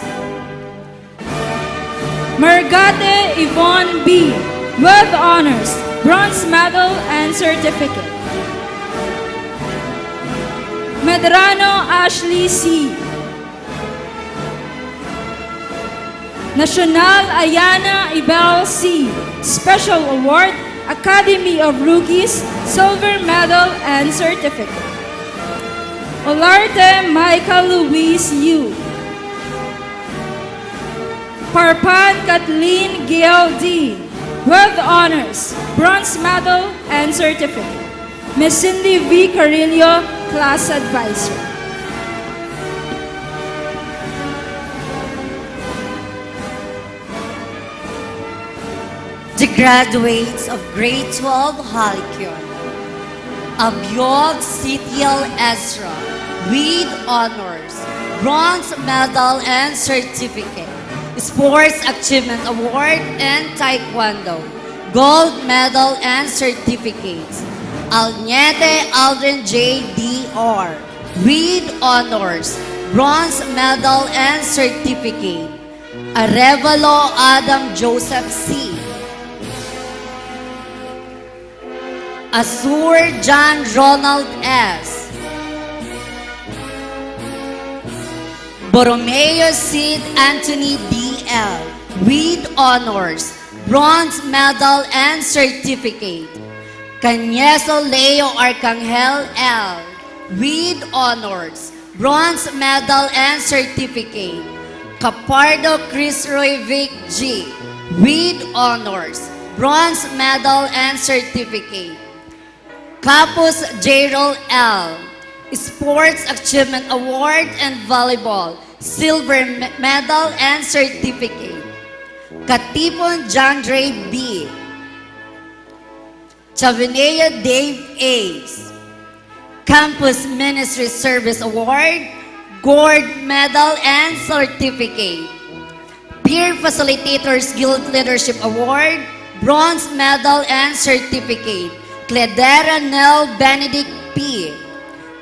Margate Yvonne B. With honors, bronze medal and certificate. Medrano Ashley C. National Ayana Ibel C. Special Award, Academy of Rookies, silver medal and certificate. Olarte Michael Luis U. Parpan Kathleen Gail D. With honors, bronze medal and certificate. Miss Cindy V. Carillo, class advisor. The graduates of grade 12 Halcyon, Abyog Sitiel Ezra, with honors, bronze medal and certificate, Sports Achievement Award and Taekwondo, gold medal and certificates, Alniete Aldrin J. D.R., with honors, bronze medal and certificate, Arevalo Adam Joseph C., Azur John Ronald S. Borromeo Sid Anthony D.L. with honors, bronze medal and certificate. Cañeso Leo Arcangel L. with honors, bronze medal and certificate. Capardo Chris Roy Vic G. with honors, bronze medal and certificate. Capus Jerol L. Sports Achievement Award and Volleyball, silver medal and certificate. Katipon John Dre B. Chavinea Dave Ace. Campus Ministry Service Award, gold medal and certificate. Peer Facilitators Guild Leadership Award, bronze medal and certificate. Cledera Nel Benedict P.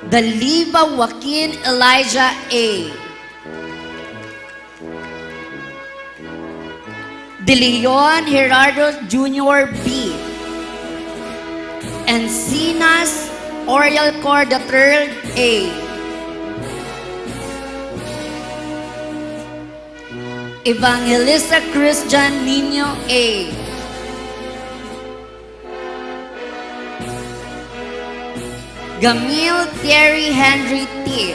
Daliba Joaquin Elijah A. De Leon Gerardo Jr. B. Encinas Oriel Cor III A. Evangelista Christian Nino A. Gamil Thierry Henry T.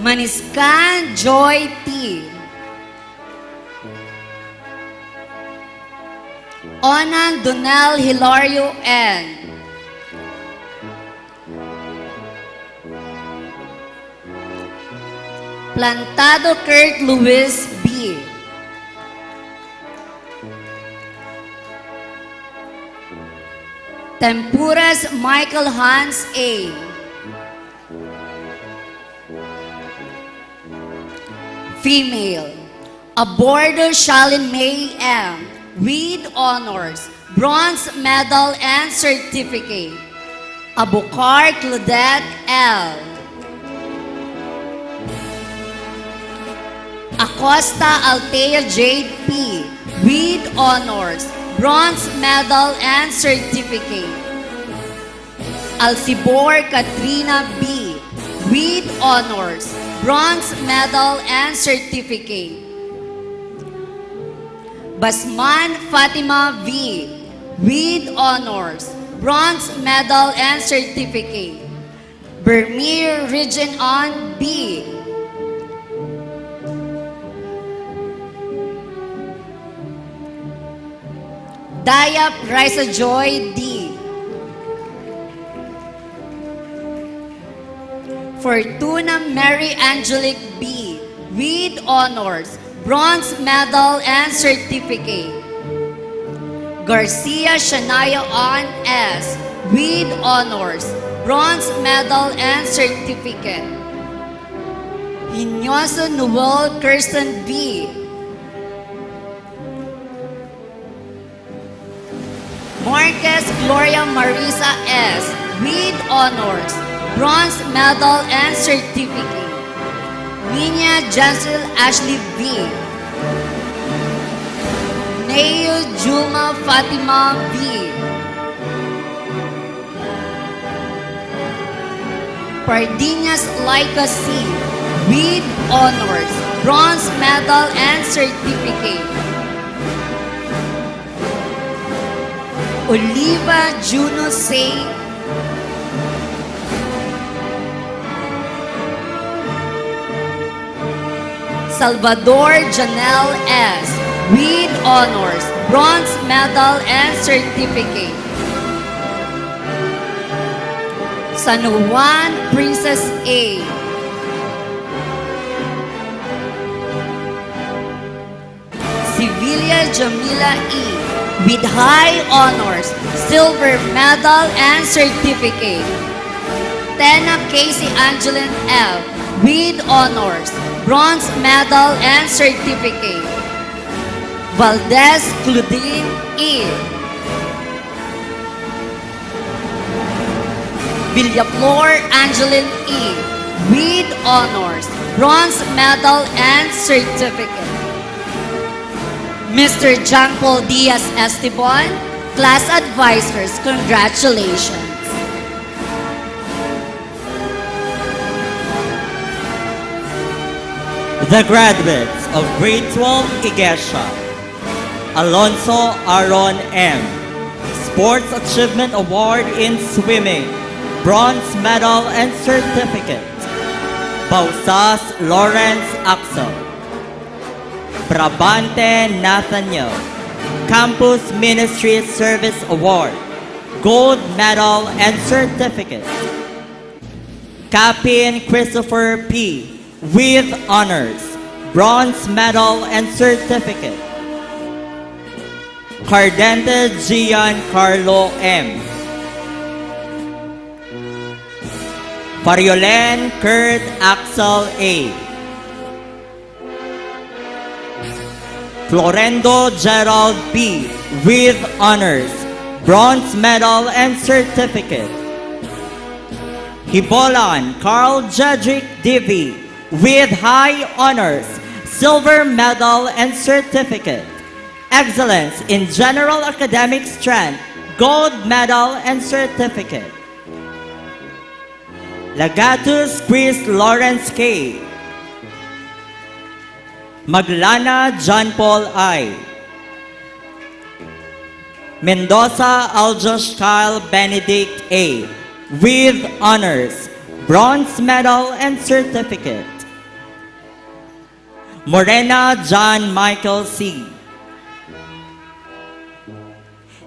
Maniscan Joy T. Onan Donel Hilario N. Plantado Kurt Luis B. Tempuras Michael Hans A. Female. Abordo Shalin May M. with honors, bronze medal and certificate. Abukar Claudette L. Acosta Altea Jade P. with honors, bronze medal and certificate. Alcibor Katrina B. with honors, bronze medal and certificate. Basman Fatima V. with honors, bronze medal and certificate. Bermir Region B. Dayap Raisa Joy D. Fortuna Mary Angelic B. with honors, bronze medal and certificate. Garcia Shania Ann S. with honors, bronze medal and certificate. Hinoso Noel Kirsten B. Marquez Gloria Marisa S. with honors, bronze medal and certificate. Nina Jancel Ashley B. Neo Juma Fatima B. Pardinas Laika C. with honors, bronze medal and certificate. Oliva Juno C. Salvador Janelle S. with honors, bronze medal and certificate. San Juan Princess A. Sevilla Jamila E. with high honors, silver medal and certificate. Tena Casey Angeline L. with honors, bronze medal and certificate. Valdez Claudine E. Villaflor Angeline E. with honors, bronze medal and certificate. Mr. John Paul Diaz Esteban, class advisors, congratulations. The graduates of Grade 12 Iglesia, Alonso Aaron M. Sports Achievement Award in Swimming, bronze medal and certificate. Bausas Lawrence Axel. Brabante Nathaniel, Campus Ministry Service Award, gold medal and certificate. Capin Christopher P. with honors, bronze medal and certificate. Cardente Giancarlo M. Fariolen Kurt Axel A. Florendo Gerald B. with honors, bronze medal and certificate. Hibolan Carl Jedrick Divi with high honors, silver medal and certificate. Excellence in General Academic Strength, gold medal and certificate. Lagatus Chris Lawrence K. Maglana John Paul I. Mendoza Aljosh Kyle Benedict A. with honors, bronze medal and certificate. Morena John Michael C.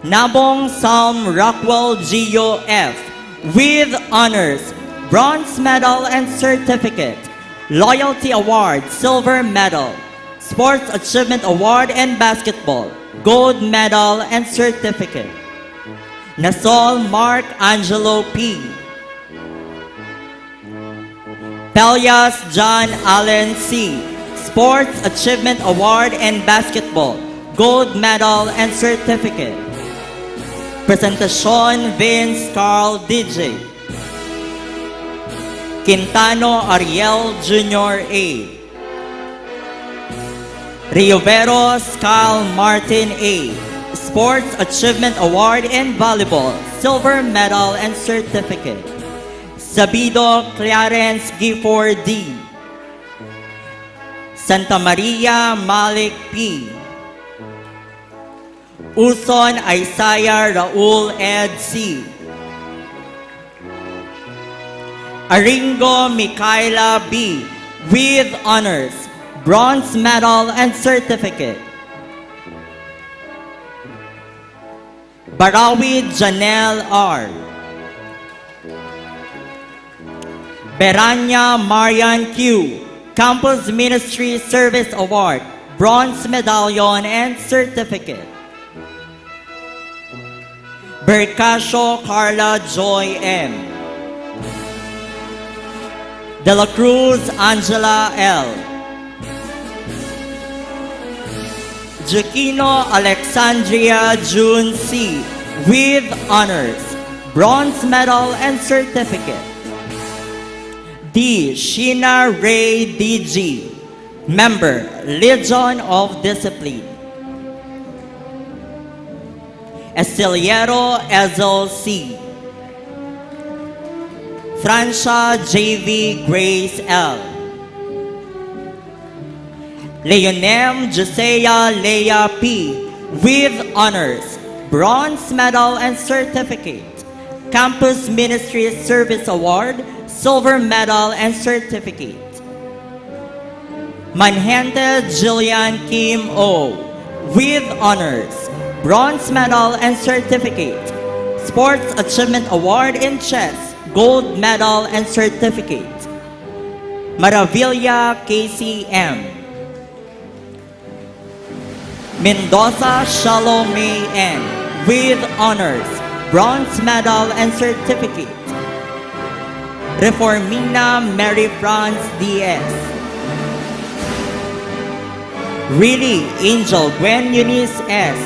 Nabong Salm Rockwell Gio F. with honors, bronze medal and certificate. Loyalty Award, silver medal. Sports Achievement Award in basketball, gold medal and certificate. Nasol Mark Angelo P. Pelias John Allen C. Sports Achievement Award in basketball, gold medal and certificate. Presentacion Vince Carl DJ. Quintano Ariel Jr. A. Rioveros Kyle Martin A. Sports Achievement Award in volleyball, silver medal and certificate. Sabido Clarence Gifford D. Santa Maria Malik P. Uson Isaiah Raul Ed C. Aringo Micaela B. with honors, bronze medal and certificate. Barawi Janelle R. Beranya Marian Q. Campus Ministry Service Award, bronze medallion and certificate. Bercasio Carla Joy M. De la Cruz Angela L. Giaquino Alexandria June C. with honors, bronze medal and certificate. D. Sheena Ray D.G. Member, Legion of Discipline. Estiliero Ezel C. Francia J.V. Grace L. Leonem Josea Leia P. with honors, bronze medal and certificate. Campus Ministry Service Award, silver medal and certificate. Manhente Jillian Kim O. with honors, bronze medal and certificate. Sports Achievement Award in Chess, gold medal and certificate. Maravilla Casey M. Mendoza Shalome N. with honors, bronze medal and certificate. Reformina Mary France D.S. Really Angel Gwen Eunice S.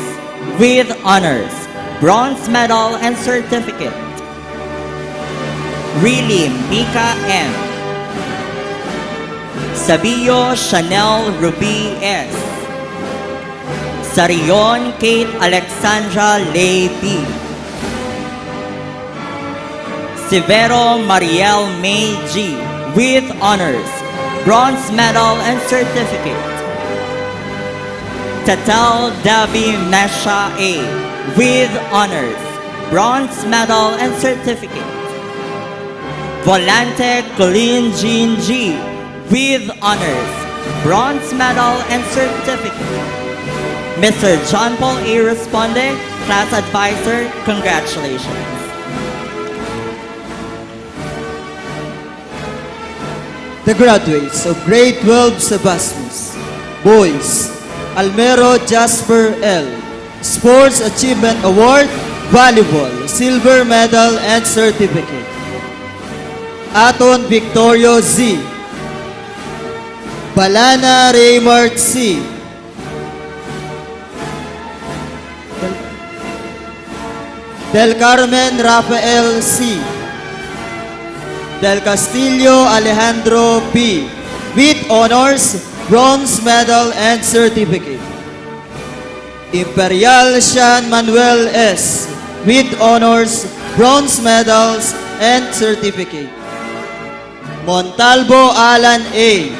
with honors, bronze medal and certificate. Really Mika M. Sabio Chanel Ruby S. Sarion Kate Alexandra Lay B. Severo Mariel May G. with honors, bronze medal and certificate. Tatal Davi Mesha A. with honors, bronze medal and certificate. Volante Colleen Jean G. with honors, bronze medal and certificate. Mr. John Paul A. Responde, class advisor, congratulations. The graduates of Grade 12 Sebasmus. Boys, Almero Jasper L. Sports Achievement Award, Volleyball, silver medal and certificate. Aton Victorio Z. Balana Raymart C. Del Carmen Rafael C. Del Castillo Alejandro P. with honors, bronze medal and certificate. Imperial Sean Manuel S. with honors, bronze medals and certificate. Montalvo Alan A.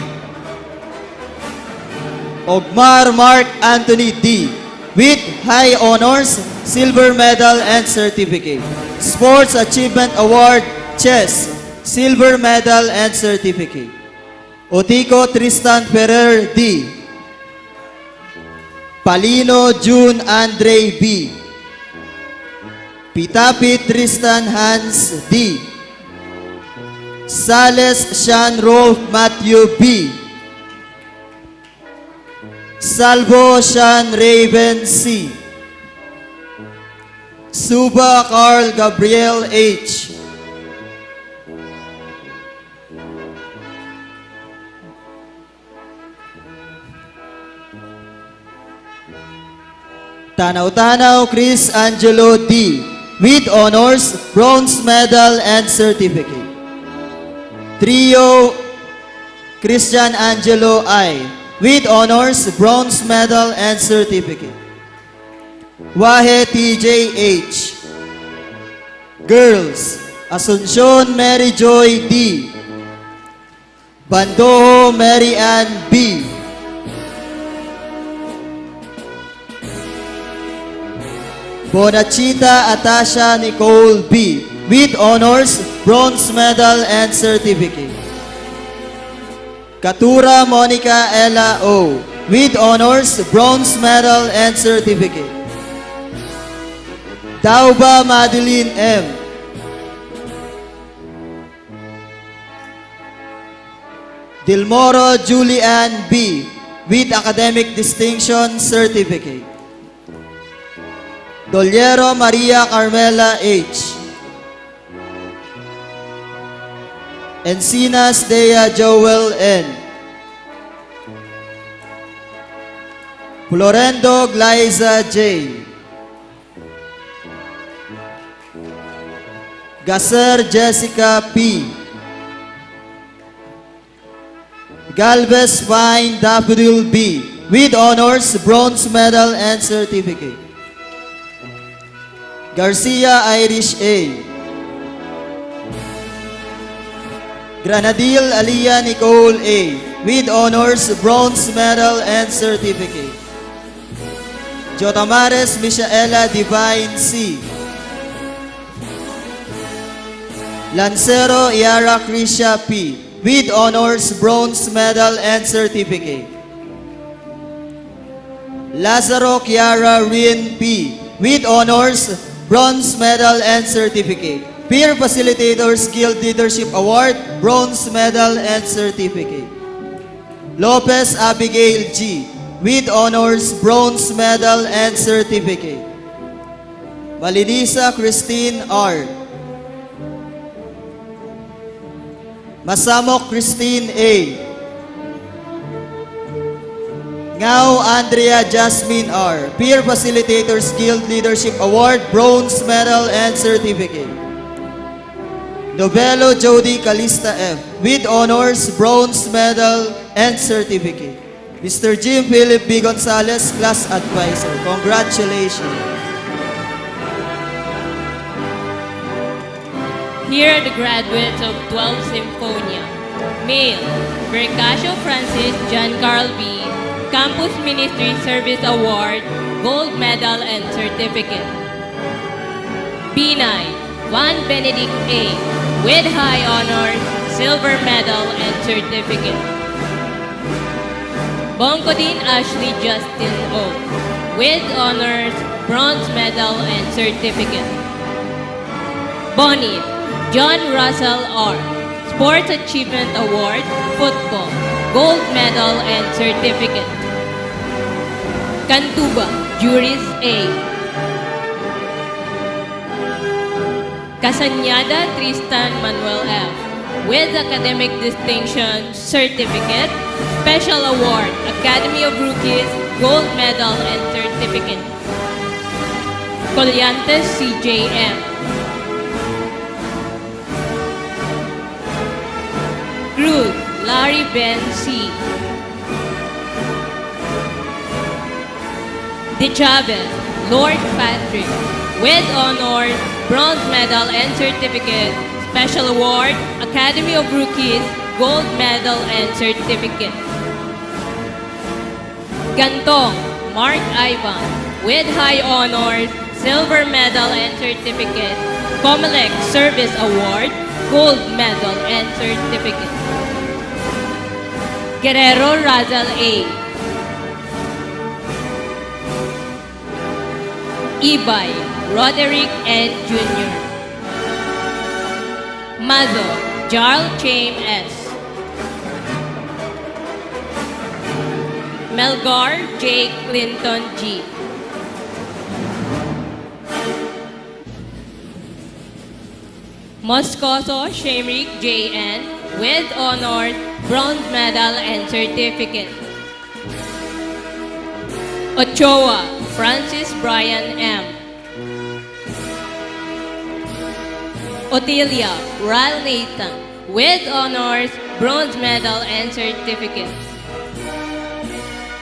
Ogmar Mark Anthony D. with high honors, silver medal and certificate. Sports Achievement Award, Chess, silver medal and certificate. Otico Tristan Ferrer D. Palino June Andre B. Pitapi Tristan Hans D. Sales Sean Rolf Matthew B. Salvo Sean Raven C. Suba Carl Gabriel H. Tanaw-Tanaw Chris Angelo D. with honors, bronze medal and certificate. Trio Christian Angelo I. with honors, bronze medal and certificate. Wahe TJ H. Girls, Asuncion Mary Joy D. Bandoho Mary Ann B. Bonachita Atasha Nicole B. with honors, bronze medal and certificate. Katura Monica Ella O. with honors, bronze medal and certificate. Dauba Madeline M. Dilmoro Julian B. with academic distinction certificate. Dolyero Maria Carmela H. Encinas Dea Joel N. Florendo Glyza J. Gasser Jessica P. Galvez Fine Daffodil B. with honors, bronze medal and certificate. Garcia Irish A. Granadil Aliyah Nicole A. with honors, bronze medal and certificate. Jotamares Michaela Divine C. Lancero Iara Krisha P. with honors, bronze medal and certificate. Lazaro Kiara Rin P. with honors, bronze medal and certificate. Peer Facilitators Guild Leadership Award, bronze medal and certificate. Lopez Abigail G. with honors, bronze medal and certificate. Malinisa Christine R. Masamok Christine A. Ngao Andrea Jasmine R. Peer Facilitators Guild Leadership Award, bronze medal and certificate. Novelo Jody Calista F. with honors, bronze medal and certificate. Mr. Jim Philip B. Gonzalez, Class Advisor. Congratulations. Here are the graduates of 12 Symphonia. Male, Bercasio Francis John Carl B. Campus Ministry Service Award, Gold Medal and Certificate. B9, Juan Benedict A. with High Honors, Silver Medal and Certificate. Bongkodin Ashley Justin O. with Honors, Bronze Medal and Certificate. Bonnie, John Russell R. Sports Achievement Award, Football, Gold Medal and Certificate. Cantuba, Juris A. Casanyada Tristan Manuel F. with Academic Distinction Certificate, Special Award, Academy of Rookies, Gold Medal and Certificate. Colliantes CJM. Cruz, Larry Ben C. De Chavez, Lord Patrick, with honors, bronze medal and certificate, special award, Academy of Rookies, gold medal and certificate. Gantong, Mark Ivan, with high honors, silver medal and certificate, Comelec Service Award, gold medal and certificate. Guerrero Razal A. Ibay, Roderick N. Jr. Mazo, Jarl Chaim S. Melgar J. Clinton G. Moscoso Shemrik J. N. with honors, bronze medal and certificate. Ochoa, Francis Brian M. Otilia, Ral Nathan, with honors, bronze medal and certificate.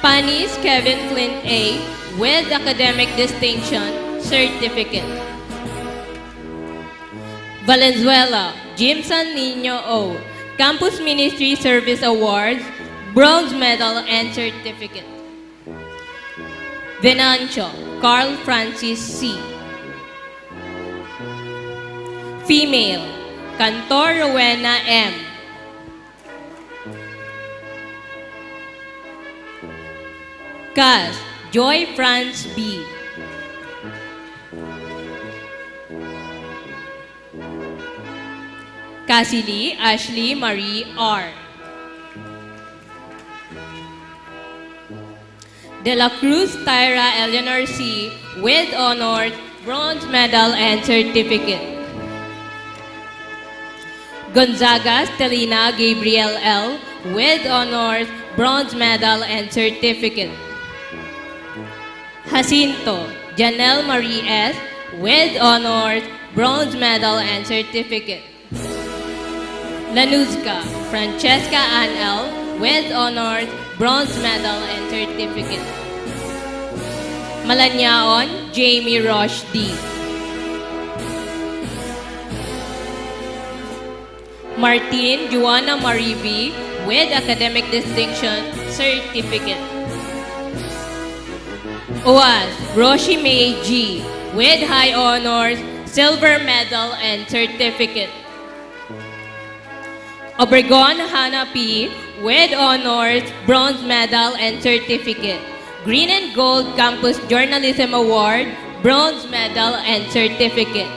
Panis Kevin Flint A. with academic distinction, certificate. Valenzuela, Jimson Nino O. Campus Ministry Service Awards, bronze medal and certificate. Venancio, Carl Francis C. Female, Cantor Rowena M. Cast, Joy France B. Cassidy Ashley Marie R. De la Cruz Tyra Eleanor C. with honors, bronze medal and certificate. Gonzaga Stelina Gabriel L. with honors, bronze medal and certificate. Jacinto Janelle Marie S. with honors, bronze medal and certificate. Lanuzca Francesca Ann L. with honors, bronze medal and certificate. Malanyaon Jamie Roche D. Martin Juana Marie V. with academic distinction certificate. Oaz Roshi May G. with high honors, silver medal and certificate. Obregon Hannah P. with honors, bronze medal and certificate. Green and Gold Campus Journalism Award, bronze medal and certificate.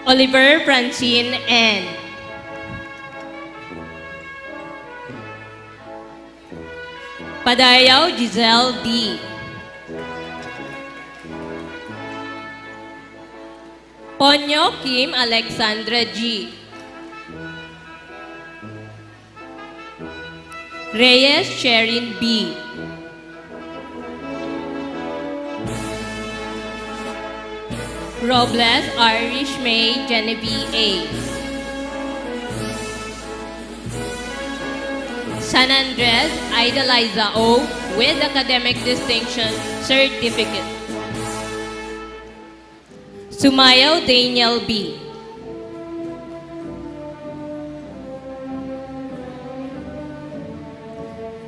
Oliver Francine N. Padayaw Giselle D. Ponyo Kim Alexandra G. Reyes Sherin B. Robles Irish May Genevieve A. San Andres Idoliza O. with academic distinction certificate. Sumayaw Daniel B.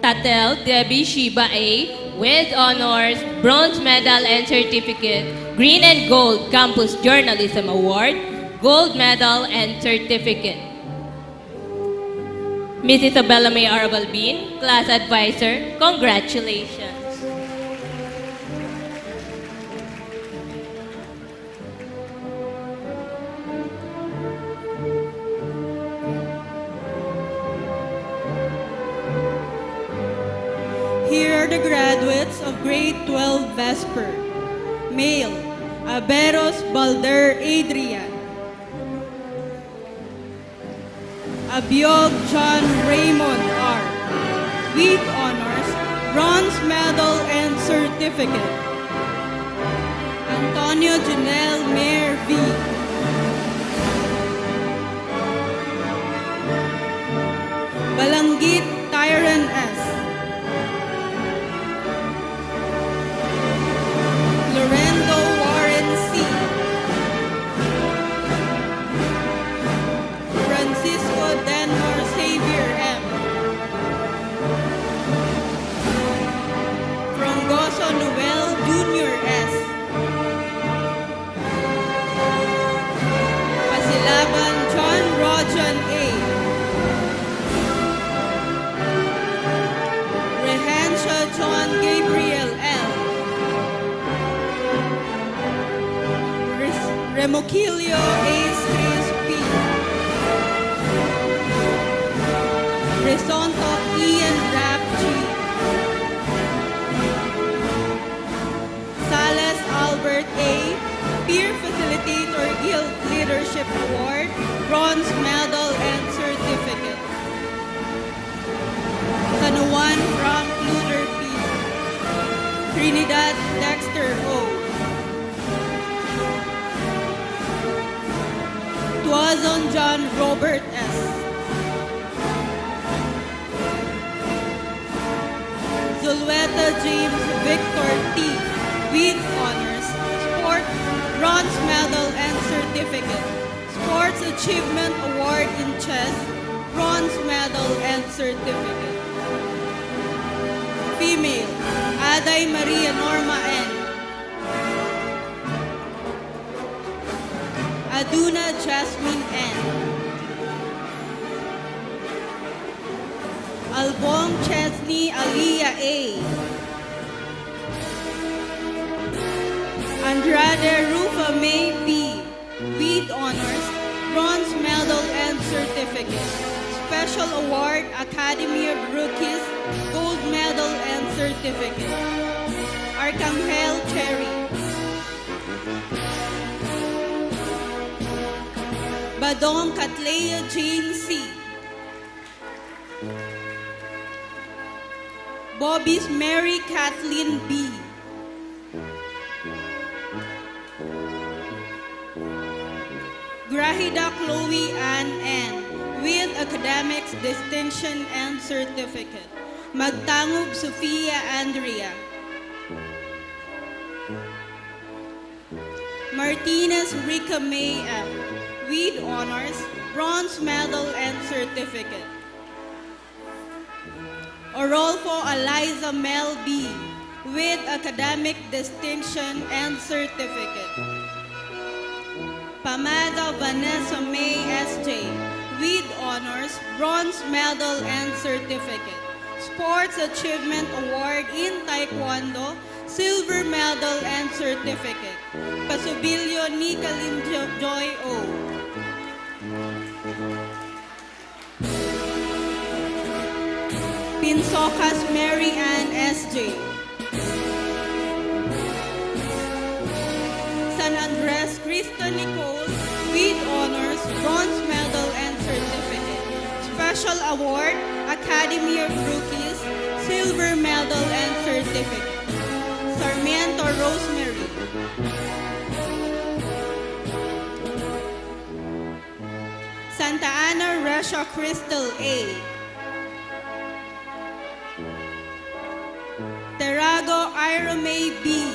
Tatel Debbie Shiba A. with honors, bronze medal and certificate, Green and Gold Campus Journalism Award, gold medal and certificate. Miss Isabella May Arabalbin, Class Advisor, congratulations. Here are the graduates of grade 12 Vesper. Male, Aberos Balder Adrian. Abiog John Raymond R. with honors, bronze medal and certificate. Antonio Janelle Mayer V. Balanggit Tyron S. Lorendo Warren C. Francisco Denmore Xavier M. Frongoso Noel Jr. S. Pasilaban John Rojan A. Rehencia John Gabriel L. Remoquilio Ace Chris P. Resonto Ian Rap G. Sales Albert A. Peer Facilitator Guild Leadership Award, bronze medal and certificate. San Juan Frank Luther P. Trinidad Dexter O. Tuazon John Robert S. Zulweta James Victor T. with honors, sport, bronze medal and certificate. Sports Achievement Award in chess, bronze medal and certificate. Female, Aday Maria Norma N. Aduna Jasmine N. Albong Chesney Aliyah A. Andrade Rufa May B. with honors, bronze medal and certificate. Special award, Academy of Rookies, gold medal and certificate. Arcangel Cherry. Badong Catlea Jane C. Bobby's Mary Kathleen B. Grahida Chloe Ann N. with academics distinction and certificate. Magtangub Sofia Andrea. Martinez Rica May F. with honors, bronze medal and certificate. Orolfo Eliza Mel B. with academic distinction and certificate. Pamada Vanessa May S.J. with honors, bronze medal and certificate. Sports Achievement Award in Taekwondo, silver medal and certificate. Pasubilio Nicalin Joy O. Pinsocas Mary Ann S.J. San Andres Krista Nicole with honors, bronze medal and certificate. Special award, Academy of Rookies, silver medal and certificate. Sarmiento Rosemary. Santa Ana Resha Crystal A. Terago Ira May B.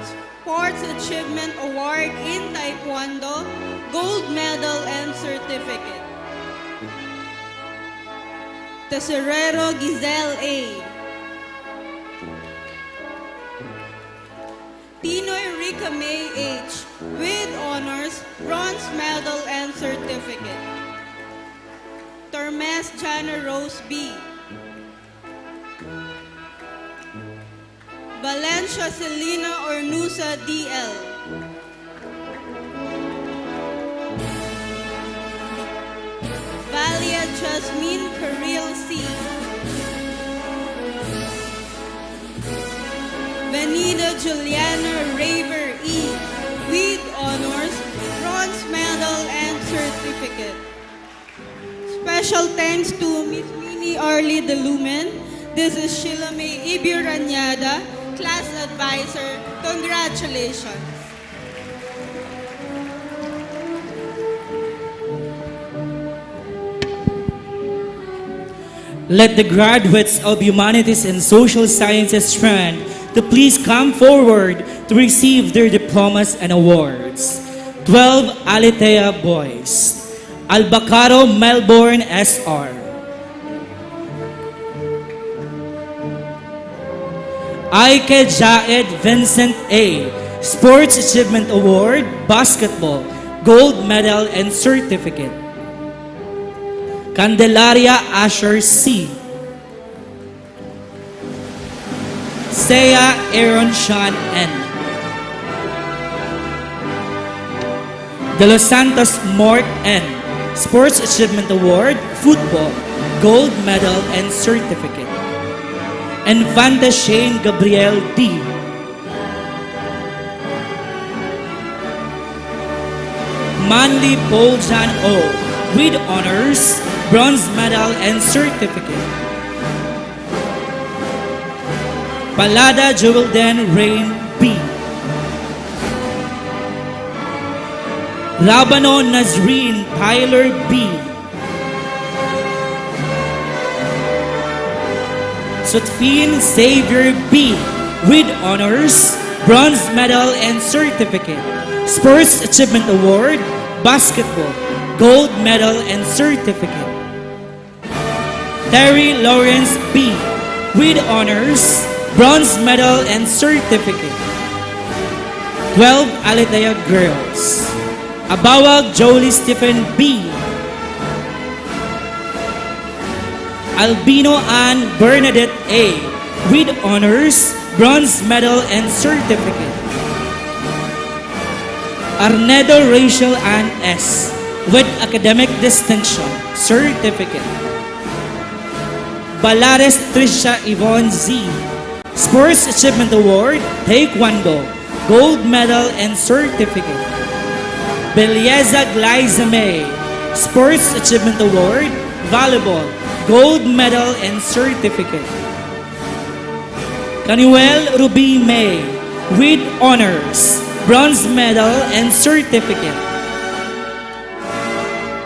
Sports Achievement Award in Taekwondo, gold medal and certificate. Tesorero Giselle A. Tinoy Rica May H. with honors, bronze medal and certificate. Tormes Jana Rose B. Valencia Selena Ornusa DL. Valia Jasmine Caril C. Benita Juliana Raver E. with honors, bronze medal and certificate. Special thanks to Miss Minnie Arlie De Lumen. This is Sheila May Ibiranyada, class advisor. Congratulations. Let the graduates of Humanities and Social Sciences strand to please come forward to receive their diplomas and awards. 12 Alitea Boys. Albacaro Melbourne SR. Aike Jaed Vincent A. Sports Achievement Award, Basketball, Gold Medal and Certificate. Candelaria Asher C. Sea Aaron Sean N. De Los Santos Mort N. Sports Achievement Award, Football, Gold Medal and Certificate. Infante Shane Gabriel D. Manly Paul John O. with honors, bronze medal and certificate. Palada Jewelden Rain B. Rabano Nazreen Tyler B. Sutfin Xavier B. with honors, bronze medal and certificate. Sports Achievement Award, Basketball, Gold Medal and Certificate. Terry Lawrence B. with honors, bronze medal and certificate. 12 Alitea Girls. Abawag Jolie Stephen B. Albino Ann Bernadette A. with honors, bronze medal, and certificate. Arnedo Rachel Ann S. with academic distinction, certificate. Balares Tricia Yvonne Z. Sports Achievement Award, Taekwondo, gold medal, and certificate. Belieza Glyza May. Sports Achievement Award, Volleyball, gold medal, and certificate. Canuel Ruby May with honors, bronze medal, and certificate.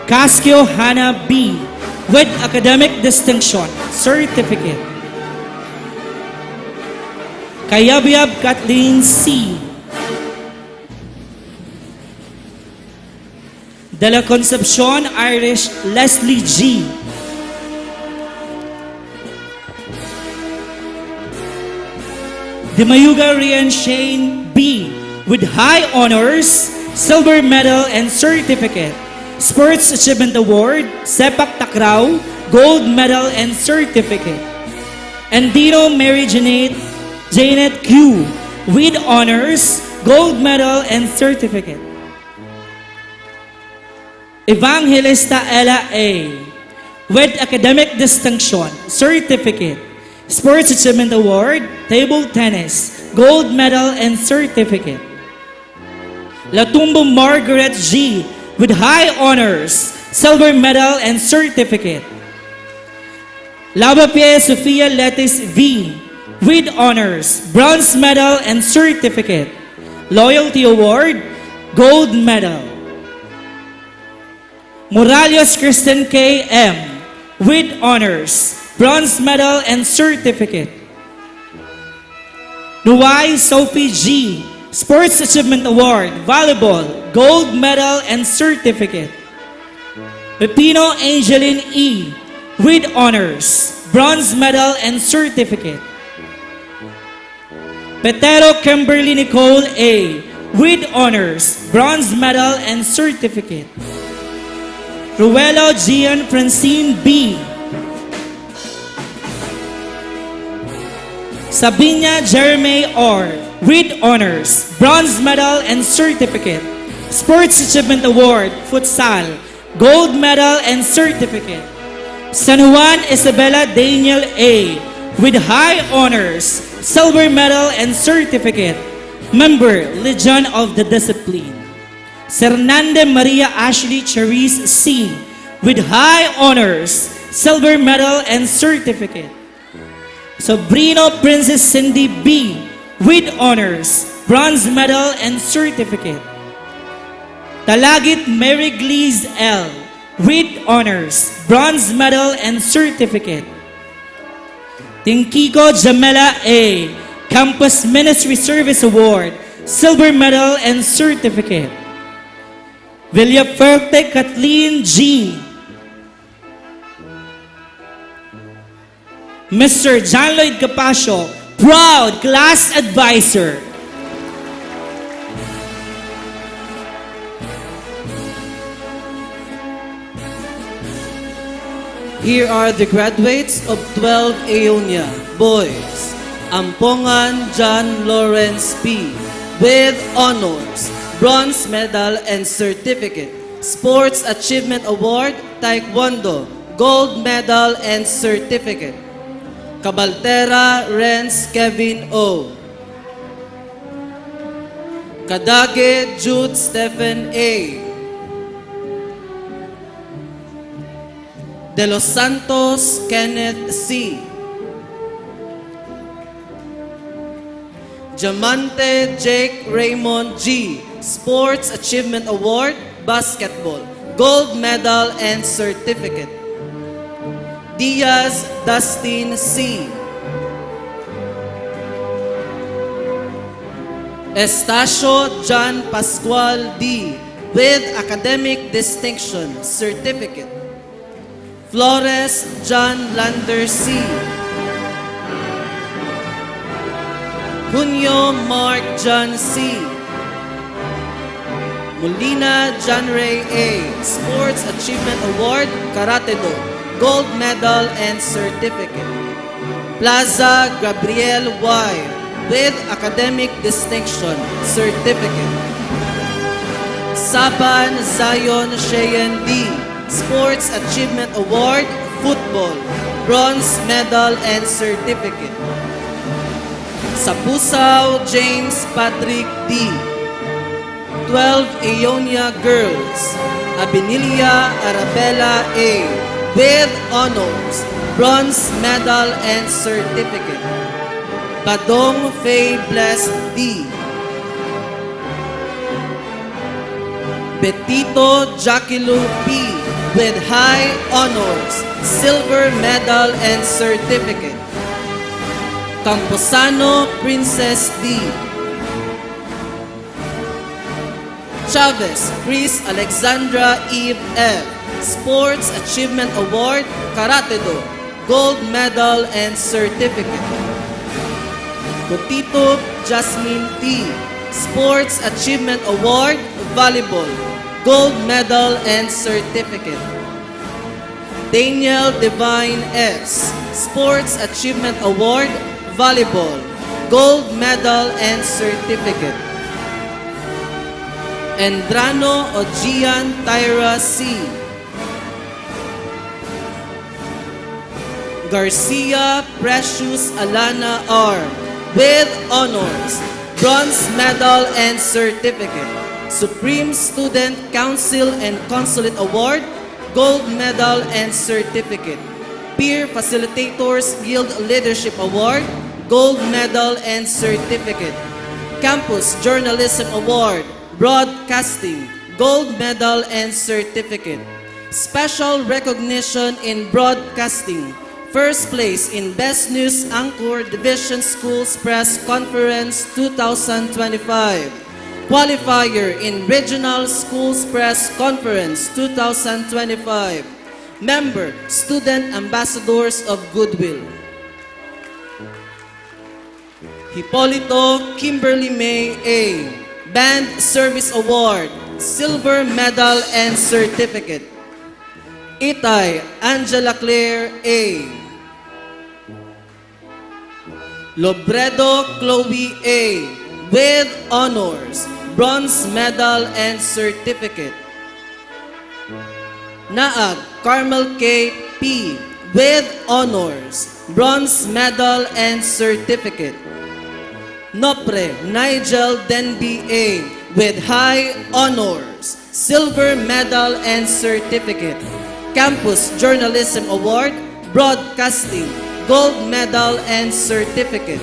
Cascio Hannah B with academic distinction, certificate. Kayabyab Kathleen C. De la Concepcion Irish Leslie G. Dimayuga Rian Shane B. with high honors, silver medal, and certificate. Sports Achievement Award, Sepak Takraw, gold medal, and certificate. Andino Mary Janet Q. with honors, gold medal, and certificate. Evangelista Ella A. with academic distinction, certificate. Sports Achievement Award, table tennis, gold medal, and certificate. Latumbo Margaret G. with high honors, silver medal, and certificate. Lavapie Sofia Letis V. with honors, bronze medal, and certificate. Loyalty Award, gold medal. Morales Kristen K. M. with honors, bronze medal, and certificate. Nuwai Sophie G. Sports Achievement Award, Volleyball, gold medal, and certificate. Pepino Angeline E. with honors, bronze medal, and certificate. Petero Kimberly Nicole A. with honors, bronze medal, and certificate. Ruelo Gian Francine B. Sabinia Jeremy R. with honors, bronze medal, and certificate. Sports Achievement Award, Futsal, gold medal, and certificate. San Juan Isabella Daniel A. with high honors, silver medal, and certificate. Member, Legion of the Discipline. Sernande Maria Ashley Cherise C. with high honors, silver medal, and certificate. Sobrino Princess Cindy B. with honors, bronze medal, and certificate. Talagit Mary Glees L. with honors, bronze medal, and certificate. Tingkiko Jamela A. Campus Ministry Service Award, silver medal, and certificate. Villaferte Kathleen G. Mr. John Lloyd Capasio, proud class advisor. Here are the graduates of 12 Aonia. Boys, Ampongan John Lawrence P. with honors, bronze medal, and certificate. Sports Achievement Award, Taekwondo, gold medal, and certificate. Cabaltera Renz Kevin O. Kadage Jude Stephen A. De Los Santos Kenneth C. Diamante Jake Raymond G. Sports Achievement Award, Basketball, gold medal, and certificate. Diaz Dustin C. Estacio John Pascual D. with academic distinction, certificate. Flores John Lander C. Junio Mark John C. Molina John Ray A. Sports Achievement Award, Karate Do, Gold Medal and Certificate. Plaza Gabriel Y. With Academic Distinction, Certificate. Saban Zion Cheyenne D. Sports Achievement Award, Football, Bronze Medal and Certificate. Sapusaw James Patrick D. 12 Aonia Girls, Abinilia Arabella A. With Honors, Bronze Medal and Certificate. Badong Faye Blessed D. Betito Jaquilu P. With High Honors, Silver Medal and Certificate. Camposano Princess D. Chavez Chris Alexandra Eve F. Sports Achievement Award, Karate Do, Gold Medal and Certificate. Cotito Jasmine T. Sports Achievement Award, Volleyball, Gold Medal and Certificate. Daniel Divine S. Sports Achievement Award, Volleyball, Gold Medal and Certificate. Endrano Ojian Tyra C. Garcia Precious Alana R. With Honors, Bronze Medal and Certificate. Supreme Student Council and Consulate Award, Gold Medal and Certificate. Peer Facilitators Guild Leadership Award, Gold Medal and Certificate. Campus Journalism Award, Broadcasting, Gold Medal and Certificate. Special recognition in Broadcasting. First place in Best News Anchor Division Schools Press Conference 2025. Qualifier in Regional Schools Press Conference 2025. Member, Student Ambassadors of Goodwill. Hipolito Kimberly May A. Band Service Award, Silver Medal and Certificate. Itay Angela Claire A. Lobredo Chloe A. With Honors, Bronze Medal and Certificate. Naag Carmel K. P. With Honors, Bronze Medal and Certificate. Nopre Nigel Denby A. With High Honors, Silver Medal and Certificate. Campus Journalism Award, Broadcasting, Gold Medal and Certificate.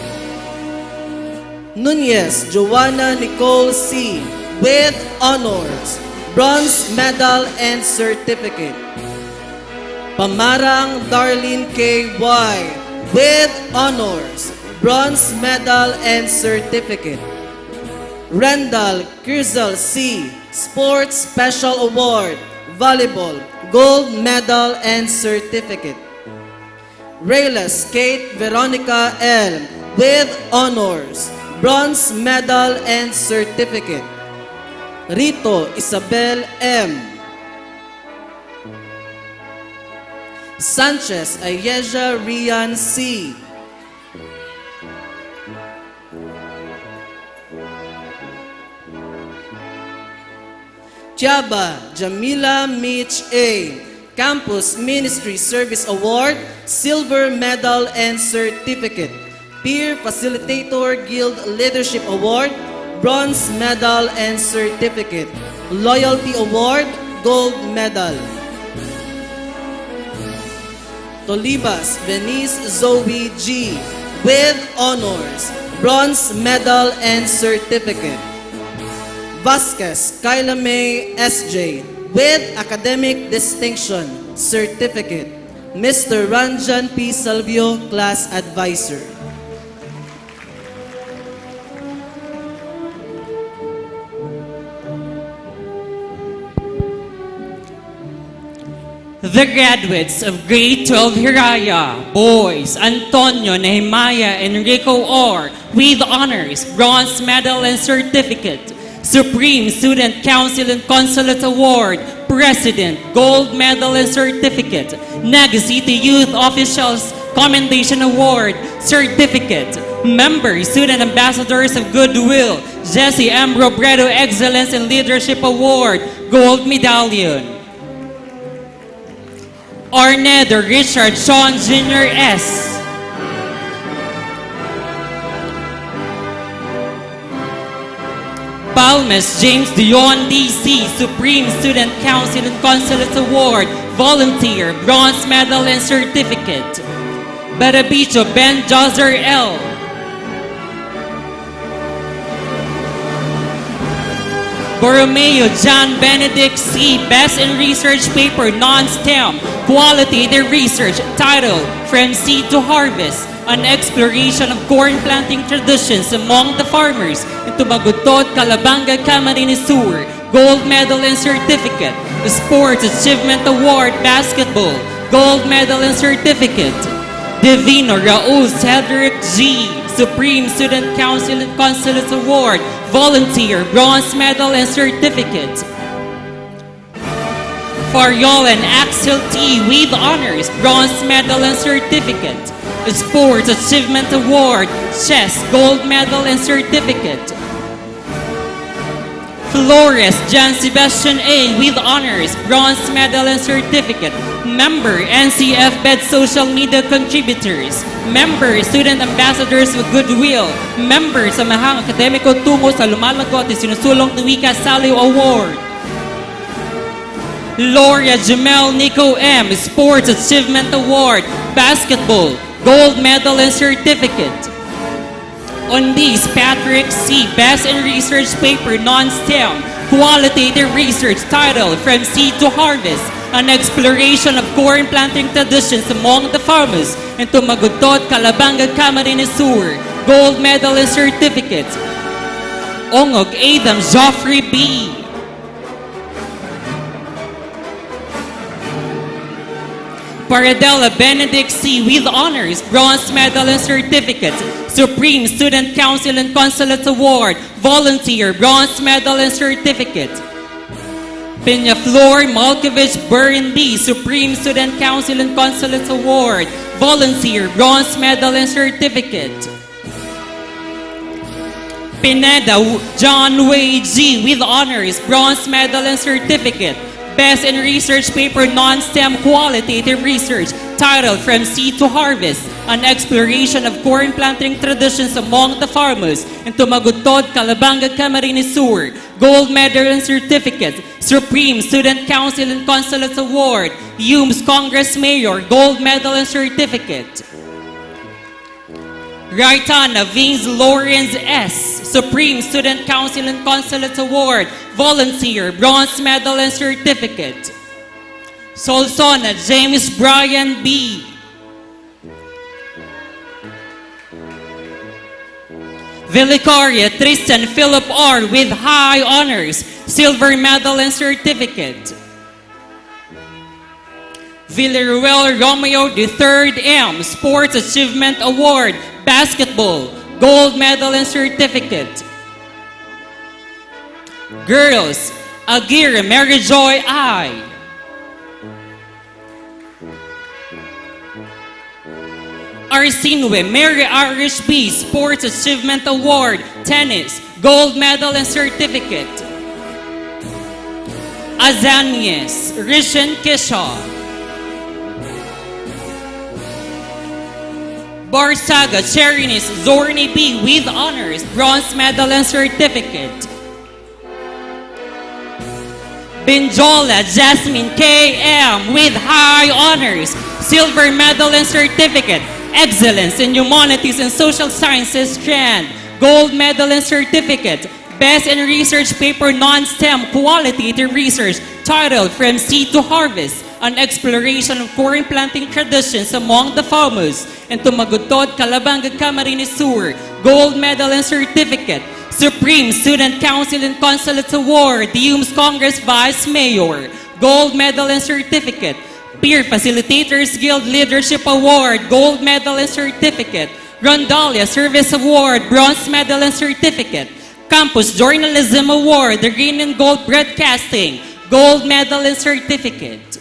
Nunez Joanna Nicole C. With Honors, Bronze Medal and Certificate. Pamarang Darlene K. Y. With Honors, Bronze Medal and Certificate. Randall Kirzal C. Sports Special Award, Volleyball, Gold Medal and Certificate. Reyes Kate Veronica L. With Honors, Bronze Medal and Certificate. Rito Isabel M. Sanchez Ayeja Rian C. Tiaba Jamila Mitch A. Campus Ministry Service Award, Silver Medal and Certificate. Peer Facilitator Guild Leadership Award, Bronze Medal and Certificate. Loyalty Award, Gold Medal. Tolibas Venice Zoe G. With Honors, Bronze Medal and Certificate. Vasquez Kyla May S.J. With Academic Distinction, Certificate. Mr. Ranjan P. Salvio, Class Advisor. The graduates of Grade 12 Hiraya, Boys, Antonio Nehemiah Enrico Or, with honors, bronze medal and certificate. Supreme Student Council and Consulate Award, President, Gold Medal and Certificate, Naga City Youth Officials Commendation Award, Certificate, Member, Student Ambassadors of Goodwill, Jesse M. Robredo Excellence in Leadership Award, Gold Medallion. Arnedo Richard Sean Jr. S. Palmes James Dion D.C. Supreme Student Council and Consulate Award, Volunteer, Bronze Medal and Certificate. Barabicho Ben Jozer L. Borromeo John Benedict C. Best in Research Paper Non-STEM Qualitative Research title From Seed to Harvest, an exploration of corn planting traditions among the farmers in Tumagutod, Calabanga, Camarines Sur, Gold Medal and Certificate. Sports Achievement Award Basketball, Gold Medal and Certificate. Divino Raul Cedric G. Supreme Student Council and Consulate Award, Volunteer, Bronze Medal and Certificate. Fariolan Axel T. with Honors, Bronze Medal and Certificate. Sports Achievement Award, Chess, Gold Medal and Certificate. Flores John Sebastian A. with Honors, Bronze Medal and Certificate. Member, NCF BED Social Media Contributors. Member, Student Ambassadors of Goodwill. Member, Samahang Akademiko tungo sa lumalagot at sinusulong na Wika Saliw Award. Gloria Jamel Nico M. Sports Achievement Award, Basketball, Gold Medal and Certificate. On these, Patrick C. Best in Research Paper Non-STEM Qualitative Research title From Seed to Harvest, an exploration of corn planting traditions among the farmers in Tumagutod, Calabanga, Camarines Sur, Gold Medal and Certificate. Ongog Adam Joffrey B. Paradela Benedict C. with Honors, Bronze Medal and Certificate. Supreme Student Council and Consulate Award, Volunteer, Bronze Medal and Certificate. Peñaflor Malkovich Burin B. Supreme Student Council and Consulate Award, Volunteer, Bronze Medal and Certificate. Pineda John Wade G. with Honors, Bronze Medal and Certificate. Best in Research Paper Non-STEM Qualitative Research titled From Seed to Harvest, an exploration of corn planting traditions among the farmers in Tumagutod, Calabanga, Camarines Sur, Gold Medal and Certificate. Supreme Student Council and Consulate Award, Humes Congress Mayor, Gold Medal and Certificate. Raitana Vince Lawrence S. Supreme Student Council and Consulate Award, Volunteer, Bronze Medal and Certificate. Solsona James Brian B. Villicaria Tristan Philip R. with High Honors, Silver Medal and Certificate. Villaruel Romeo III M. Sports Achievement Award, Basketball, Gold Medal and Certificate. Girls, Aguirre Mary Joy I. Arsinue Mary Irish B. Sports Achievement Award, Tennis, Gold Medal and Certificate. Azanies Rishan Kishaw. Barsaga Cherinis Zorni B. with Honors, Bronze Medal and Certificate. Benjola Jasmine K.M. with High Honors, Silver Medal and Certificate. Excellence in Humanities and Social Sciences strand, Gold Medal and Certificate. Best in Research Paper Non-STEM Qualitative Research titled From Seed to Harvest, an exploration of corn planting traditions among the farmers in Tumagutod, Calabanga, Camarines Sur, Gold Medal and Certificate. Supreme Student Council and Consulate Award, Humes Congress Vice Mayor, Gold Medal and Certificate. Peer Facilitators Guild Leadership Award, Gold Medal and Certificate. Rondalia Service Award, Bronze Medal and Certificate. Campus Journalism Award, the Green and Gold Broadcasting, Gold Medal and Certificate.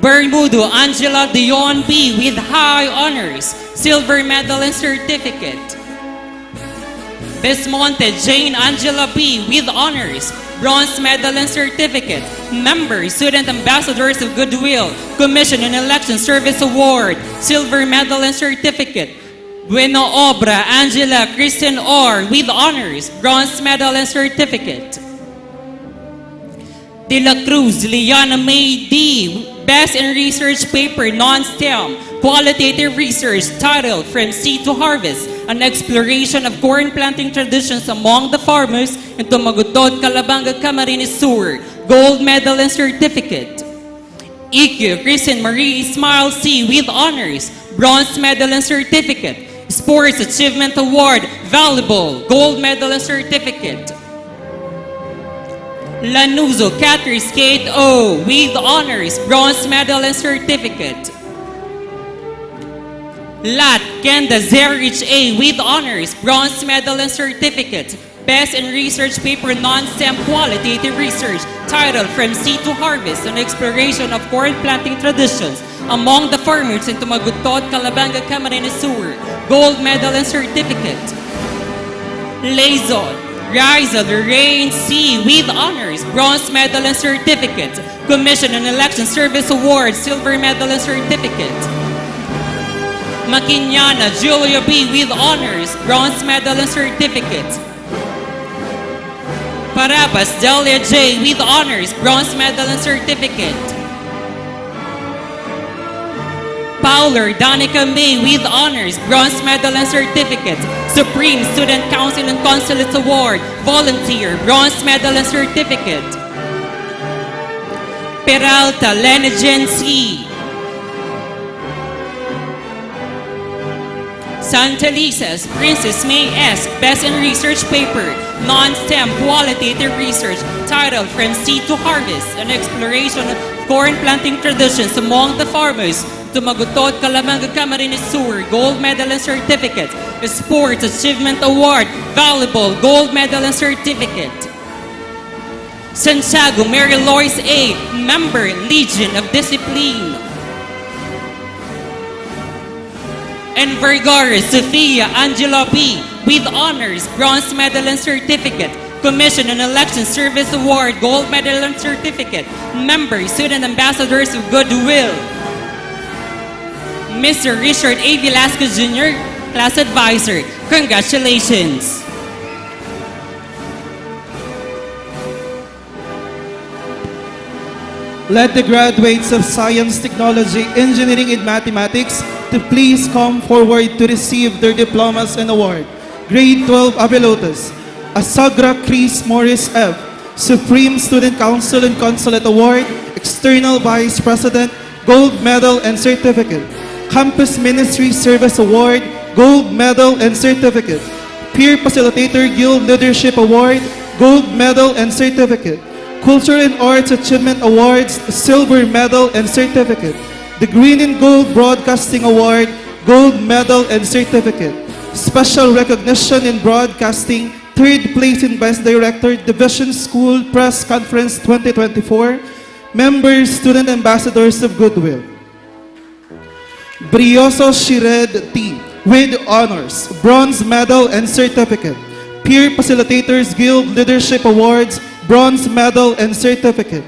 Bermudo Angela Dion B. with High Honors, Silver Medal and Certificate. Besmonte Jane Angela B. with Honors, Bronze Medal and Certificate. Members, Student Ambassadors of Goodwill, Commission and Election Service Award, Silver Medal and Certificate. Bueno Obra Angela Kristen Orr with Honors, Bronze Medal and Certificate. De La Cruz Liana May D. Best in Research Paper Non-STEM Qualitative Research titled From Seed to Harvest, an exploration of corn planting traditions among the farmers in Tumagutod, Calabanga, Camarines Sur, Gold Medal and Certificate. EQ Kristen Marie Ismail C. with Honors, Bronze Medal and Certificate. Sports Achievement Award, Volleyball, Gold Medal and Certificate. Lanuzo Catherine Skate O. with Honors, Bronze Medal and Certificate. Lat Kenda Zerich A. with Honors, Bronze Medal and Certificate. Best in Research Paper Non-STEM Qualitative Research titled From Seed to Harvest, an exploration of corn planting traditions among the farmers in Tumagutod, Calabanga, Camarines Sur, Gold Medal and Certificate. Lazon, Riza Lorraine C. with Honors, Bronze Medal and Certificate. Commission and Election Service Award, Silver Medal and Certificate. Makinyana Julia B. with Honors, Bronze Medal and Certificate. Parapas Delia J. with Honors, Bronze Medal and Certificate. Fowler Danica May with Honors, Bronze Medal and Certificate. Supreme Student Council and Consulates Award, Volunteer, Bronze Medal and Certificate. Peralta Lenigen C. Santa Lisa's Princess May S. Best in Research Paper, Non-STEM Qualitative Research titled From Seed to Harvest, an exploration of corn planting traditions among the farmers, Tumagutod, Calabanga, Camarines Sur, Gold Medal and Certificate. Sports Achievement Award, Volleyball, Gold Medal and Certificate. Santiago Mary Lois A. Member, Legion of Discipline. And Vergara Sofia Angela B. with Honors, Bronze Medal and Certificate. Commission and Election Service Award, Gold Medal and Certificate. Member, Student Ambassadors of Goodwill. Mr. Richard A. Velasquez Jr., Class Advisor. Congratulations. Let the graduates of Science, Technology, Engineering, and Mathematics to please come forward to receive their diplomas and award. Grade 12 Abelotas, Asagra Chris Morris F., Supreme Student Council and Consulate Award, External Vice President, Gold Medal and Certificate. Campus Ministry Service Award, Gold Medal and Certificate. Peer Facilitator Guild Leadership Award, Gold Medal and Certificate. Culture and Arts Achievement Awards, Silver Medal and Certificate. The Green and Gold Broadcasting Award, Gold Medal and Certificate. Special Recognition in Broadcasting, 3rd place in Best Director, Division School Press Conference 2024. Members, Student Ambassadors of Goodwill. Brioso Shired T. with Honors, Bronze Medal and Certificate. Peer Facilitators Guild Leadership Awards, Bronze Medal and Certificate.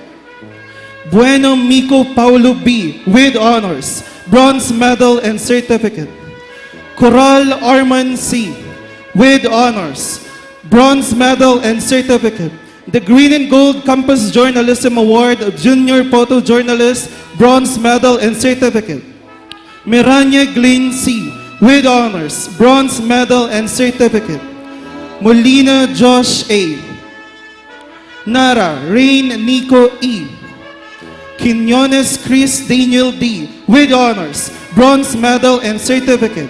Bueno Miko Paulo B. with Honors, Bronze Medal and Certificate. Coral Arman C. with Honors, Bronze Medal and Certificate. The Green and Gold Campus Journalism Award, Junior Photojournalist, Bronze Medal and Certificate. Miranya Glenn C. with Honors, Bronze Medal and Certificate. Molina Josh A. Nara Rain Nico E. Quinones Chris Daniel D. with Honors, Bronze Medal and Certificate.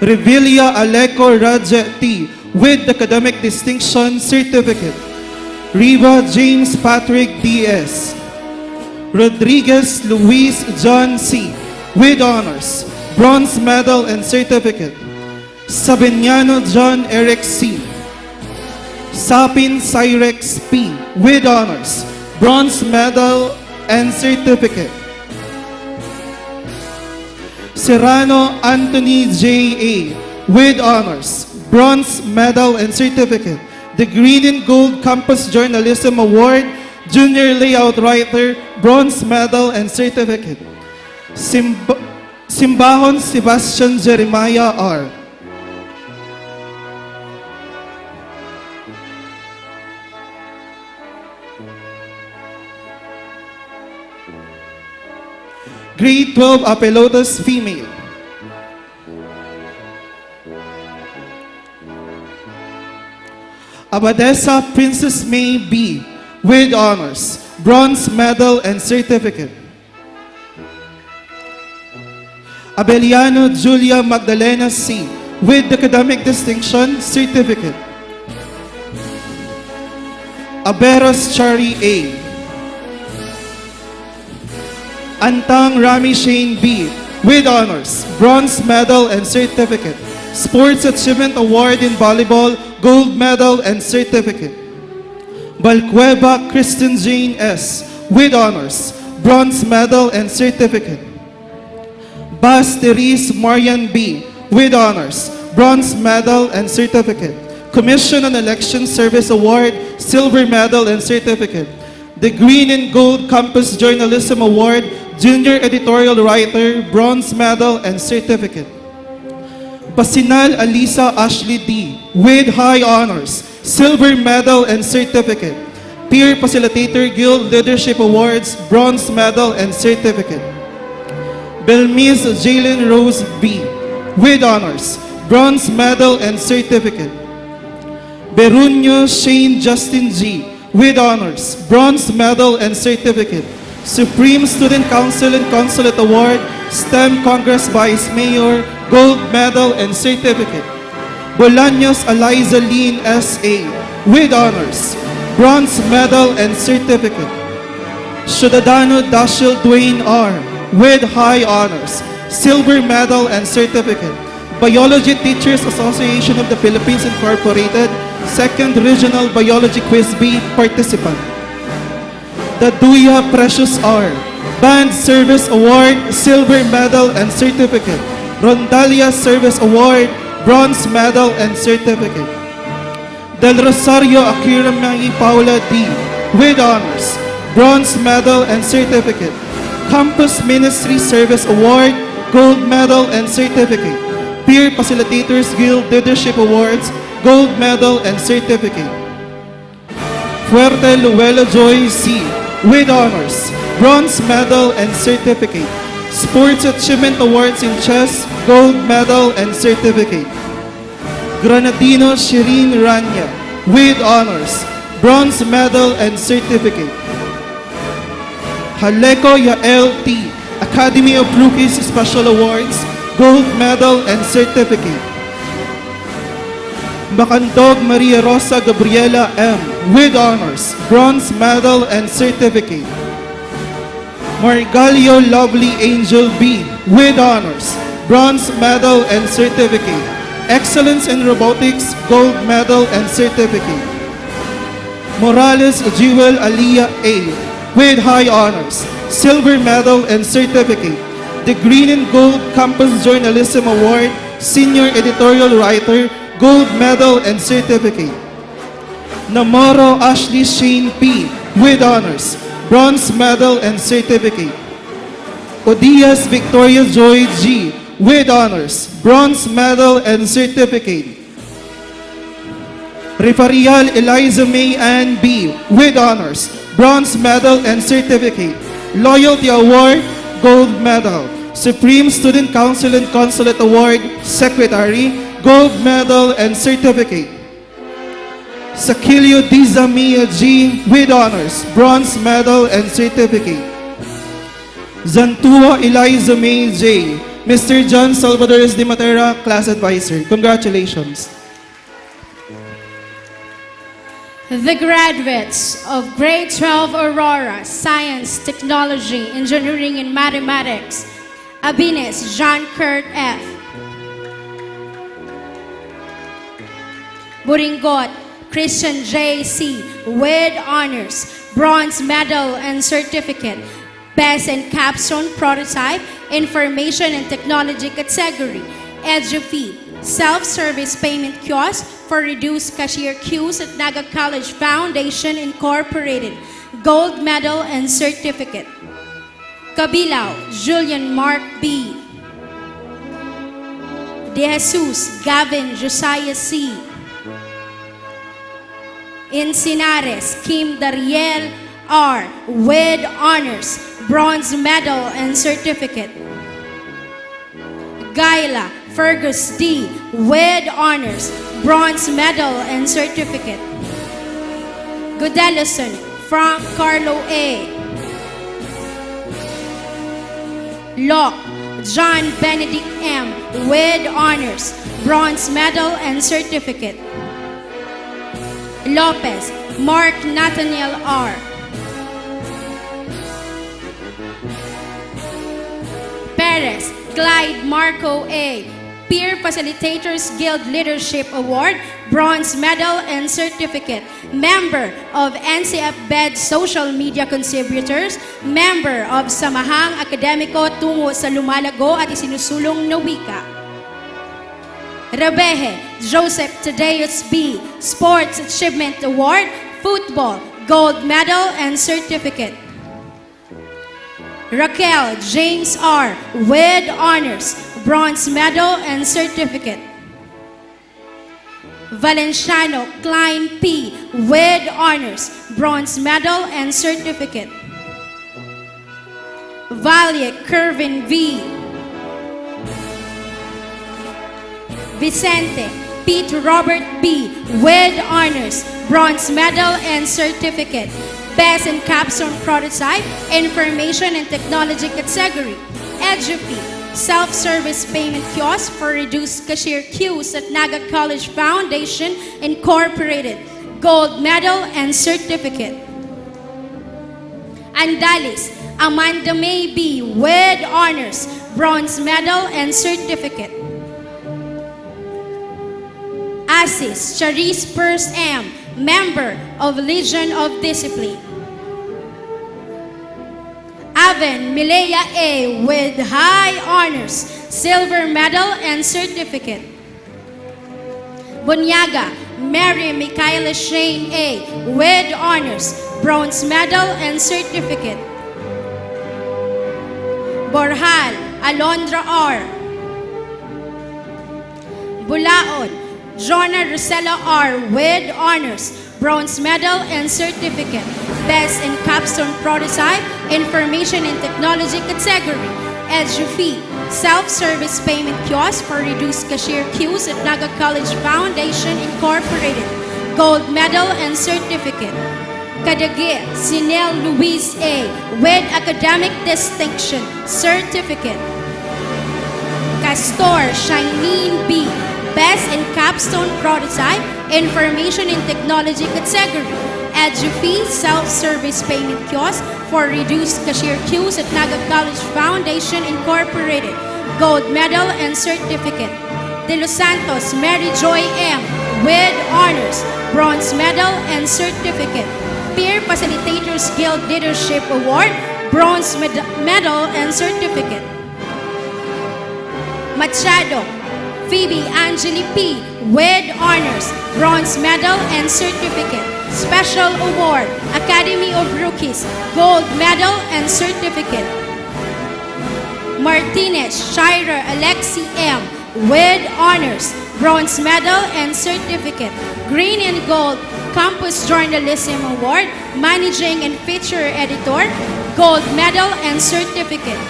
Revilla Aleco Raja T. with Academic Distinction Certificate. Riva James Patrick D.S. Rodriguez Luis John C. with Honors, Bronze Medal and Certificate. Sabiniano John Eric C. Sapin Cyrex P. with honors. Bronze Medal and Certificate. Serrano Anthony J.A. with honors. Bronze Medal and Certificate. The Green and Gold Campus Journalism Award, Junior Layout Writer, Bronze Medal and Certificate. Simbahon Sebastian Jeremiah R. Grade 12 Apelotas Female. Abadesa Princess May B. with honors. Bronze Medal and Certificate. Abeliano Julia Magdalena C. with Academic Distinction Certificate. Aberos Chari A. Antang Rami Shane B. with honors. Bronze Medal and Certificate. Sports Achievement Award in Volleyball, Gold Medal and Certificate. Balcueva Kristen Jane S. with honors. Bronze Medal and Certificate. Bas Therese Marian B. with honors. Bronze Medal and Certificate. Commission on Election Service Award, Silver Medal and Certificate. The Green and Gold Campus Journalism Award, Junior Editorial Writer, Bronze Medal and Certificate. Basinal Alisa Ashley D. with high honors, Silver Medal and Certificate. Peer Facilitator Guild Leadership Awards, Bronze Medal and Certificate. Belmise Jalen Rose B. with honors, Bronze Medal and Certificate. Berunyo Shane Justin G. with honors, Bronze Medal and Certificate. Supreme Student Council and Consulate Award, STEM Congress Vice Mayor, Gold Medal and Certificate. Bolaños Eliza Lynn S.A. with honors, Bronze Medal and Certificate. Ciudadano Dashiell Dwayne R. with high honors, Silver Medal and Certificate. Biology Teachers Association of the Philippines Incorporated, 2nd Regional Biology Quiz B participant. Daduya Precious R. Band Service Award, Silver Medal and Certificate. Rondalia Service Award, Bronze Medal and Certificate. Del Rosario Akira Mangi Paula D. with honors, Bronze Medal and Certificate. Campus Ministry Service Award, Gold Medal and Certificate. Peer Facilitators Guild Leadership Awards, Gold Medal and Certificate. Fuerte Luelo Joy C. with honors, Bronze Medal and Certificate. Sports Achievement Awards in Chess, Gold Medal and Certificate. Granadino Shireen Rania with honors, Bronze Medal and Certificate. Haleko Yael T. Academy of Rookies Special Awards, Gold Medal and Certificate. Bacandog Maria Rosa Gabriela M. with honors, Bronze Medal and Certificate. Margalio Lovely Angel B. with honors, Bronze Medal and Certificate. Excellence in Robotics, Gold Medal and Certificate. Morales Jewel Aliyah A. with high honors, Silver Medal and Certificate. The Green and Gold Campus Journalism Award, Senior Editorial Writer, Gold Medal and Certificate. Namoro Ashley Shane P. with honors, Bronze Medal and Certificate. Odias Victoria Joy G. with honors, Bronze Medal and Certificate. Refarial Eliza May Ann B. with honors, Bronze Medal and Certificate. Loyalty Award, Gold Medal. Supreme Student Council and Consulate Award, Secretary, Gold Medal and Certificate. Sakilio Dizamia G. with honors, Bronze Medal and Certificate. Zantua Eliza May J. Mr. John Salvador S. de Matera, Class Advisor. Congratulations. The graduates of Grade 12 Aurora, Science, Technology, Engineering, and Mathematics, Abines John Kurt F. Buringot Christian J.C. with honors, bronze medal and certificate, best in capstone prototype, information and technology category, EduFee, self-service payment kiosk for reduced cashier queues at Naga College Foundation Incorporated, gold medal and certificate. Kabilao, Julian Mark B. De Jesus, Gavin Josiah C. Encinares, Kim Dariel R. with honors, bronze medal and certificate. Gaila Fergus D. with honors, bronze medal and certificate. Godelison Frank Carlo A. Locke John Benedict M. with honors, bronze medal and certificate. Lopez Mark Nathaniel R. Perez Clyde Marco A. Peer Facilitators Guild Leadership Award, bronze medal and certificate. Member of NCF BED Social Media Contributors, member of Samahang Akademiko tungo sa lumalago at isinusulong na wika. Rebeje Joseph Tadeus B. Sports Achievement Award, football, gold medal and certificate. Raquel James R. with honors, bronze medal and certificate. Valenciano Klein P. with honors, bronze medal and certificate. Valle Kervin V. Vicente Pete Robert B. with honors, bronze medal and certificate. Best in capstone prototype, information and technology category. EduFee, self-service payment kiosk for reduced cashier queues at Naga College Foundation Incorporated, gold medal and certificate. Andalis Amanda May B. with honors, bronze medal and certificate. Asis Charisse Purse M. member of Legion of Discipline. Aven Milea A. with high honors, silver medal and certificate. Bunyaga Mary Michaela Shane A. with honors, bronze medal and certificate. Borjal Alondra R. Bulaon Jonah Rosella R. with honors, bronze medal and certificate. Best in capstone prototype, information and technology category. EduFee, self-service payment kiosk for reduced cashier queues at Naga College Foundation Incorporated, gold medal and certificate. Kadagir Sinel Luis A. with academic distinction, certificate. Castor Shineen B. Best in capstone prototype, information and technology category. EduFee, self-service payment kiosk for reduced cashier queues at Naga College Foundation Incorporated, gold medal and certificate. De Los Santos Mary Joy M. with honors, bronze medal and certificate. Peer Facilitators Guild Leadership Award, bronze medal and certificate. Machado Phoebe Angeli P. with honors, bronze medal and certificate. Special Award, Academy of Rookies, gold medal and certificate. Martinez Shira Alexi M. with honors, bronze medal and certificate. Green and Gold Campus Journalism Award, Managing and Feature Editor, gold medal and certificate.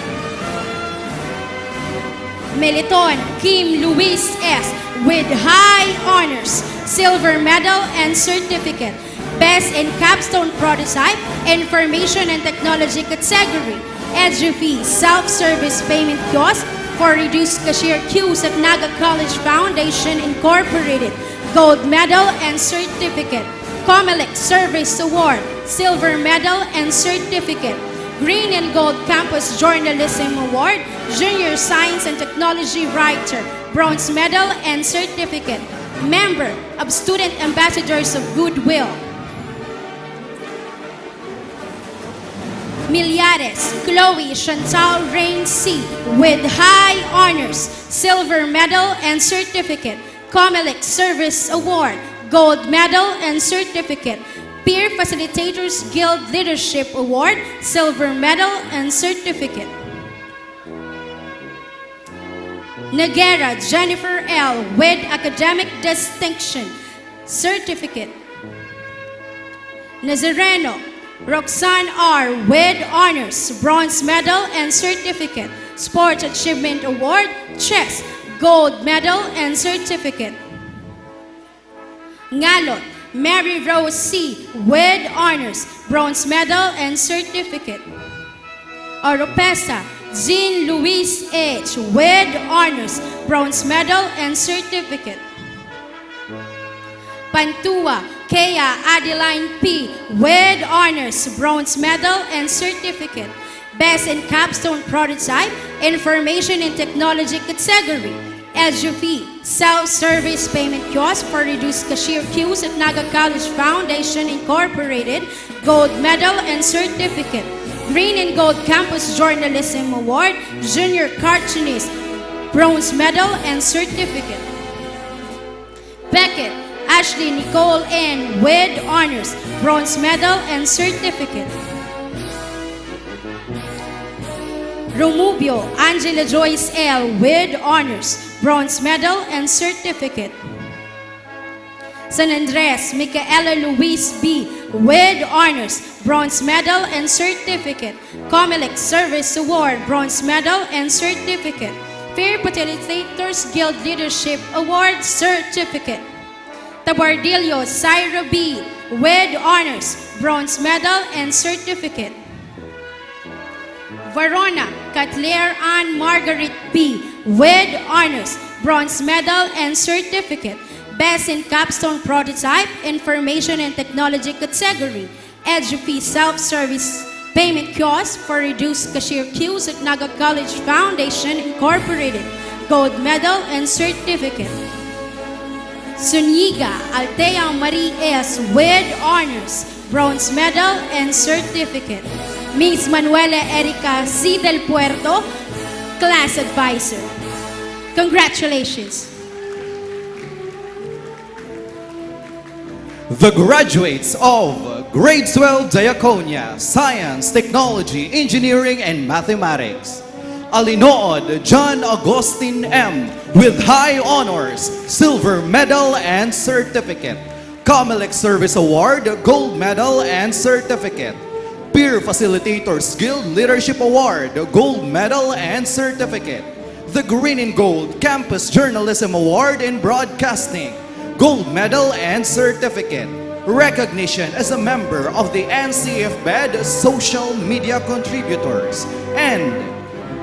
Meliton Kim Luis S. with high honors, silver medal and certificate. Best in capstone prototype, information and technology category. EduFee, self-service payment kiosk for reduced cashier queues at Naga College Foundation Incorporated, gold medal and certificate. Comelec Service Award, silver medal and certificate. Green and Gold Campus Journalism Award, Junior Science and Technology Writer, Bronze Medal and Certificate. Member of Student Ambassadors of Goodwill. Miliares Chloe Chantal Rain C. with high honors, silver medal and certificate. Comelec Service Award, gold medal and certificate. Peer Facilitators Guild Leadership Award, silver medal and certificate. Noguera Jennifer L. with academic distinction, certificate. Nazareno Roxanne R. with honors, bronze medal and certificate. Sports Achievement Award, chess, gold medal and certificate. Ngalot Mary Rose C. with honors, bronze medal and certificate. Oropesa Jean Louise H. with honors, bronze medal and certificate. Pantua Kea Adeline P. with honors, bronze medal and certificate. Best in Capstone Prototype, Information and Technology category. EduFee, Self-Service Payment Kiosk for Reduced Cashier Queues at Naga College Foundation Incorporated, gold medal and certificate. Green and Gold Campus Journalism Award, Junior Cartoonist, bronze medal and certificate. Beckett Ashley Nicole N. with honors, bronze medal and certificate. Romubio Angela Joyce L. with honors, bronze medal and certificate. San Andres Micaela Luis B. with honors, bronze medal and certificate. Comelec Service Award, bronze medal and certificate. Peer Facilitators Guild Leadership Award, certificate. Tabardillo Syra B. with honors, bronze medal and certificate. Verona Catler Ann Margaret B. with honors, bronze medal and certificate. Best in Capstone Prototype, Information and Technology category. EduFee Self-Service Payment Kiosk for Reduced Cashier Queues at Naga College Foundation Incorporated, gold medal and certificate. Zuniga Altea Marie S. with honors, bronze medal and certificate. Miss Manuela Erica C. del Puerto, class advisor. Congratulations. The graduates of Grade 12 Diaconia, Science, Technology, Engineering, and Mathematics. Alinood John Agustin M. with high honors, silver medal and certificate. Comelec Service Award, gold medal and certificate. Peer Facilitators Guild Leadership Award, gold medal and certificate. The Green and Gold Campus Journalism Award in Broadcasting, gold medal and certificate. Recognition as a member of the NCF-BED Social Media Contributors. And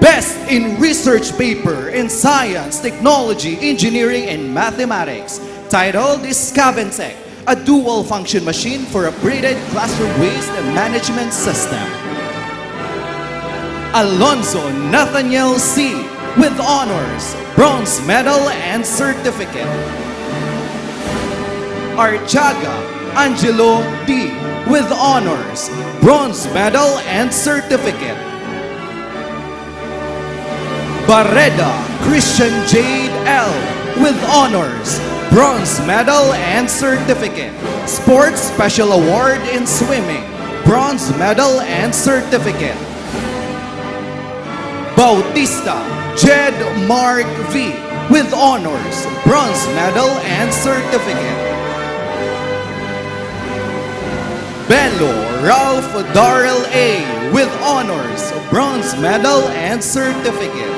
Best in Research Paper in Science, Technology, Engineering, and Mathematics, titled Scaventech, a dual-function machine for upgraded classroom waste management system. Alonzo Nathaniel C. with honors, bronze medal and certificate. Archaga Angelo D. with honors, bronze medal and certificate. Barreda Christian Jade L. with honors, bronze medal and certificate. Sports Special Award in Swimming, bronze medal and certificate. Bautista Jed Mark V. with honors, bronze medal and certificate. Bello Ralph Darrell A. with honors, bronze medal and certificate.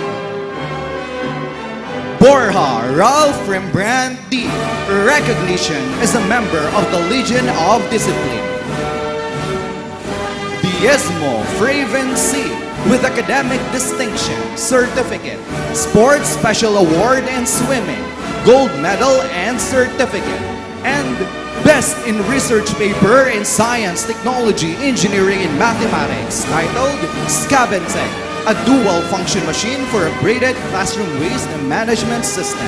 Borja Ralph Rembrandt D. recognition as a member of the Legion of Discipline. Diezmo Fraven C. with academic distinction, certificate. Sports Special Award in Swimming, gold medal and certificate. And Best in Research Paper in Science, Technology, Engineering, and Mathematics, titled Scaventech, a dual-function machine for upgraded classroom waste management system.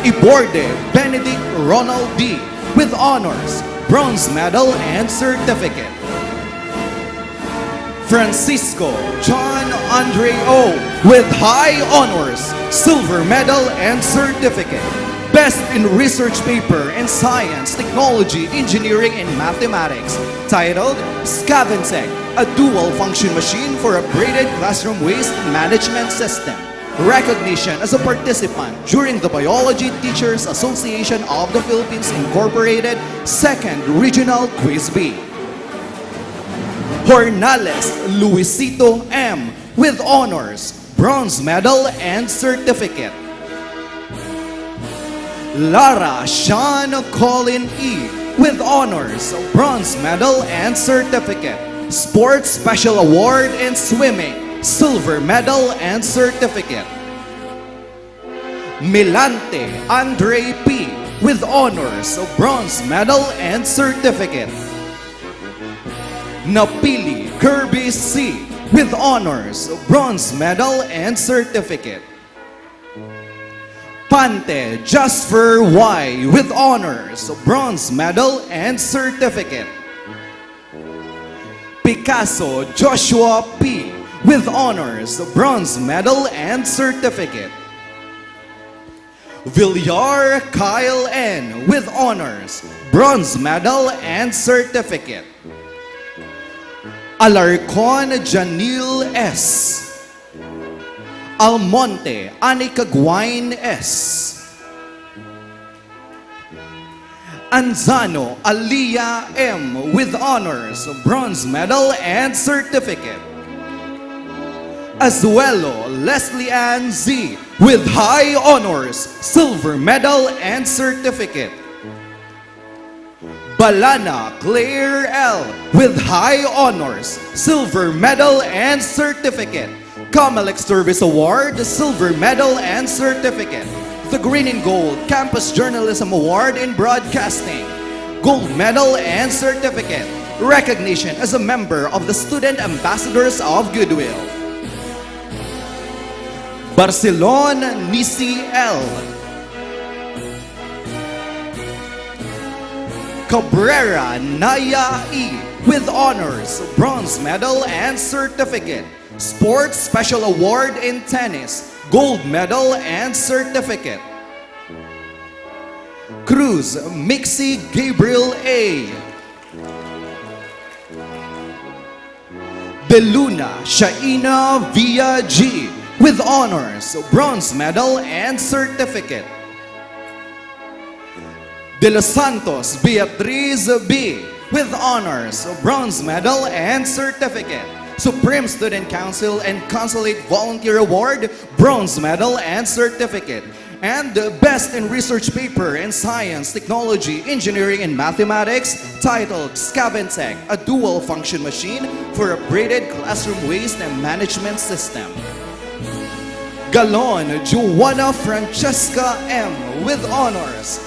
Iborde Benedict Ronald D. with honors, bronze medal, and certificate. Francisco John Andre O. with high honors, silver medal, and certificate. Best in Research Paper in Science, Technology, Engineering, and Mathematics, titled Scaventech, a dual-function machine for upgraded classroom waste management system. Recognition as a participant during the Biology Teachers Association of the Philippines Incorporated 2nd Regional Quiz Bee. Hornales Luisito M. with honors, bronze medal, and certificate. Lara Sean Colin E. with honors, bronze medal, and certificate. Sports Special Award in Swimming, silver medal, and certificate. Milante Andre P. with honors, bronze medal, and certificate. Napili Kirby C. with honors, bronze medal, and certificate. Pante Jasper Y. with honors, bronze medal, and certificate. Picasso Joshua P. with honors, bronze medal, and certificate. Villar Kyle N. with honors, bronze medal, and certificate. Alarcon Janil S. Almonte Anicagwain S. Anzano Alia M. with honors, bronze medal, and certificate. Azuelo Leslie Ann Z. with high honors, silver medal, and certificate. Balana Claire L. with high honors, silver medal, and certificate. Comelec Service Award, silver medal, and certificate. The Green and Gold Campus Journalism Award in Broadcasting, gold medal, and certificate. Recognition as a member of the Student Ambassadors of Goodwill. Barcelon Nisi L. Cabrera Naya E. with honors, bronze medal, and certificate. Sports Special Award in Tennis, gold medal, and certificate. Cruz Mixie Gabriel A. Beluna Shaina Villa G. with honors, bronze medal, and certificate. De Los Santos Beatriz B. with honors, bronze medal, and certificate. Supreme Student Council and Consulate Volunteer Award, bronze medal, and certificate. And the Best in Research Paper in Science, Technology, Engineering, and Mathematics, titled Scaventech, a dual-function machine for upgraded classroom waste and management system. Galon Joanna Francesca M. with honors,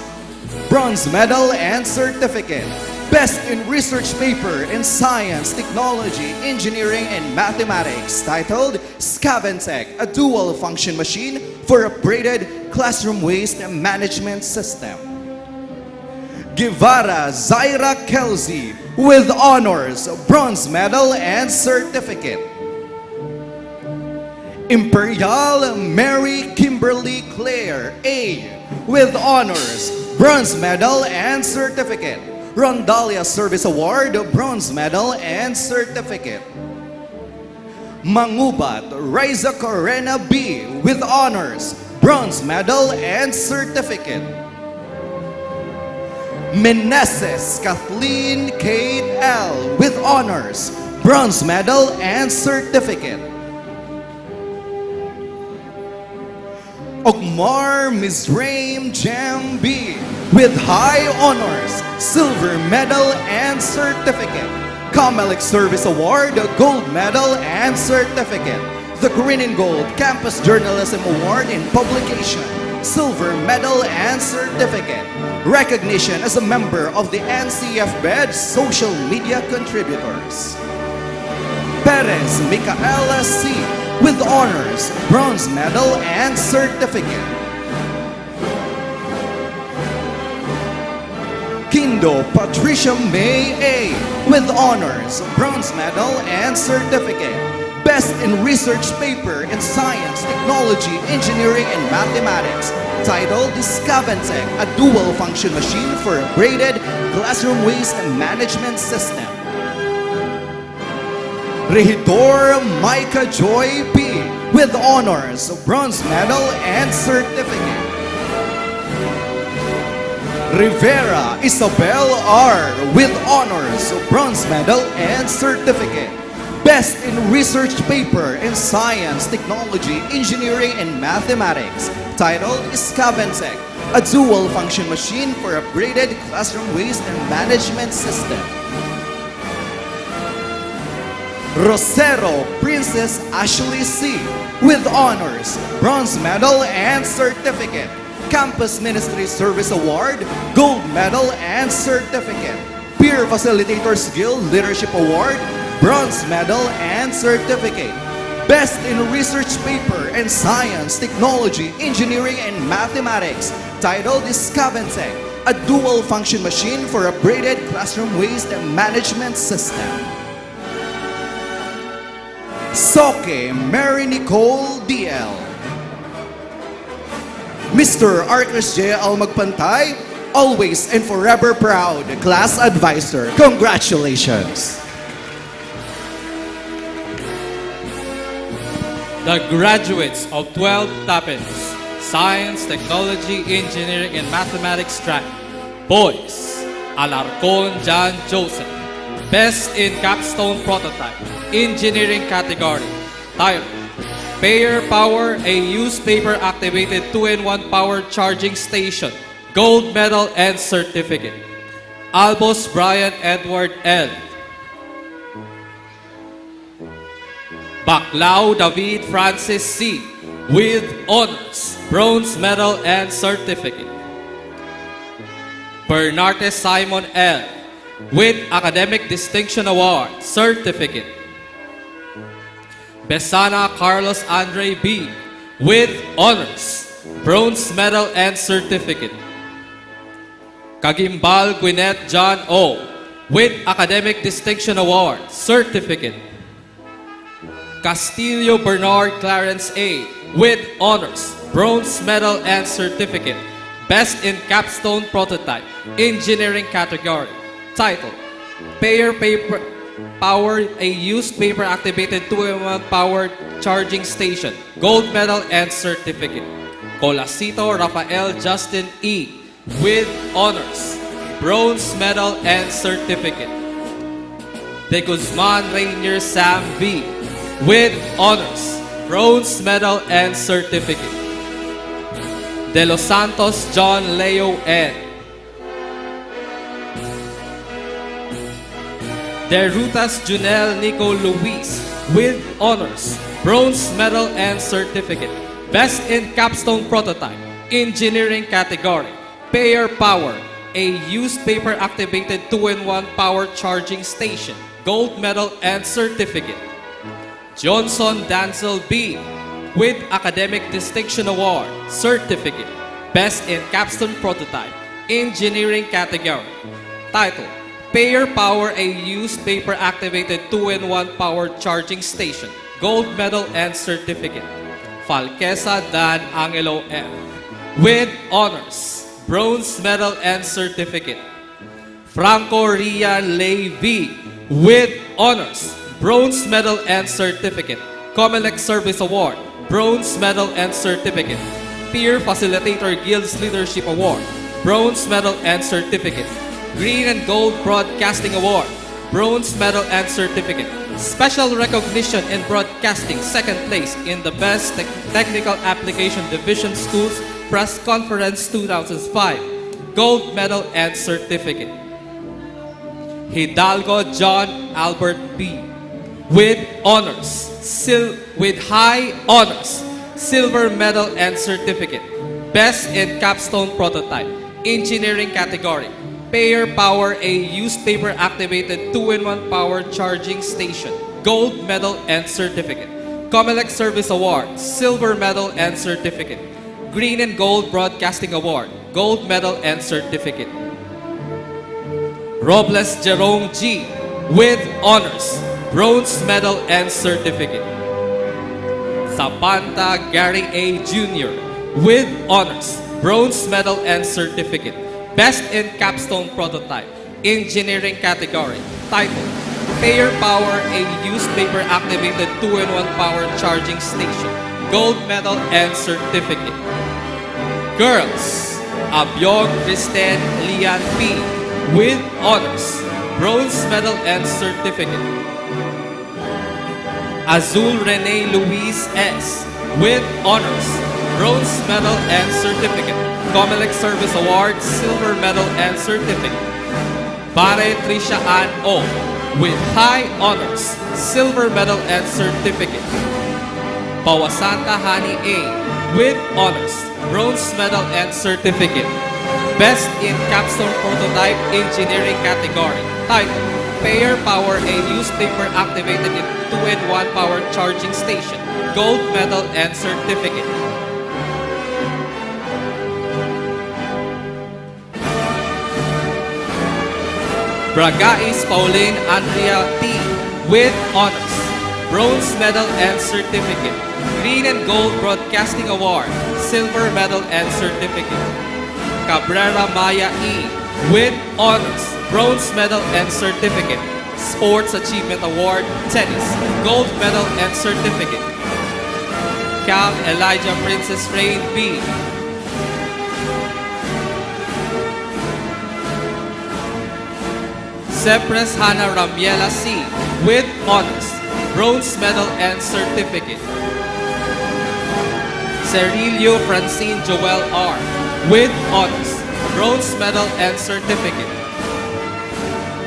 bronze medal, and certificate. Best in Research Paper in Science, Technology, Engineering, and Mathematics, titled Scaventech, a dual-function machine for upgraded classroom waste management system. Guevara Zaira Kelsey with honors, bronze medal, and certificate. Imperial Mary Kimberly Claire A. with honors, bronze medal, and certificate. Rondalia Service Award, bronze medal, and certificate. Mangubat Riza Corena B. with honors, bronze medal, and certificate. Meneses Kathleen Kate L. with honors, bronze medal, and certificate. Ogmar Mizraim Jam B. with high honors, silver medal, and certificate. Comelec Service Award, gold medal, and certificate. The Green and Gold Campus Journalism Award in Publication, silver medal, and certificate. Recognition as a member of the NCF BED social media contributors. Perez Micaela C. with honors, bronze medal and certificate. Kindo Patricia May A. with honors, bronze medal and certificate. Best in research paper in science, technology, engineering, and mathematics. Titled Discaventech, a dual function machine for a braided classroom waste management system. Regidor Micah Joy P. with honors, bronze medal and certificate. Rivera Isabel R. with honors, bronze medal and certificate. Best in research paper in science, technology, engineering, and mathematics. Titled Scaventech, a dual function machine for a braided classroom waste and management system. Rosero Princess Ashley C. with honors, bronze medal and certificate. Campus Ministry Service Award, gold medal and certificate. Peer Facilitators Guild Leadership Award, bronze medal and certificate. Best in research paper in science, technology, engineering, and mathematics. Titled Scaventech, a dual function machine for a braided classroom waste and management system. Soke Mary Nicole DL. Mr. Arcus J. Almagpantay, always and forever proud class advisor. Congratulations. The graduates of 12 TAPENS, Science, Technology, Engineering, and Mathematics track. Boys, Alarcon John Joseph. Best in Capstone Prototype, Engineering category. Title, Payer Power, a newspaper activated 2-in-1 power charging station. Gold medal and certificate. Albos Brian Edward L. Baclao David Francis C. with honors, bronze medal and certificate. Bernarte Simon L. with academic distinction award, certificate. Besana Carlos Andre B. with honors, bronze medal and certificate. Kagimbal Gwyneth John O. with academic distinction award, certificate. Castillo Bernard Clarence A. with honors, bronze medal and certificate. Best in Capstone Prototype, Engineering category. Title, Payer Power, a used paper activated 2-in-1 power charging station. Gold medal and certificate. Colasito Rafael Justin E. with honors, bronze medal and certificate. De Guzman Rainier Sam V. with honors, bronze medal and certificate. De Los Santos John Leo N. De Rutas Junel Nico Luis with honors, bronze medal and certificate. Best in Capstone Prototype, Engineering category. Payer Power, a used paper activated 2-in-1 power charging station. Gold medal and certificate. Johnson Danzel B. with academic distinction award, certificate. Best in Capstone Prototype, Engineering category. Title, Payer Power, a used paper activated 2-in-1 power charging station. Gold medal and certificate. Falquesa Dan Angelo F. with honors, bronze medal and certificate. Franco Rian Levy with honors, bronze medal and certificate. Comelec Service Award, bronze medal and certificate. Peer Facilitator Guild's Leadership Award, bronze medal and certificate. Green and Gold Broadcasting Award, bronze medal and certificate. Special recognition in broadcasting, second place in the Best Technical Application Division Schools Press Conference 2005, gold medal and certificate. Hidalgo John Albert B. with honors, with high honors, silver medal and certificate. Best in Capstone Prototype, Engineering category. Payer Power, a used paper-activated 2-in-1 power charging station. Gold medal and certificate. Comelec Service Award, silver medal and certificate. Green and Gold Broadcasting Award, gold medal and certificate. Robles Jerome G. with honors, bronze medal and certificate. Zapanta Gary A. Jr. with honors, bronze medal and certificate. Best in capstone prototype, engineering category. Title, Payer Power, a used paper-activated 2-in-1 power charging station. Gold medal and certificate. Girls, Abyong Kristen Lian P. with honors, bronze medal and certificate. Azul Rene Luis S. with honors, bronze medal and certificate. Comelec Service Award, silver medal and certificate. Bare Trisha Ann O. with high honors, silver medal and certificate. Pawasanta Hani A. with honors, bronze medal and certificate. Best in capstone prototype, engineering category. Title, Payer Power, a used paper-activated 2-in-1 power charging station. Gold medal and certificate. Bragais Pauline Andrea T. with honors, bronze medal and certificate. Green and Gold Broadcasting Award, silver medal and certificate. Cabrera Maya E. with honors, bronze medal and certificate. Sports Achievement Award, tennis, gold medal and certificate. Cam Elijah Princess Rain B. Sepres Hannah Ramiela C. with honors, bronze medal and certificate. Cerilio Francine Joel R. with honors, bronze medal and certificate.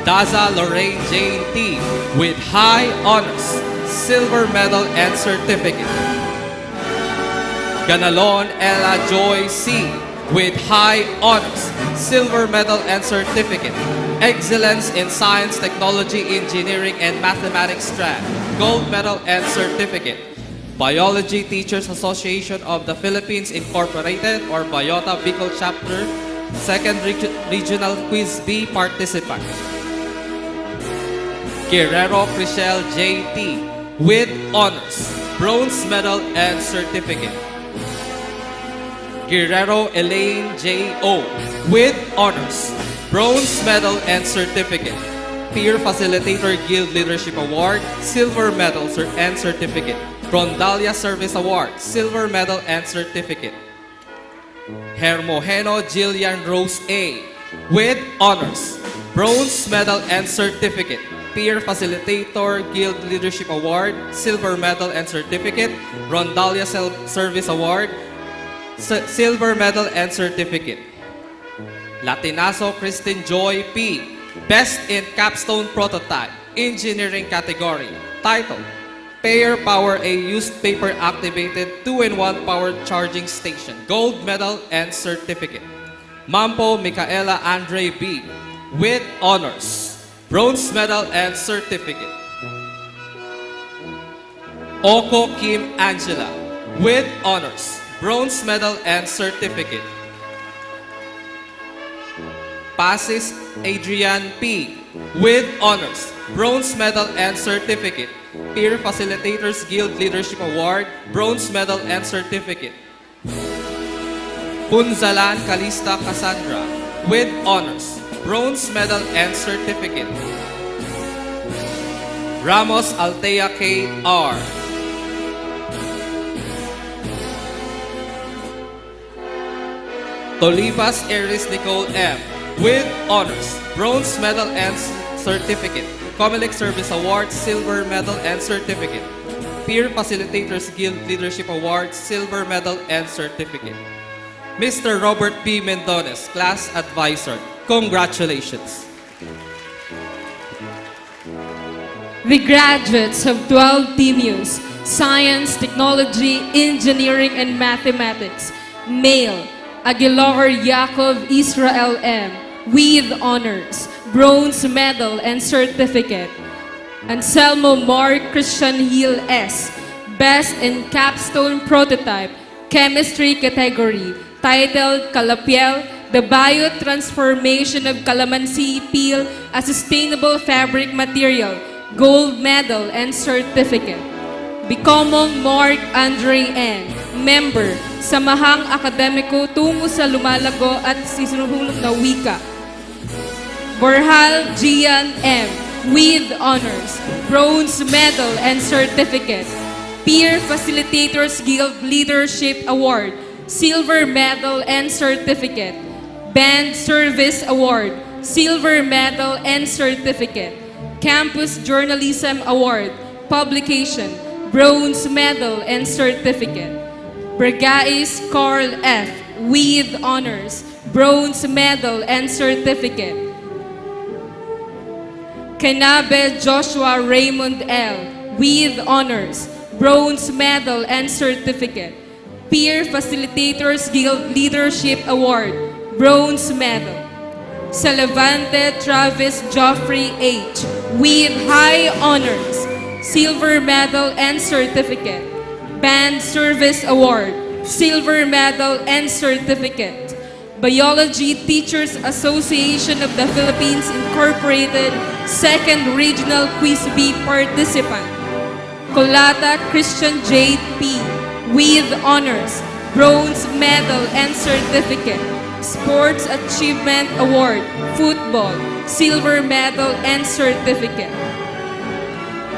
Daza Lorraine Jane T. with high honors, silver medal and certificate. Ganalon Ella Joy C. with high honors, silver medal and certificate. Excellence in Science, Technology, Engineering, and Mathematics strand, gold medal and certificate. Biology Teachers Association of the Philippines Incorporated or Biota Bicol Chapter, 2nd Regional Quiz B participant. Guerrero Chriselle J.T. with honors, bronze medal and certificate. Guerrero Elaine J.O. with honors, bronze medal and certificate. Peer Facilitator Guild Leadership Award, silver medal and certificate. Rondalia Service Award, silver medal and certificate. Hermogeno Jillian Rose A. with honors, bronze medal and certificate. Peer Facilitator Guild Leadership Award, silver medal and certificate. Rondalia Service Award, silver medal and certificate. Latinazo Christine Joy P. Best in Capstone Prototype, Engineering category. Title, Payer Power, a used paper-activated 2-in-1 power charging station. Gold medal and certificate. Mampo Micaela Andre B. with honors, bronze medal and certificate. Oko Kim Angela with honors, bronze medal and certificate. Pasis Adrian P. with honors, bronze medal and certificate. Peer Facilitators Guild Leadership Award, bronze medal and certificate. Punzalan Calista Cassandra with honors, bronze medal and certificate. Ramos Altea K. R. Tolivas Eris Nicole M. with honors, bronze medal and certificate. Comelec Service Award, silver medal and certificate. Peer Facilitators Guild Leadership Award, silver medal and certificate. Mr. Robert P. Mendones, Class Advisor. Congratulations. The graduates of 12 TMUs, Science, Technology, Engineering, and Mathematics, male, Aguilar Yaakov Israel M. with honors, bronze medal and certificate. Anselmo Mark Christian Hill S. Best in Capstone Prototype, Chemistry category, titled Calapiel, the Biotransformation of Calamansi Peel as Sustainable Fabric Material, gold medal and certificate. Bicomong Mark Andre N. Member, Samahang Akademiko tungo sa lumalago at sinuhulog na wika. Borhal Gian M. with honors, bronze medal and certificate. Peer Facilitators Guild Leadership Award, silver medal and certificate. Band Service Award, silver medal and certificate. Campus Journalism Award, publication, bronze medal and certificate. Bragais Carl F. with honors, bronze medal and certificate. Kenabe Joshua Raymond L. with honors, bronze medal and certificate. Peer Facilitators Guild Leadership Award, bronze medal. Salevante Travis Joffrey H. with high honors, silver medal and certificate. Band Service Award, silver medal and certificate. Biology Teachers Association of the Philippines Incorporated, 2nd Regional Quiz B participant. Colata Christian J. P. with honors, bronze medal and certificate. Sports Achievement Award, football, silver medal and certificate.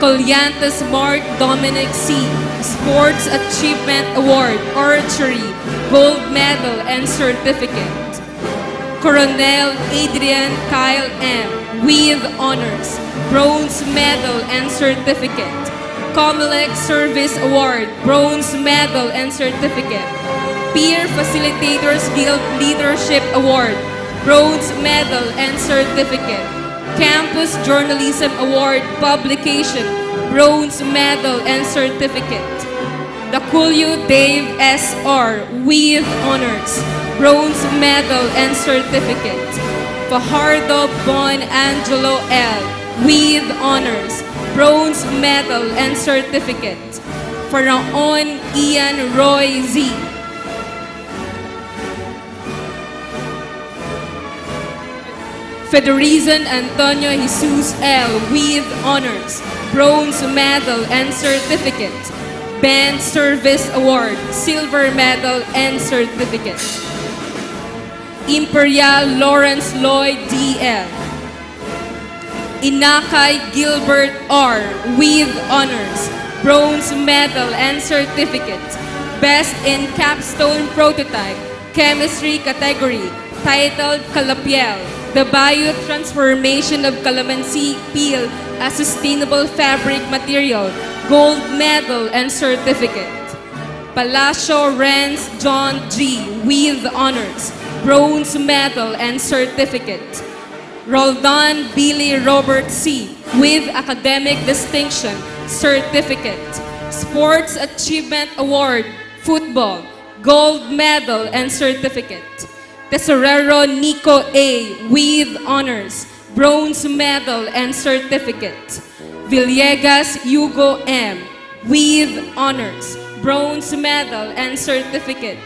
Colyantes Mark Dominic C. Sports Achievement Award, archery, gold medal and certificate. Coronel Adrian Kyle M. with honors, bronze medal and certificate. Comelec Service Award, bronze medal and certificate. Peer Facilitators Guild Leadership Award, bronze medal and certificate. Campus Journalism Award, publication, bronze medal and certificate. Daculio Dave S.R. with honors, bronze medal and certificate. Fajardo Bon Angelo L. with honors, bronze medal and certificate. Faraon Ian Roy Z. Federizon Antonio Jesus L. with honors, bronze medal and certificate. Band Service Award, silver medal and certificate. Imperial Lawrence Lloyd D.L. Inakay Gilbert R. with honors, bronze medal and certificate. Best in Capstone Prototype, Chemistry category, titled Calapiel, the Biotransformation of Calamansi Peel as Sustainable Fabric Material, gold medal and certificate. Palacio Renz John G. with honors, bronze medal and certificate. Roldan Billy Robert C. with academic distinction, certificate. Sports Achievement Award, football, gold medal and certificate. Tesorero Nico A. with honors, bronze medal and certificate. Villegas Hugo M. with honors, bronze medal and certificate.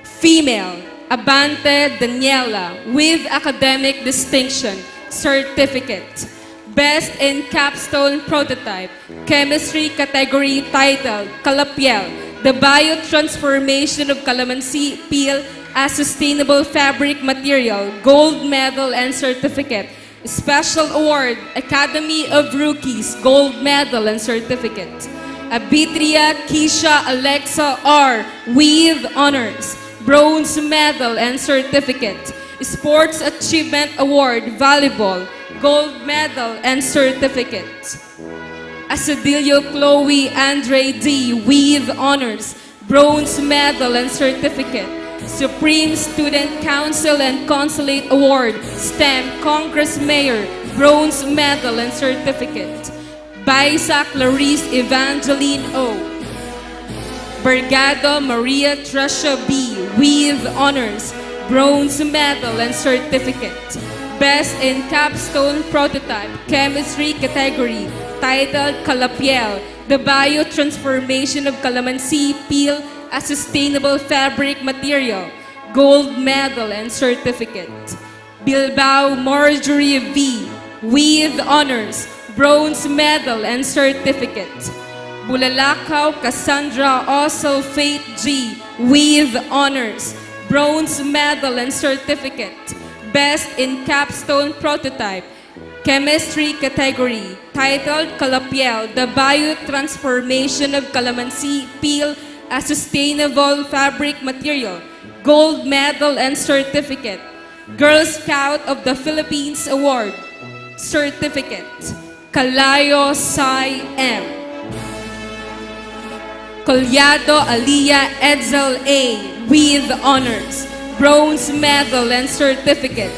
Female, Abante Daniela with academic distinction, certificate. Best in Capstone Prototype, Chemistry category, titled Calapiel, the Biotransformation of Calamansi Peel as Sustainable Fabric Material, gold medal and certificate. Special Award, Academy of Rookies, gold medal and certificate. Abitria Keisha Alexa R. with honors, bronze medal and certificate. Sports Achievement Award, volleyball, gold medal and certificate. Asadillo Chloe Andre D. with honors, bronze medal and certificate. Supreme Student Council and Consulate Award, STEM Congress Mayor, bronze medal and certificate. Baisa Clarice Evangeline O. Bergado Maria Tresha B. with honors, bronze medal and certificate. Best in capstone prototype, chemistry category, titled Calapiel, the biotransformation of calamansi peel as sustainable fabric material, gold medal and certificate. Bilbao Marjorie V. with honors, bronze medal and certificate. Bulalakaw Cassandra Osulfate G. with honors, bronze medal and certificate. Best in capstone prototype, chemistry category, titled Calapiel, the biotransformation of calamansi peel as sustainable fabric material, gold medal and certificate. Girl Scout of the Philippines Award, certificate. Kalayo Sai M. Collado Aliyah Edsel A. with honors, bronze medal and certificate.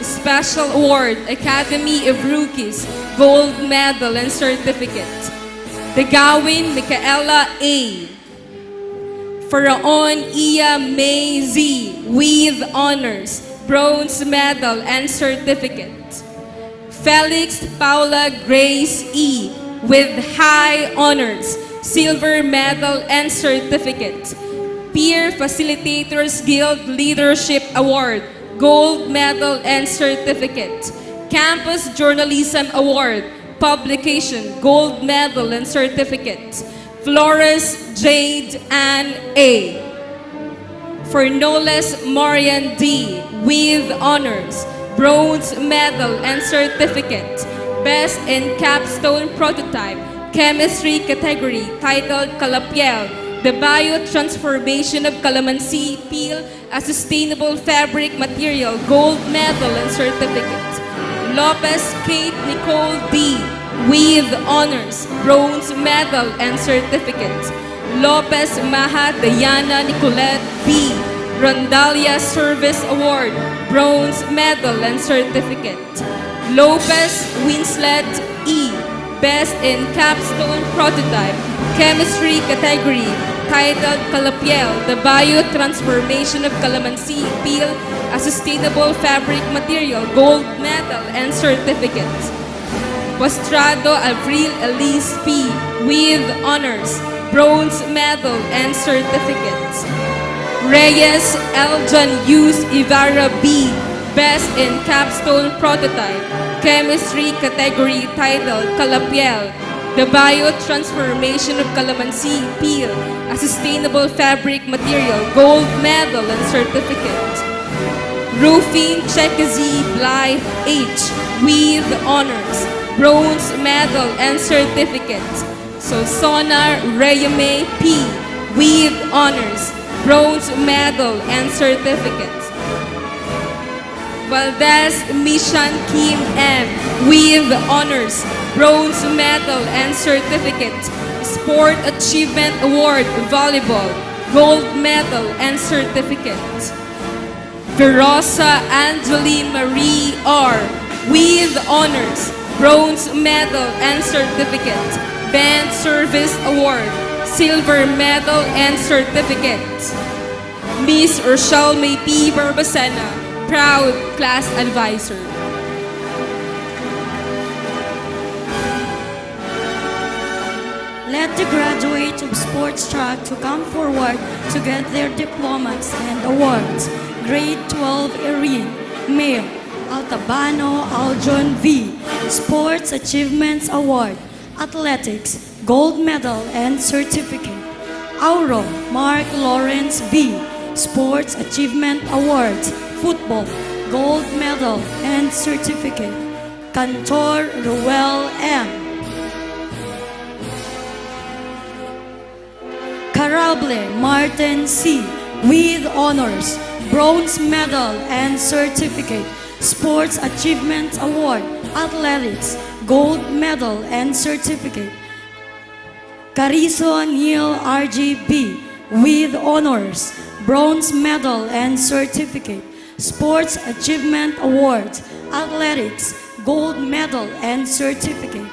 Special Award, Academy of Rookies, gold medal and certificate. Degawin Micaela A. Faraon Iya May Z. with honors, bronze medal and certificate. Felix Paula Grace E. with high honors, silver medal and certificate. Peer Facilitators Guild Leadership Award, gold medal and certificate. Campus Journalism Award, publication, gold medal and certificate. Flores Jade Ann A. Fernoles Marian D. with honors, bronze medal and certificate. Best in capstone prototype, chemistry category, titled Calapiel, the biotransformation of calamansi peel as sustainable fabric material, gold medal and certificate. Lopez Kate Nicole D. with honors, bronze medal and certificate. Lopez Maha Diana Nicolette B. Rondalia Service Award, bronze medal and certificate. Lopez Winslet E. Best in capstone prototype, chemistry category, titled Calapiel, the biotransformation of calamansi peel as sustainable fabric material, gold medal and certificate. Postrado Avril Elise P. with honors, bronze medal and certificate. Reyes Eljan Yus Ibarra B. Best in capstone prototype, chemistry category, titled Calapiel, the biotransformation of calamansi peel as sustainable fabric material, gold medal and certificate. Rufine Chekazi Blythe H. with honors, bronze medal and certificate. Sosona Reyame P. with honors, bronze medal and certificate. Valdez Mishan Kim M. with honors, bronze medal and certificate. Sport Achievement Award, volleyball, gold medal and certificate. Verosa Angeline Marie R. with honors, bronze medal and certificate. Band Service Award, silver medal and certificate. Miss Rochelle May P. Barbacena, proud class advisor. Let the graduates of sports track to come forward to get their diplomas and awards. Grade 12 Erin, male, Altabano Aljon V. Sports Achievements Award, Athletics, gold medal and certificate. Auro Mark Lawrence V. Sports Achievement Awards, Football, gold medal and certificate. Cantor Ruel M. Carable Martin C. with honors, bronze medal and certificate. Sports Achievement Award, Athletics, gold medal and certificate. Carizo Neil RGB with honors, bronze medal and certificate. Sports Achievement Awards, Athletics, gold medal and certificate.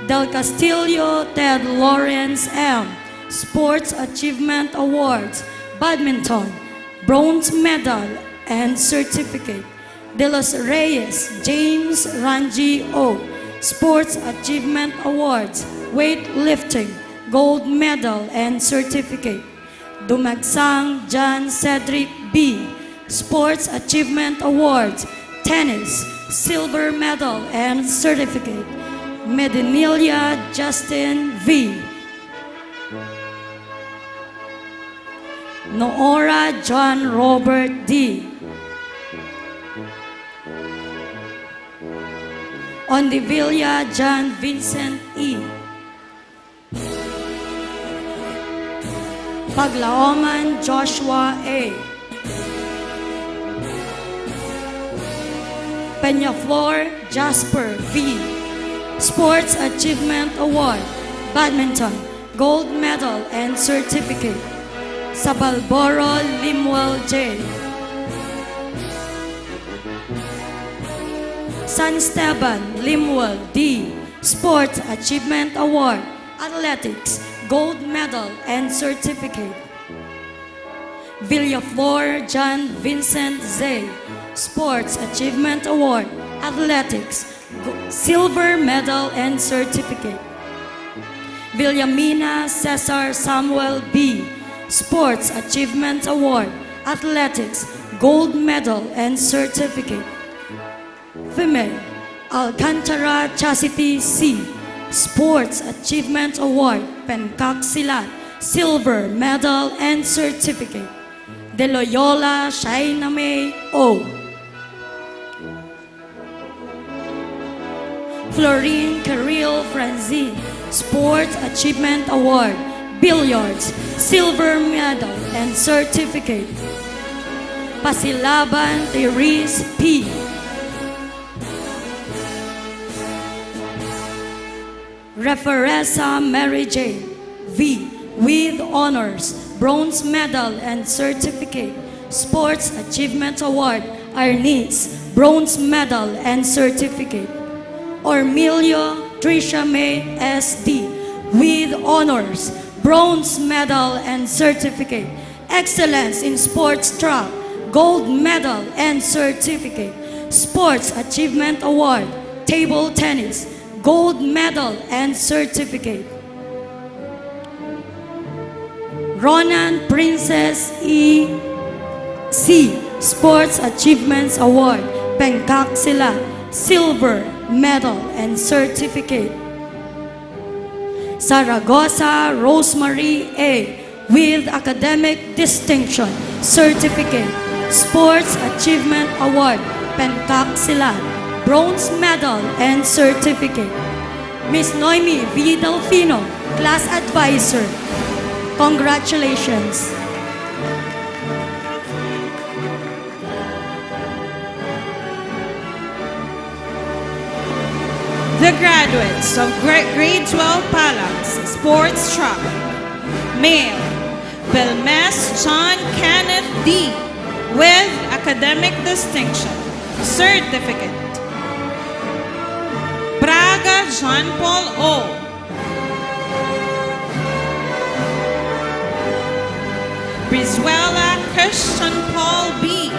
Del Castillo Ted Lawrence M. Sports Achievement Awards, Badminton, Bronze Medal and Certificate. De Los Reyes, James Ranji O. Sports Achievement Awards, Weightlifting, Gold Medal and Certificate. Dumagsang John Cedric B. Sports Achievement Awards, Tennis, Silver Medal and Certificate. Medinilla Justin V. Noora John Robert D. Ondivilla John Vincent E. Paglaoman Joshua A. Peñaflor Jasper V. Sports Achievement Award, Badminton, Gold Medal and Certificate. Sabalboro Limuel J. San Esteban Limuel D. Sports Achievement Award, Athletics, Gold Medal and Certificate. Villaflor John Vincent Z. Sports Achievement Award, Athletics, Silver Medal and Certificate. Villamina Cesar Samuel B. Sports Achievement Award, Athletics, Gold Medal and Certificate. Female, Alcantara Chastity C. Sports Achievement Award, Pencak Silat, Silver Medal and Certificate. De Loyola Shaina May O. Florine Caril Francine, Sports Achievement Award, Billiards, Silver Medal and Certificate. Pasilaban Therese P. Referesa Mary J. V. With honors, Bronze Medal and Certificate. Sports Achievement Award, Arnis, Bronze Medal and Certificate. Ormilio Tricia May S.D. With honors, Bronze Medal and Certificate. Excellence in Sports Track, Gold Medal and Certificate. Sports Achievement Award, Table Tennis, Gold Medal and Certificate. Ronan Princess E. C. Sports Achievements Award, Pencak Silat, Silver Medal and Certificate. Zaragoza Rosemary A. With Academic Distinction, Certificate, Sports Achievement Award, Pencak Silat, Bronze Medal and Certificate. Miss Noemi V. Delfino, Class Advisor. Congratulations. The graduates of Grade 12 Palangs Sports Track. Male, Belmes John Kenneth D. With Academic Distinction, Certificate. Braga John Paul O. Brizuela Christian Paul B.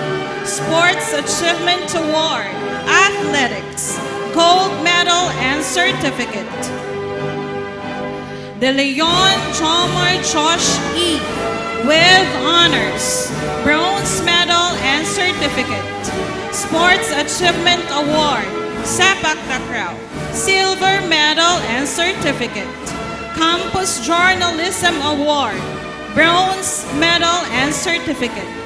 Sports Achievement Award, Athletics, Gold Medal and Certificate. De Leon Jomar Josh E. With honors, Bronze Medal and Certificate. Sports Achievement Award, Sepak Takraw, Silver Medal and Certificate. Campus Journalism Award, Bronze Medal and Certificate.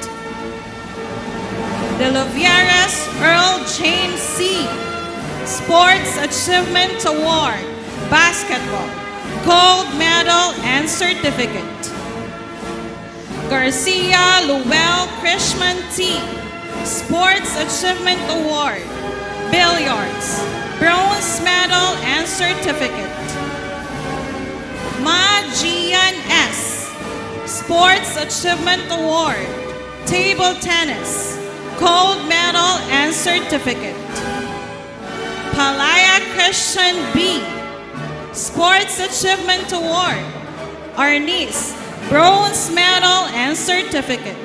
De Lovieras Earl James C. Sports Achievement Award, Basketball, Gold Medal and Certificate. Garcia Luel Krishman T. Sports Achievement Award, Billiards, Bronze Medal and Certificate. Ma Gian S. Sports Achievement Award, Table Tennis, Gold Medal and Certificate. Palaya Christian B. Sports Achievement Award, Arnis, bronze medal and certificate.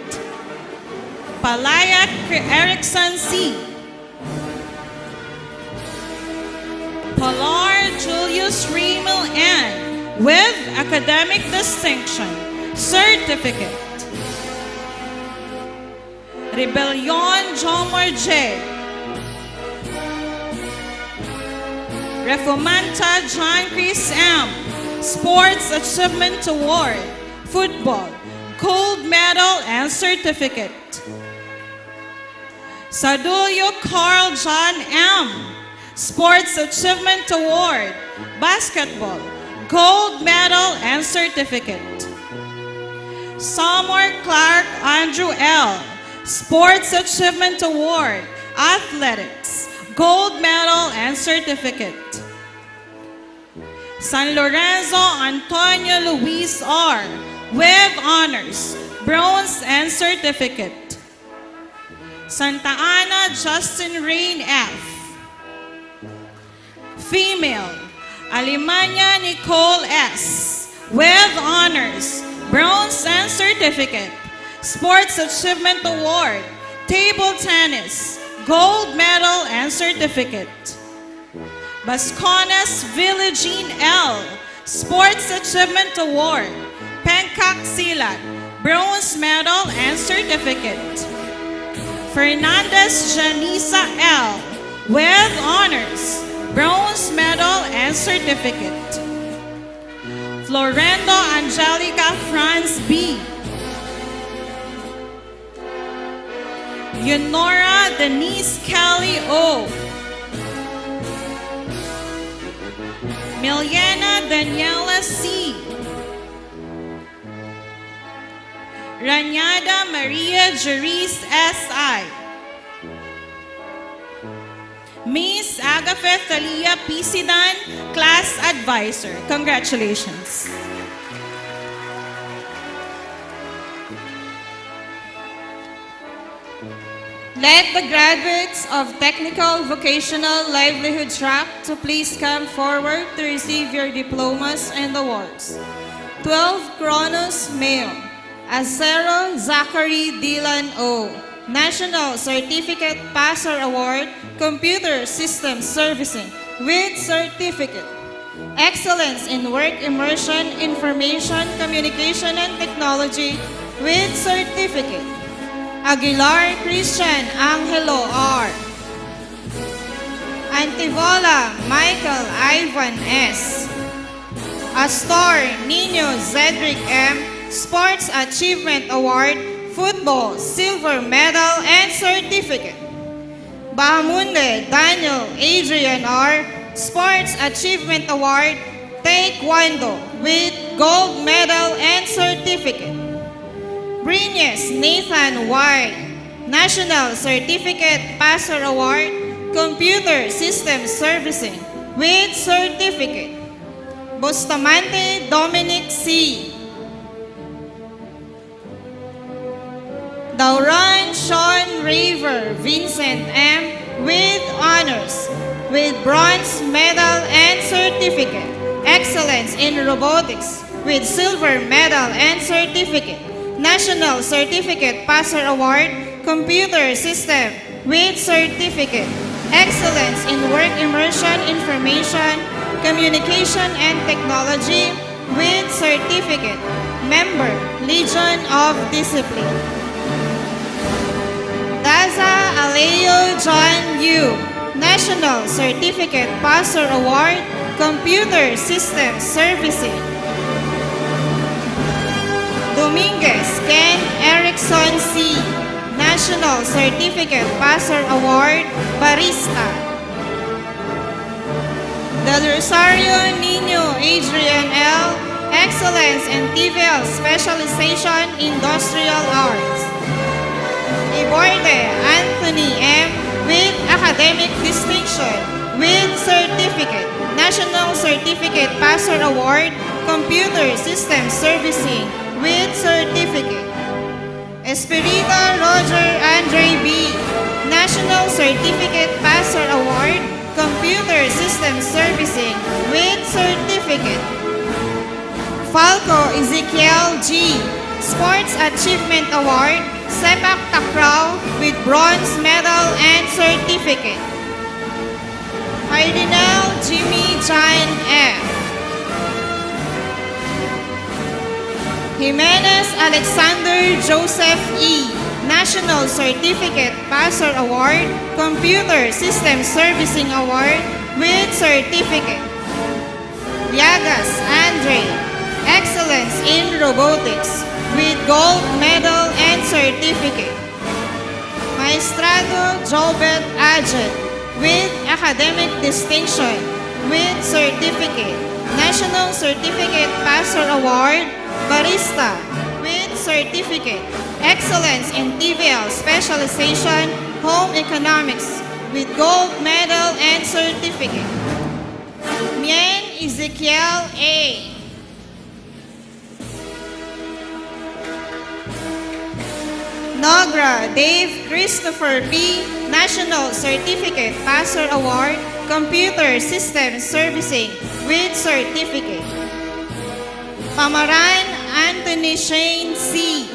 Palaya Erickson C. Pilar Julius Riemel N. with academic distinction, certificate. Rebellion Jomar J. Reformanta John Chris M. Sports Achievement Award, Football, Gold Medal and Certificate. Sadulio Carl John M. Sports Achievement Award, Basketball, Gold Medal and Certificate. Samar Clark Andrew L. Sports Achievement Award, Athletics, Gold Medal and Certificate. San Lorenzo Antonio Luis R. with honors, bronze and certificate. Santa Ana Justin Rain F. Female, Alemania Nicole S. with honors, bronze and certificate. Sports Achievement Award, Table Tennis, Gold Medal and Certificate. Bascones Villagine L. Sports Achievement Award, Pencak Silat, Bronze Medal and Certificate. Fernandez Janisa L. with honors, Bronze Medal and Certificate. Florendo Angelica Franz B. Yunora Denise Kelly O. Miliana Daniela C. Ranyada Maria Jerice S.I. Miss Agafe Thalia Pisidan, Class Advisor. Congratulations. Let the graduates of Technical Vocational Livelihood Track to please come forward to receive your diplomas and awards. 12 Kronos Male, Acero Zachary Dylan O. National Certificate Passer Award, Computer System Servicing with Certificate. Excellence in Work Immersion, Information, Communication and Technology with Certificate. Aguilar Christian Angelo R. Antivola Michael Ivan S. Astor Nino Zedric M. Sports Achievement Award, Football, Silver Medal and Certificate. Bahamunde Daniel Adrian R. Sports Achievement Award, Taekwondo with Gold Medal and Certificate. Brinyes Nathan Y. National Certificate Passer Award, Computer System Servicing with Certificate. Bustamante Dominic C. Dauran Sean Raver Vincent M. with honors, with bronze medal and certificate. Excellence in robotics with silver medal and certificate. National Certificate Passer Award, Computer System with certificate. Excellence in Work Immersion, Information, Communication and Technology with certificate. Member, Legion of Discipline. Daza Aleo John Yu, National Certificate Passer Award, Computer System Servicing. Dominguez Ken Erickson C, National Certificate Passer Award, Barista. Del Rosario Nino Adrian L, Excellence in TVL Specialization, Industrial Arts. Iborde Anthony M. with Academic Distinction with Certificate. National Certificate Passer Award, Computer System Servicing with Certificate. Espirita Roger Andre B. National Certificate Passer Award, Computer System Servicing with Certificate. Falco Ezekiel G. Sports Achievement Award, Sepak Takraw with bronze medal and certificate. Cardinal Jimmy John F. Jimenez Alexander Joseph E. National Certificate Passer Award, Computer System Servicing Award with certificate. Viagas Andre, Excellence in Robotics with gold medal and certificate. Maestrado Jobet Ajet with academic distinction with certificate. National Certificate Passer Award, Barista with certificate. Excellence in TVL Specialization, Home Economics with gold medal and certificate. Mien Ezekiel A. Nogra Dave Christopher P. National Certificate Passer Award, Computer System Servicing with certificate. Pamaran Anthony Shane C.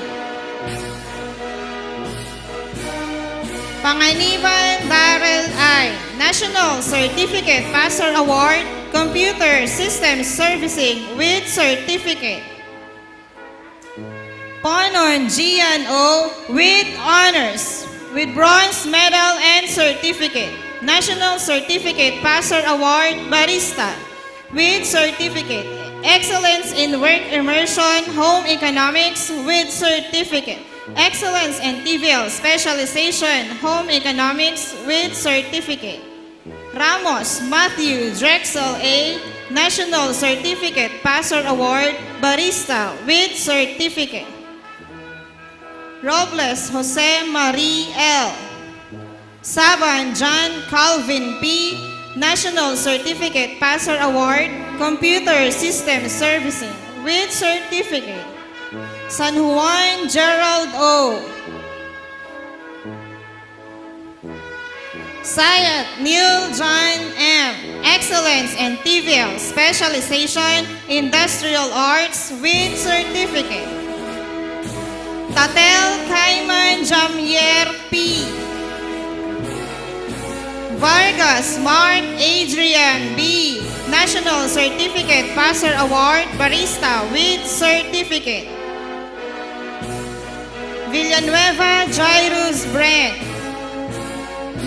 Panganiban Darrell I. National Certificate Passer Award, Computer System Servicing with certificate. Ponon Gian O with honors, with bronze medal and certificate. National Certificate Passer Award, Barista, with certificate. Excellence in Work Immersion, Home Economics, with certificate. Excellence in TVL Specialization, Home Economics, with certificate. Ramos Matthew Drexel A. National Certificate Passer Award, Barista, with certificate. Robles Jose Marie L. Saban John Calvin P. National Certificate Passer Award, Computer System Servicing with certificate. San Juan Gerald O. Sayat Neil John M. Excellence in TVL Specialization, Industrial Arts with certificate. Tatel Cayman Jamier P. Vargas Mark Adrian B. National Certificate Passer Award, Barista with certificate. Villanueva Jairus Brent.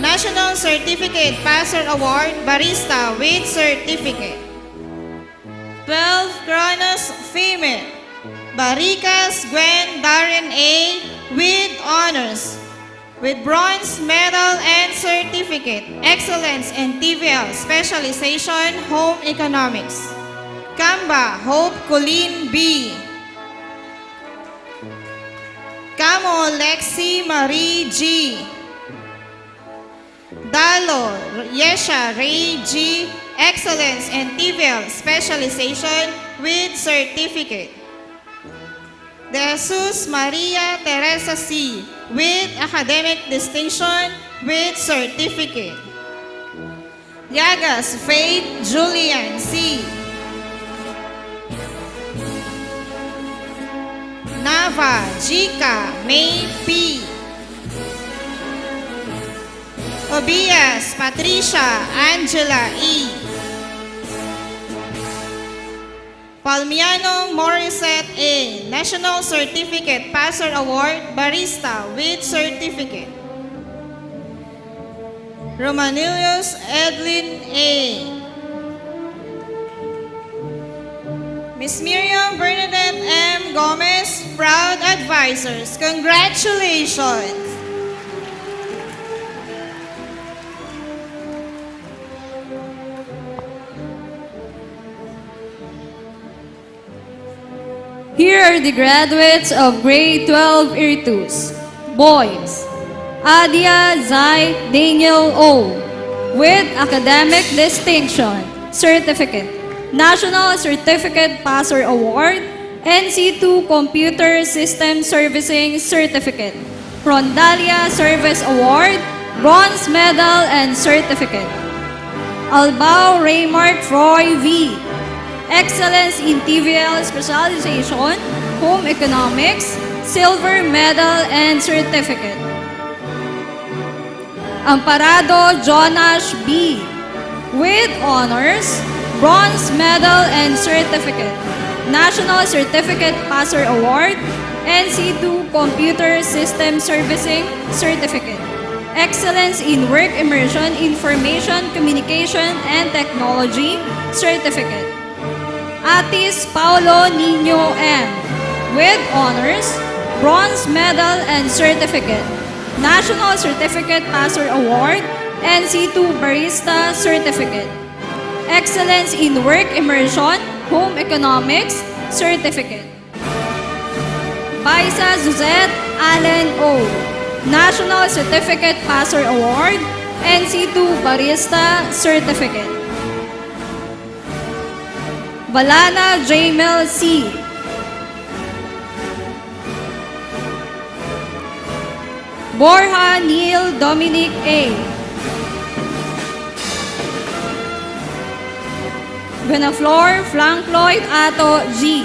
National Certificate Passer Award, Barista with certificate. 12 Kronos Female. Baricas Gwen Darren A. with honors, with bronze medal and certificate. Excellence in TVL Specialization, Home Economics. Kamba Hope Colleen B. Camo Lexi Marie G. Dalo Yesha Ray G. Excellence in TVL Specialization with certificate. De Jesus Maria Teresa C. with academic distinction with certificate. Yagas Faith Julian C. Nava Jika May P. Obias Patricia Angela E. Palmiano Morissette A. National Certificate Passer Award, Barista with certificate. Romanilius Edlin A. Miss Miriam Bernadette M. Gomez, proud advisors. Congratulations! Here are the graduates of grade 12 Iritus. Boys, Adia Zai Daniel O. with academic distinction, certificate, National Certificate Passer Award, NC2 Computer System Servicing Certificate, Rondalia Service Award, Bronze Medal and Certificate. Albao Raymark Froy V. Excellence in TVL Specialization, Home Economics, Silver Medal and Certificate. Amparado Jonash B. with honors, Bronze Medal and Certificate, National Certificate Passer Award, NC2 Computer System Servicing Certificate. Excellence in Work Immersion, Information, Communication, and Technology Certificate. Atis Paulo Nino M. with honors, Bronze Medal and Certificate, National Certificate Passer Award, NC2 Barista Certificate. Excellence in Work Immersion, Home Economics Certificate. Baisa Suzette Allen O. National Certificate Passer Award, NC2 Barista Certificate. Valana Jamel C. Borja Neil Dominic A. Benaflor Flancloyd Ato G.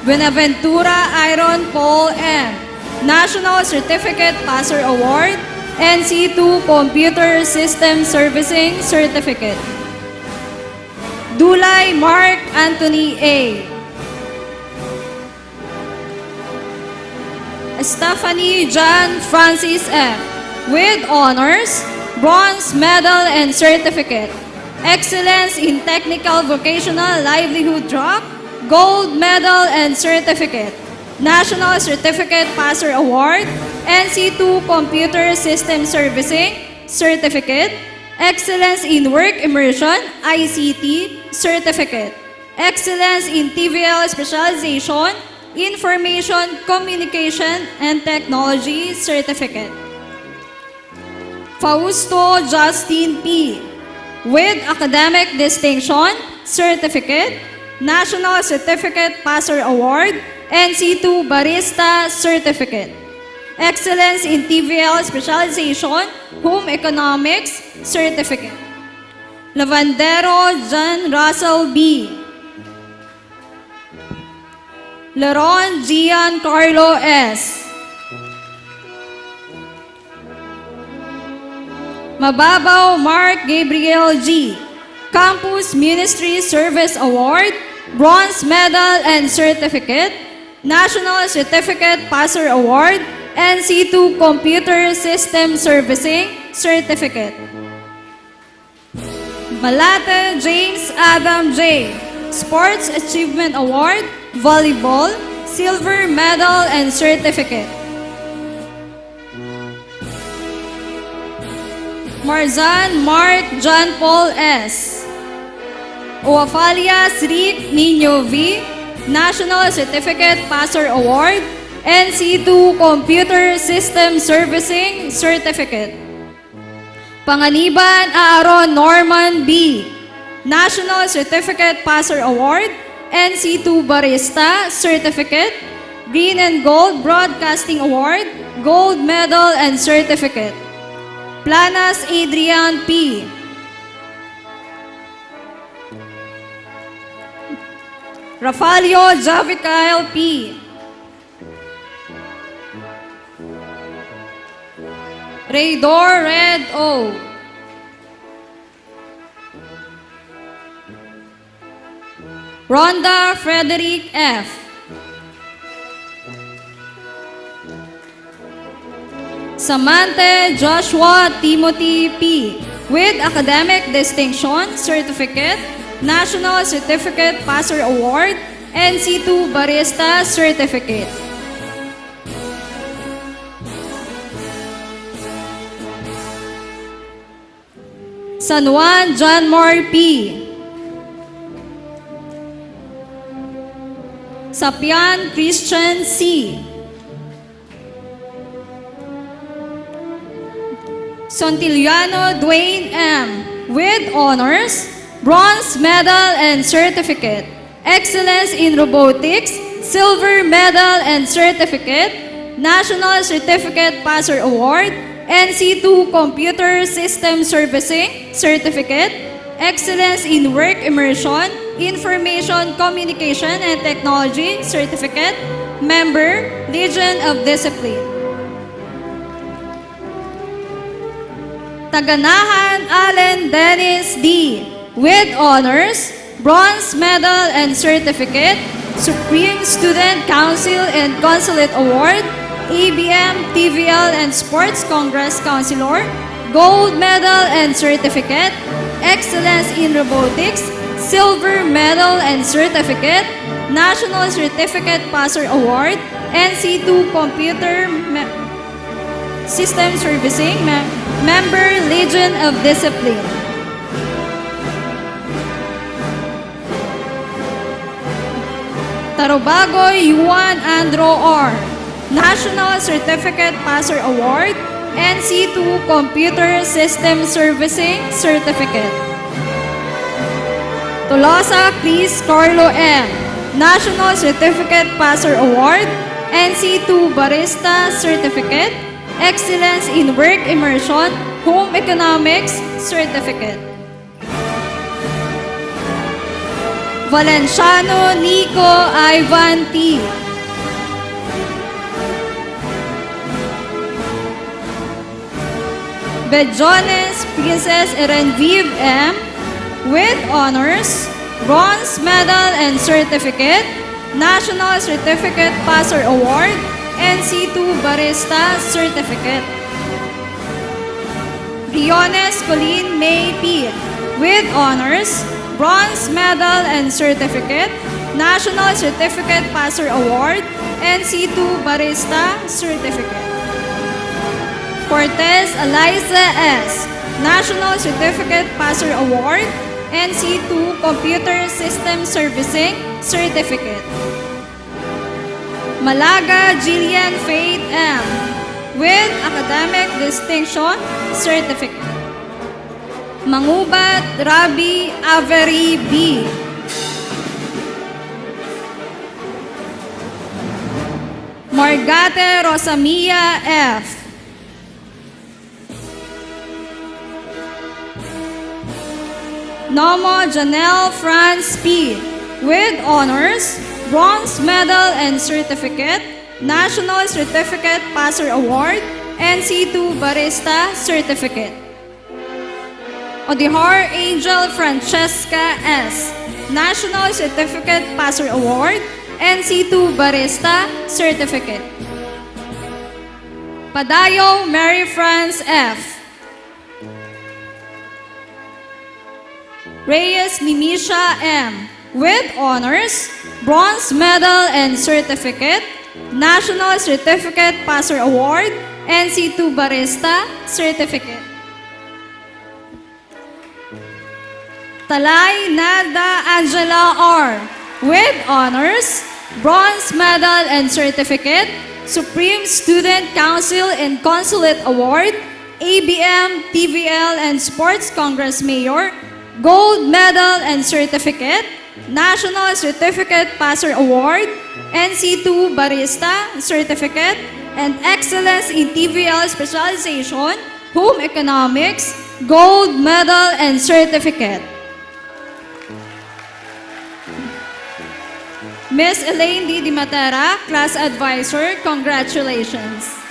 Buenaventura Iron Paul M. National Certificate Passer Award, NC2 Computer System Servicing Certificate. Dulay Mark Anthony A. Stephanie John Francis F. with honors, Bronze Medal and Certificate. Excellence in Technical Vocational Livelihood Track, Gold Medal and Certificate. National Certificate Passer Award, NC2 Computer System Servicing Certificate. Excellence in Work Immersion, ICT Certificate. Excellence in TVL Specialization, Information, Communication, and Technology Certificate. Fausto Justin P. with Academic Distinction Certificate, National Certificate Passer Award, NC2 Barista Certificate. Excellence in TVL Specialization, Home Economics Certificate. Lavandero John Russell B. Leron Giancarlo S. Mababaw Mark Gabriel G. Campus Ministry Service Award, Bronze Medal and Certificate, National Certificate Passer Award, NC2 Computer System Servicing Certificate. Malate James Adam J. Sports Achievement Award, Volleyball, Silver Medal and Certificate. Marzan Mark John Paul S. Oafalias Rick Nino V. National Certificate Passer Award, NC2 Computer System Servicing Certificate. Panganiban Aaron Norman B. National Certificate Passer Award, NC2 Barista Certificate, Green and Gold Broadcasting Award, Gold Medal and Certificate. Planas Adrian P. Rafalio Javicael P. Raydor Red O. Rhonda Frederick F. Samantha Joshua Timothy P. with Academic Distinction Certificate, National Certificate Passer Award, NC2 Barista Certificate. San Juan John Moore P. Sapian Christian C. Sontiliano Dwayne M. with honors, Bronze Medal and Certificate. Excellence in Robotics, Silver Medal and Certificate, National Certificate Passer Award, NC2 Computer System Servicing Certificate, Excellence in Work Immersion, Information Communication and Technology Certificate, Member, Legion of Discipline. Taganahan Allen Dennis D. with honors, bronze medal and certificate, Supreme Student Council and Consulate Award, ABM, TVL and Sports Congress Counselor, gold medal and certificate, Excellence in Robotics, silver medal and certificate, National Certificate Passer Award, NC2 Computer System Servicing, Member, Legion of Discipline. Tarobago Yuan Andro R. National Certificate Passer Award, NC2 Computer System Servicing Certificate. Tolosa Chris Carlo M. National Certificate Passer Award, NC2 Barista Certificate, Excellence in Work Immersion, Home Economics Certificate. Valenciano Nico Ivan T. Bejones Princess Erenvive M. with honors, bronze medal and certificate, National Certificate Passer Award, NC2 Barista Certificate. Briones Colleen May P. with honors, bronze medal and certificate, National Certificate Passer Award, NC2 Barista Certificate. Cortez Eliza S. National Certificate Passer Award, NC2 Computer System Servicing Certificate. Malaga Jillian Faith M. with Academic Distinction Certificate. Mangubat Rabi Avery B. Margate Rosamia F. Nomo Janelle France P. with honors, bronze medal and certificate, National Certificate Passer Award, NC2 Barista Certificate. Odihar Angel Francesca S. National Certificate Passer Award, NC2 Barista Certificate. Padayo Mary France F. Reyes Nimisha M. with honors, bronze medal and certificate, National Certificate Passer Award, NC2 Barista Certificate. Talay Nada Angela R. with honors, bronze medal and certificate, Supreme Student Council and Consulate Award, ABM, TVL and Sports Congress Mayor, gold medal and certificate, National Certificate Passer Award, NC2 Barista Certificate, and Excellence in TVL Specialization, Home Economics, gold medal and certificate. Miss Elaine D. Di Matera, Class Advisor, congratulations.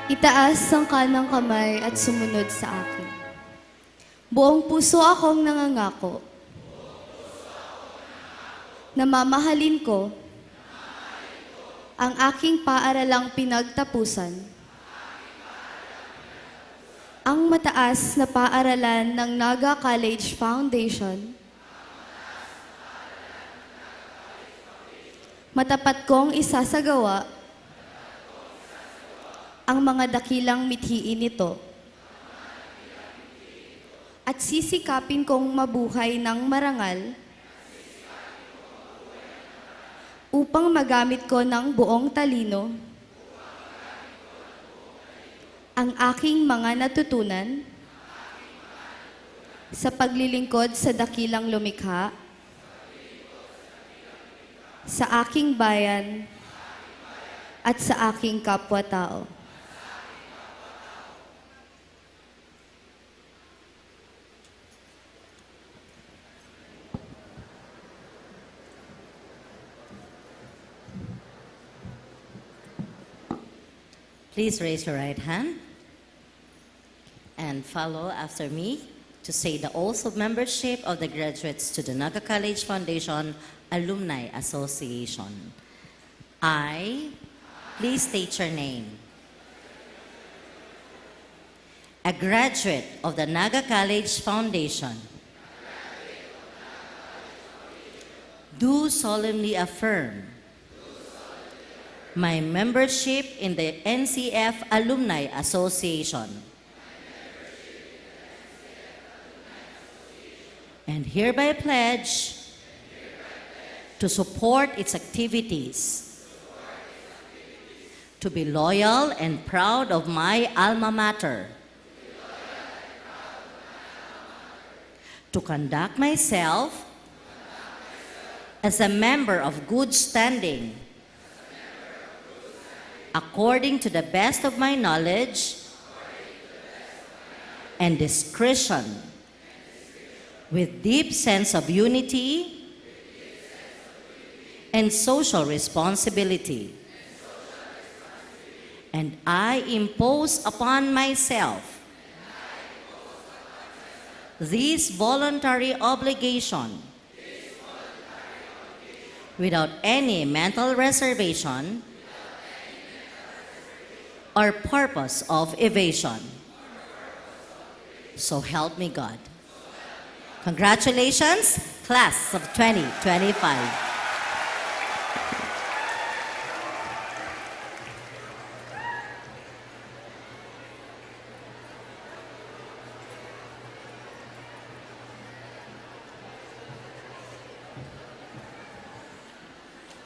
Itaas ang kanang kamay at sumunod sa akin. Buong puso akong nangangako na mamahalin ko ang aking paaralang pinagtapusan, ang mataas na paaralan ng Naga College Foundation, matapat kong isasagawa ang mga dakilang mithiin nito at sisikapin kong mabuhay ng marangal upang magamit ko ng buong talino ang aking mga natutunan sa paglilingkod sa dakilang lumikha sa aking bayan at sa aking kapwa-tao. Please raise your right hand and follow after me to say the oath of membership of the graduates to the Naga College Foundation Alumni Association. I, please state your name. A graduate of the Naga College Foundation, do solemnly affirm my membership in the NCF Alumni Association and hereby pledge to support its activities, to be loyal and proud of my alma mater, to conduct myself as a member of good standing according to the best of my knowledge and discretion, with deep sense of unity and social responsibility. And I impose upon myself this voluntary obligation without any mental reservation or purpose of evasion. So help me God. Congratulations, class of 2025.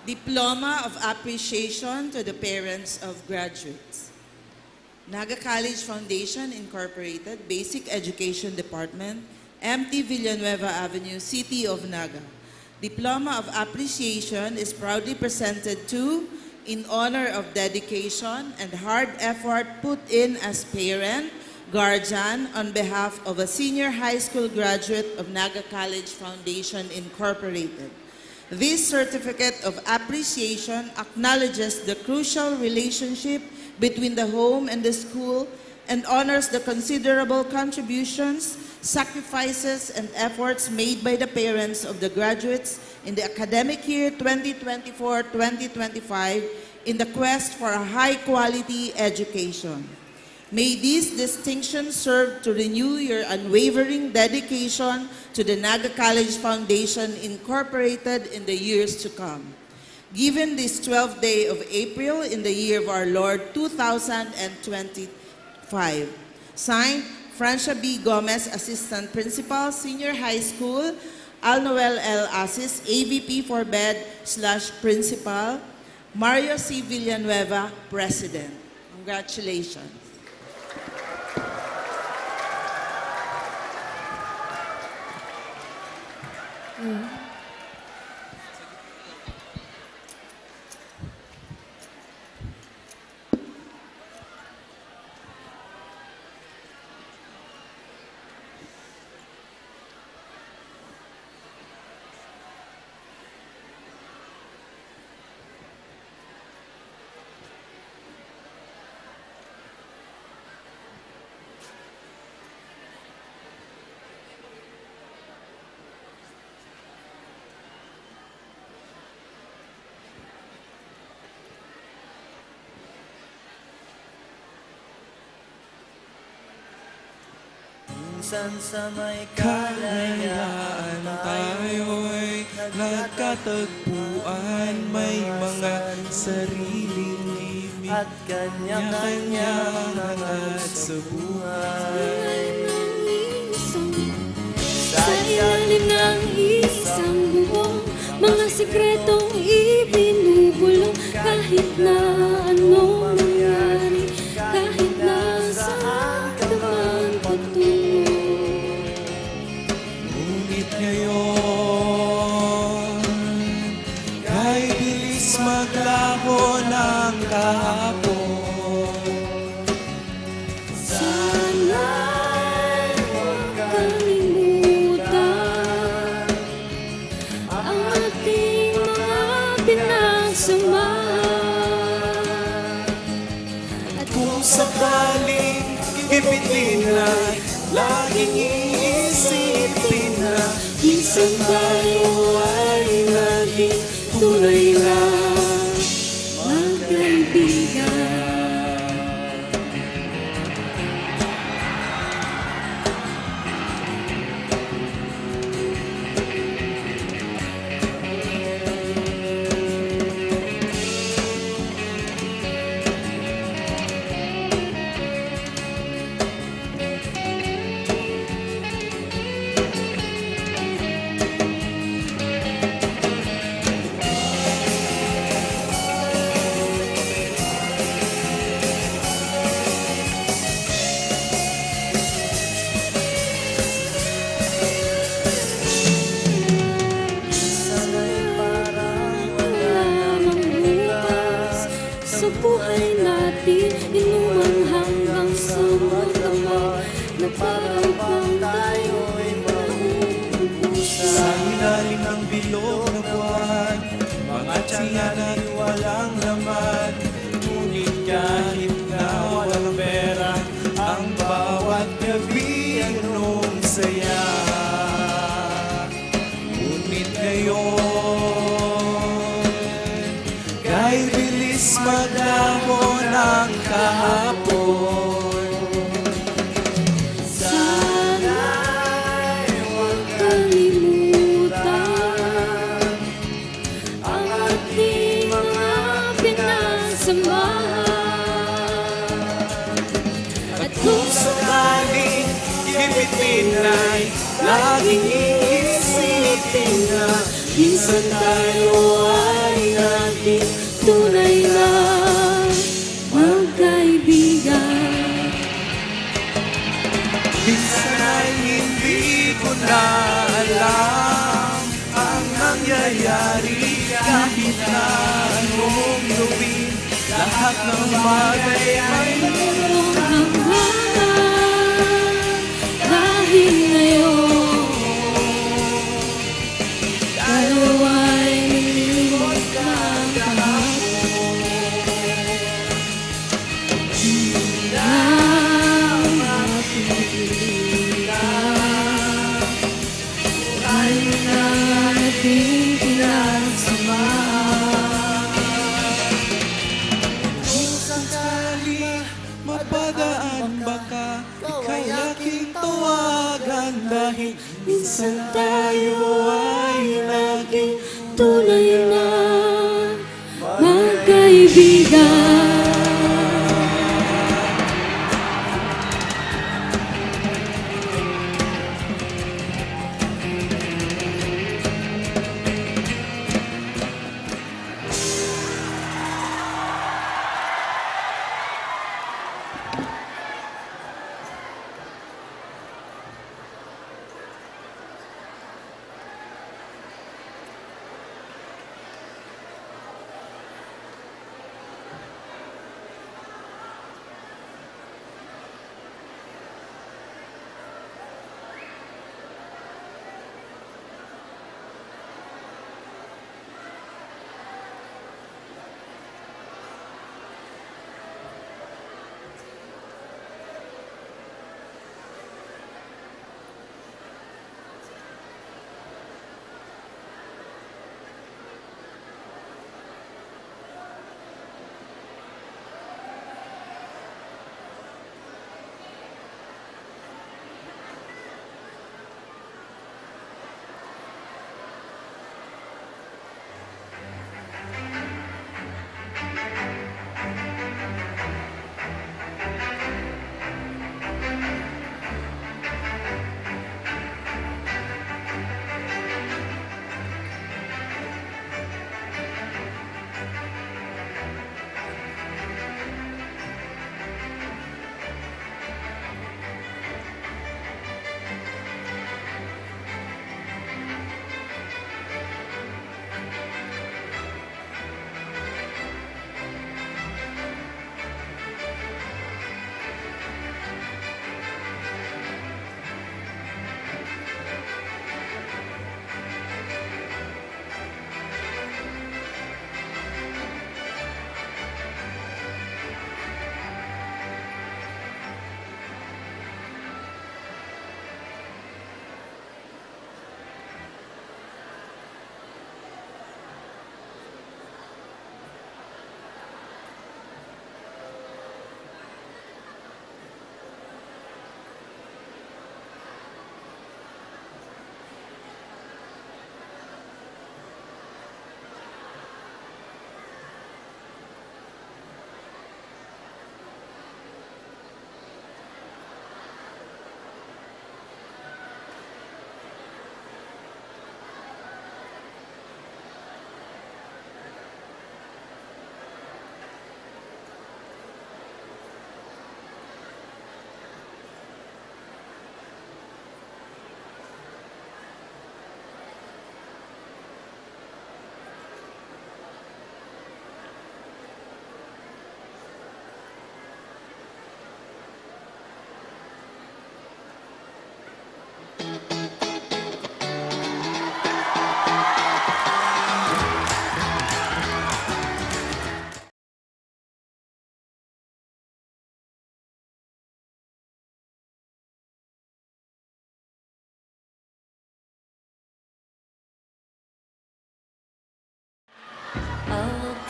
Diploma of Appreciation to the Parents of Graduates. Naga College Foundation Incorporated, Basic Education Department, MT Villanueva Avenue, City of Naga. Diploma of Appreciation is proudly presented to, in honor of dedication and hard effort put in as parent, guardian, on behalf of a senior high school graduate of Naga College Foundation Incorporated. This certificate of appreciation acknowledges the crucial relationship between the home and the school and honors the considerable contributions, sacrifices, and efforts made by the parents of the graduates in the academic year 2024-2025 in the quest for a high-quality education. May these distinctions serve to renew your unwavering dedication to the Naga College Foundation Incorporated in the years to come. Given this 12th day of April in the year of our Lord 2025. Signed, Francia B. Gomez, Assistant Principal, Senior High School, Alnoel L. Asis, AVP for BED/Principal, Mario C. Villanueva, President. Congratulations. Minsan sa may kalayaan tayo'y nagkatagpuan, may mga sariling at kanya-kanyang hangat sa buhay. Sa ilalim ng isang bubong, mga sikretong ibinubulong. Kahit na anong nangyari, kahit na saan ka man patungo. Ngunit ngayon, kahit bilis maglaho ng kahapon, sana'y huwag kalimutan ang ating mga pinagsamahan. at kung sakaling ipitin ay laging iisipin na minsan tayo ay naging tunay na Magkaibigan. Sa buhay natin, inuman hanggang sa magdamag, na parang bang tayo'y mauubusan. sa ilalim ng bilog na buwan, mga tiyan ay walang laman. Ngunit kahit na walang pera, ang bawat gabi ay nung saya. Ngunit ngayon, kahit bilis maglaho ng kahapon, Sana'y huwag kalimutan ang ating mga pinagsamahan. at kung sakaling ipitin ay laging iisipin na minsan tayo ay naging tunay na magkaibigan. minsan ay hindi ko na alam ang nangyayari. Kahit na anong gawin, lahat ng bagay ay Dahil ngayon, tayo ay nilimot ng kahapon. Di na mapipilitan, buhay na ating pinagsamahan. kung sakali mapadaan baka ika'y aking tawagan. Dahil minsan tayo ay naging Tunay na magkaibigan.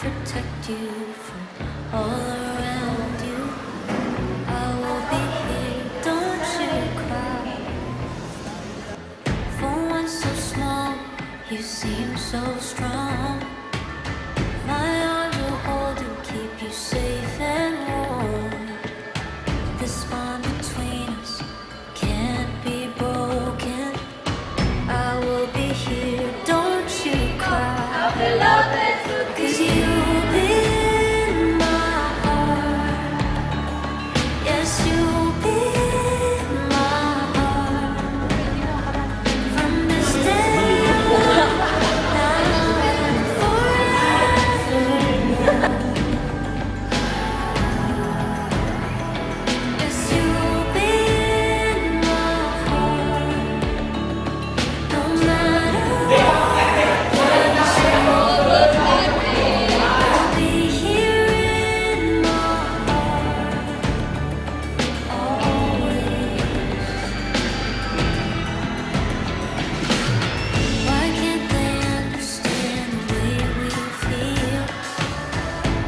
protect you from all around you. I will be here, don't you cry. For one so small, you seem so strong. My arms will hold you, keep you safe and warm. This bond between us can't be broken. I will be here, don't you cry. I'll be loving, 'cause you'll be in my heart. Yes, you'll be in my heart. From this day on, now and forevermore. Yes, you'll be in my heart. No matter what you say, I'll be here in my heart always. Why can't they understand the way we feel?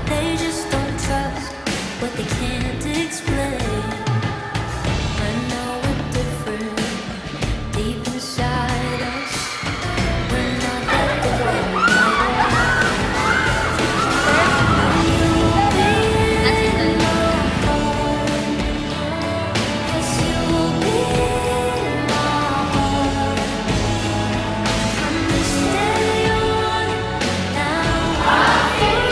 They just don't trust what they can't explain. I know we're different deep inside us. We're not that different. You'll be in my heart. Yes, you'll be in my heart. From this day on, now and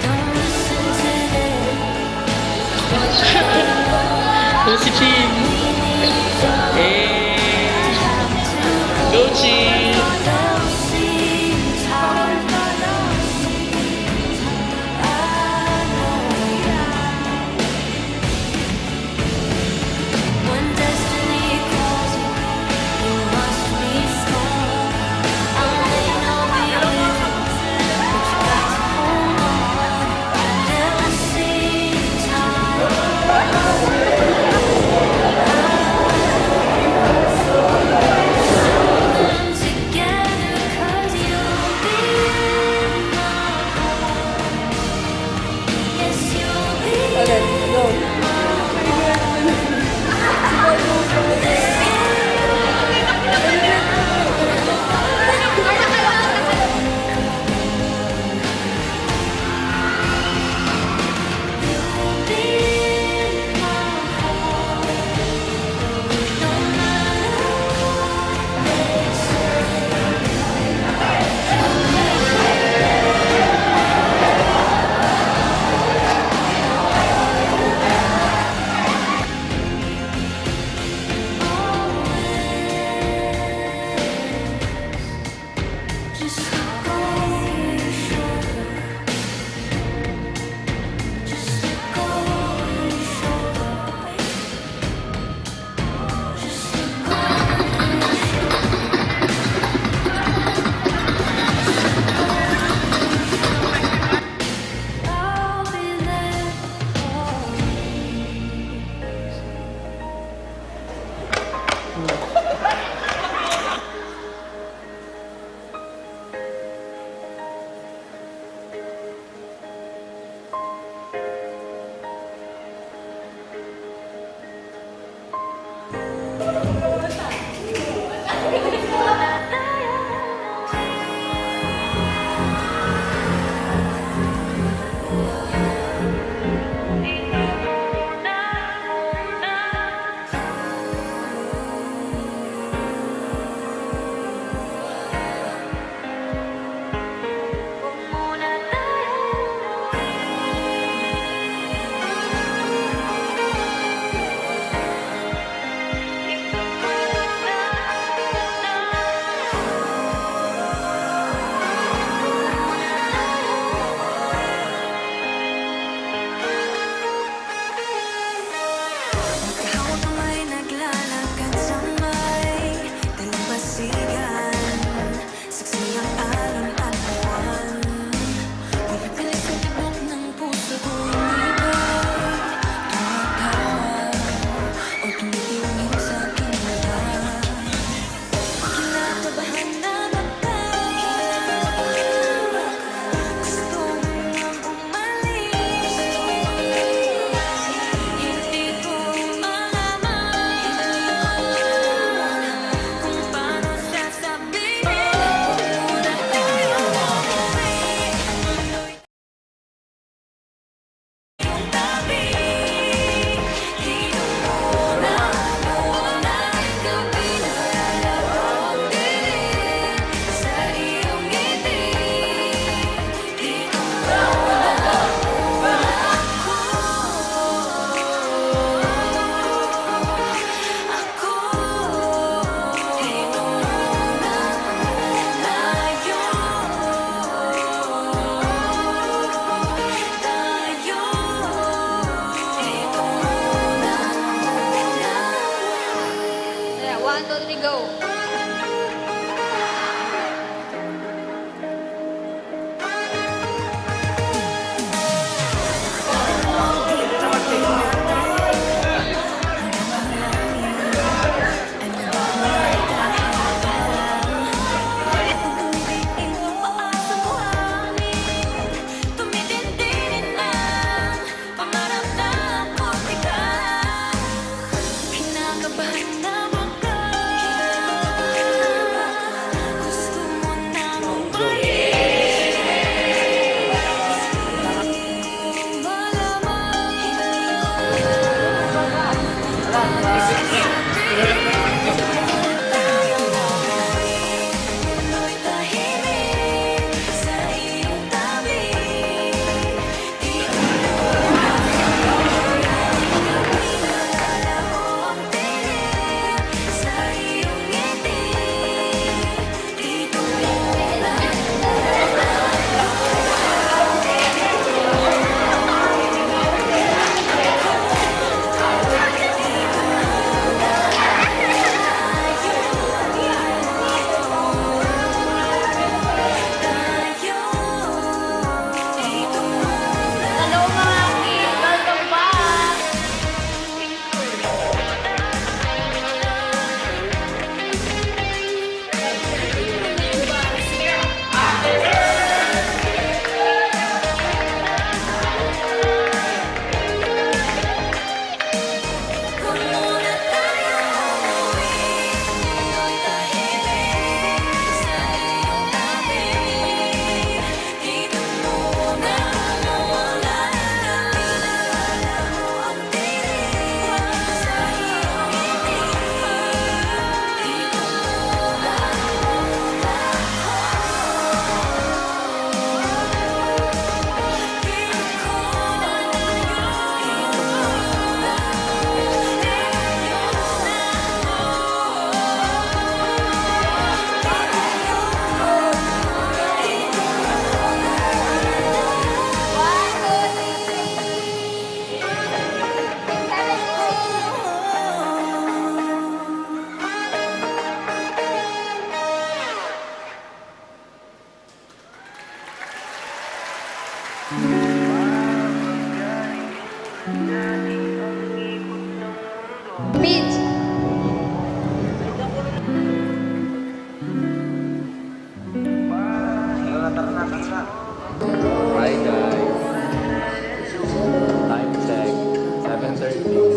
don't listen to them. Go si Chin! Go Chin! When destiny calls you, you must be strong. I may not be with you, but you got to hold on. Never see time. Meet. Hi guys. Time check. 7:30.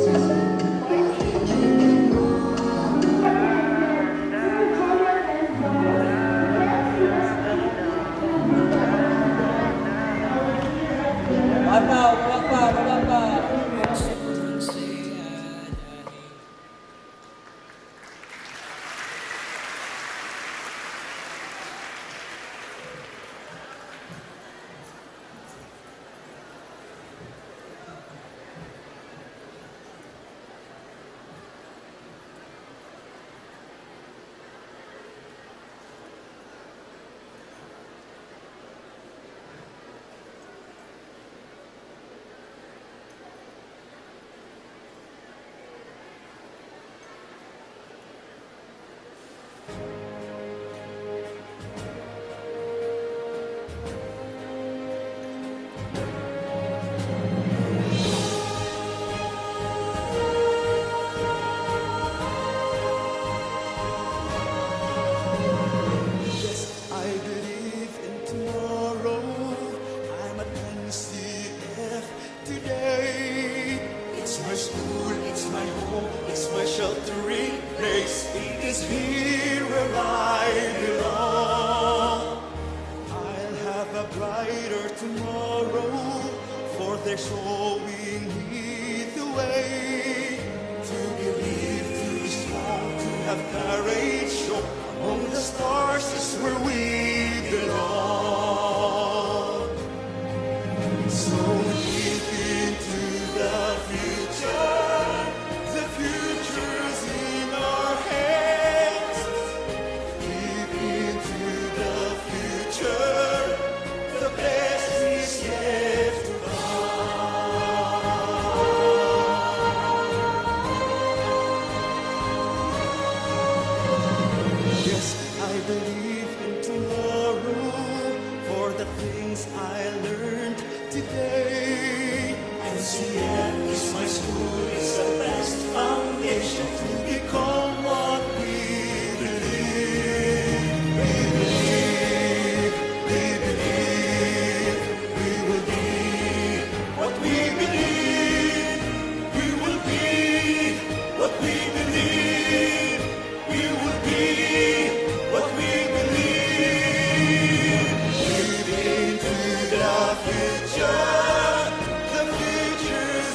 Yes, I believe in tomorrow. I'm at NCF today. It's my school, it's my home, it's my sheltering place. It is here where I belong. I'll have a brighter tomorrow, for they're showing me the way. To believe, to be strong, to have courage, show among the stars is where we belong. So deep into the future's in our hands. Deep into the future, the best is yet to Yes, I believe in tomorrow, for the things I learned today. NCF is my school, it's the best foundation to become what we believe. We believe, we believe, we will be what we believe. We will be what we believe. We will be what we believe. Lead into the future. The future's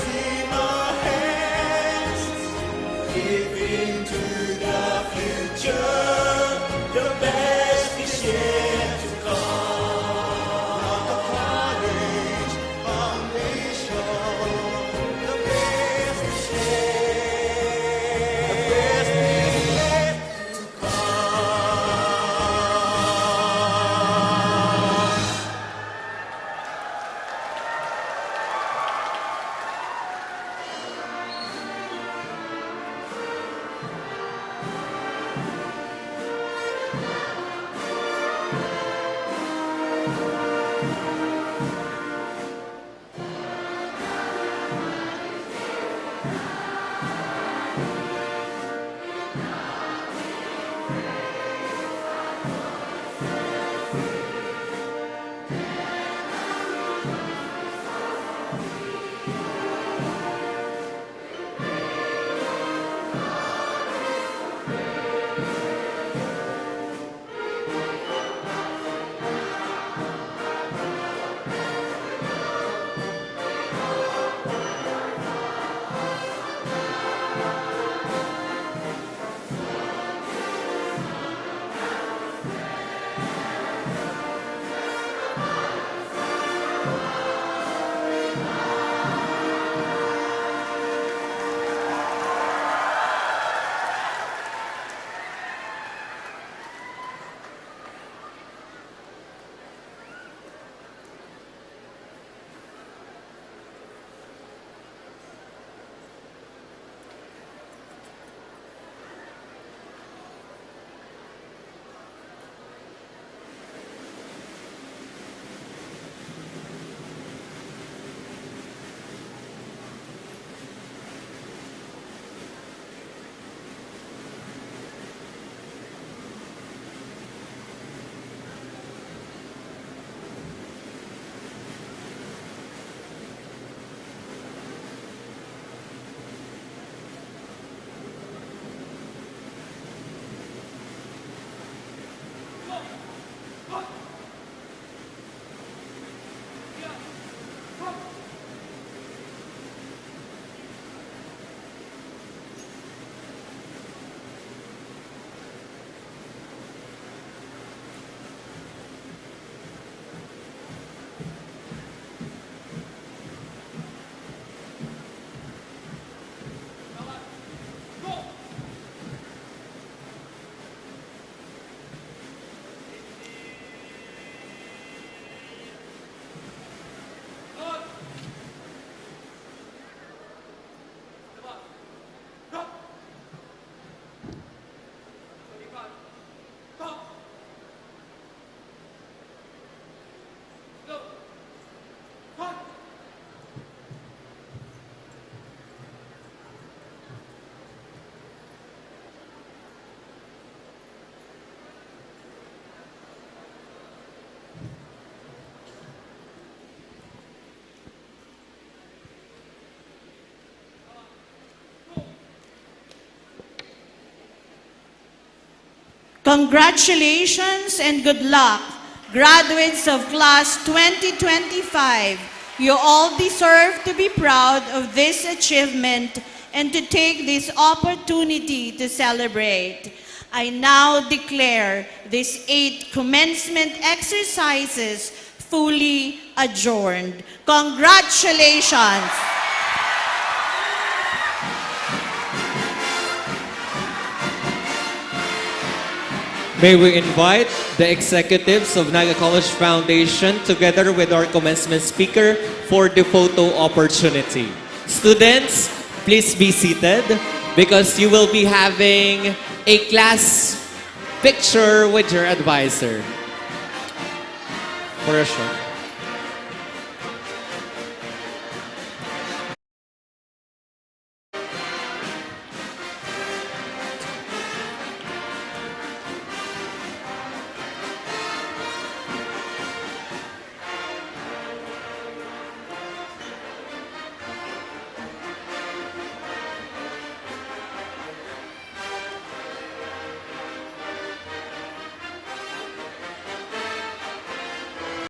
Congratulations and good luck, graduates of class 2025. You all deserve to be proud of this achievement and to take this opportunity to celebrate. I now declare these 8 commencement exercises fully adjourned. Congratulations! May we invite the executives of Naga College Foundation together with our commencement speaker for the photo opportunity. Students, please be seated because you will be having a class picture with your advisor. For a shot.